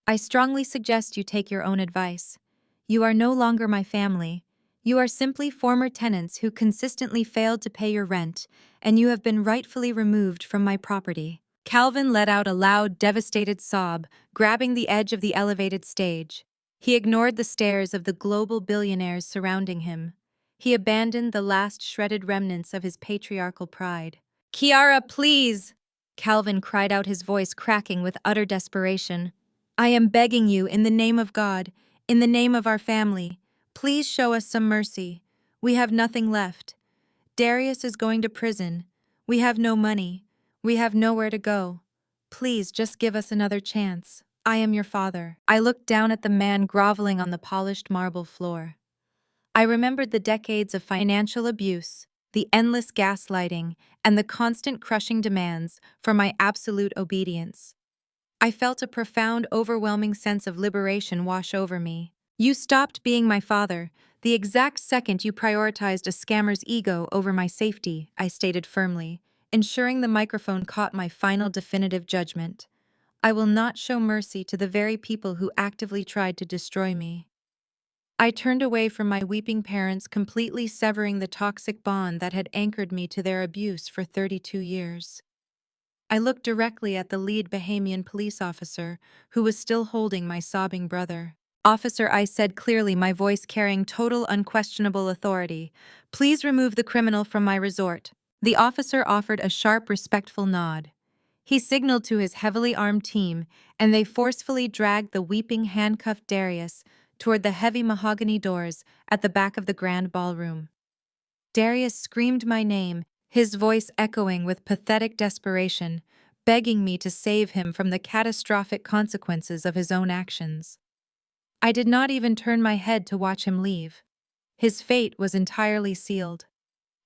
S1: I strongly suggest you take your own advice. You are no longer my family. You are simply former tenants who consistently failed to pay your rent, and you have been rightfully removed from my property. Calvin let out a loud, devastated sob, grabbing the edge of the elevated stage. He ignored the stares of the global billionaires surrounding him. He abandoned the last shredded remnants of his patriarchal pride. Kiara, please! Calvin cried out, his voice cracking with utter desperation. I am begging you, in the name of God, in the name of our family, please show us some mercy. We have nothing left. Darius is going to prison. We have no money. We have nowhere to go. Please, just give us another chance. I am your father. I looked down at the man groveling on the polished marble floor. I remembered the decades of financial abuse, the endless gaslighting, and the constant crushing demands for my absolute obedience. I felt a profound, overwhelming sense of liberation wash over me. You stopped being my father the exact second you prioritized a scammer's ego over my safety, I stated firmly, ensuring the microphone caught my final definitive judgment. I will not show mercy to the very people who actively tried to destroy me. I turned away from my weeping parents, completely severing the toxic bond that had anchored me to their abuse for 32 years. I looked directly at the lead Bahamian police officer, who was still holding my sobbing brother. Officer, I said clearly, my voice carrying total, unquestionable authority, please remove the criminal from my resort. The officer offered a sharp, respectful nod. He signaled to his heavily armed team, and they forcefully dragged the weeping, handcuffed Darius toward the heavy mahogany doors at the back of the grand ballroom. Darius screamed my name, his voice echoing with pathetic desperation, begging me to save him from the catastrophic consequences of his own actions. I did not even turn my head to watch him leave. His fate was entirely sealed.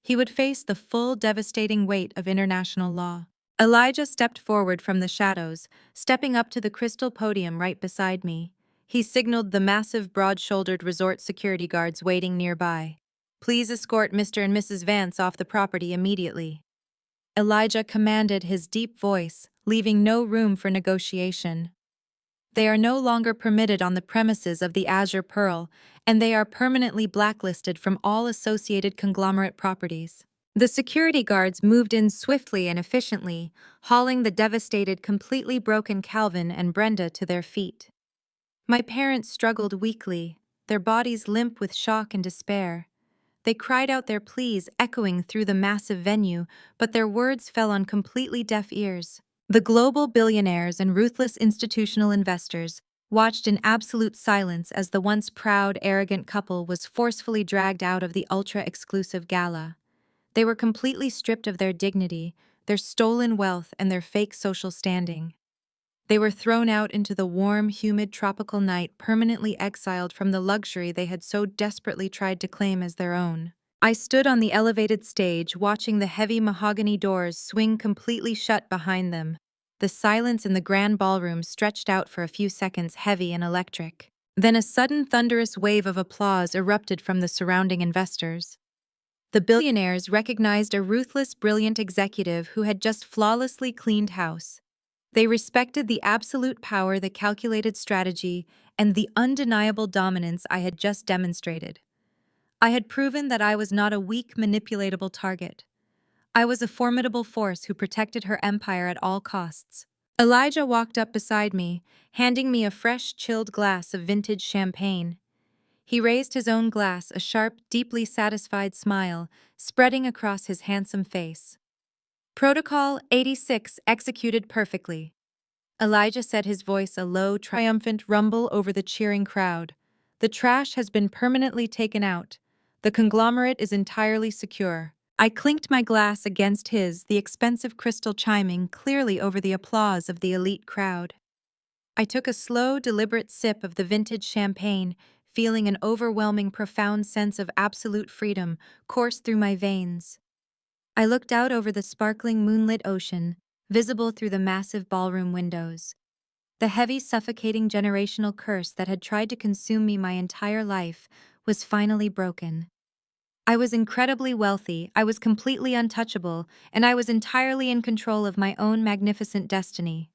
S1: He would face the full devastating weight of international law. Elijah stepped forward from the shadows, stepping up to the crystal podium right beside me. He signaled the massive, broad-shouldered resort security guards waiting nearby. "Please escort Mr. and Mrs. Vance off the property immediately." Elijah commanded, his deep voice, leaving no room for negotiation. "They are no longer permitted on the premises of the Azure Pearl, and they are permanently blacklisted from all associated conglomerate properties." The security guards moved in swiftly and efficiently, hauling the devastated, completely broken Calvin and Brenda to their feet. My parents struggled weakly, their bodies limp with shock and despair. They cried out their pleas, echoing through the massive venue, but their words fell on completely deaf ears. The global billionaires and ruthless institutional investors watched in absolute silence as the once proud, arrogant couple was forcefully dragged out of the ultra-exclusive gala. They were completely stripped of their dignity, their stolen wealth, and their fake social standing. They were thrown out into the warm, humid tropical night, permanently exiled from the luxury they had so desperately tried to claim as their own. I stood on the elevated stage, watching the heavy mahogany doors swing completely shut behind them. The silence in the grand ballroom stretched out for a few seconds, heavy and electric. Then a sudden thunderous wave of applause erupted from the surrounding investors. The billionaires recognized a ruthless, brilliant executive who had just flawlessly cleaned house. They respected the absolute power, the calculated strategy, and the undeniable dominance I had just demonstrated. I had proven that I was not a weak, manipulatable target. I was a formidable force who protected her empire at all costs. Elijah walked up beside me, handing me a fresh, chilled glass of vintage champagne. He raised his own glass, a sharp, deeply satisfied smile spreading across his handsome face. "Protocol 86 executed perfectly." Elijah said, his voice a low, triumphant rumble over the cheering crowd. "The trash has been permanently taken out. The conglomerate is entirely secure." I clinked my glass against his, the expensive crystal chiming clearly over the applause of the elite crowd. I took a slow, deliberate sip of the vintage champagne, feeling an overwhelming, profound sense of absolute freedom course through my veins. I looked out over the sparkling moonlit ocean, visible through the massive ballroom windows. The heavy, suffocating generational curse that had tried to consume me my entire life was finally broken. I was incredibly wealthy, I was completely untouchable, and I was entirely in control of my own magnificent destiny.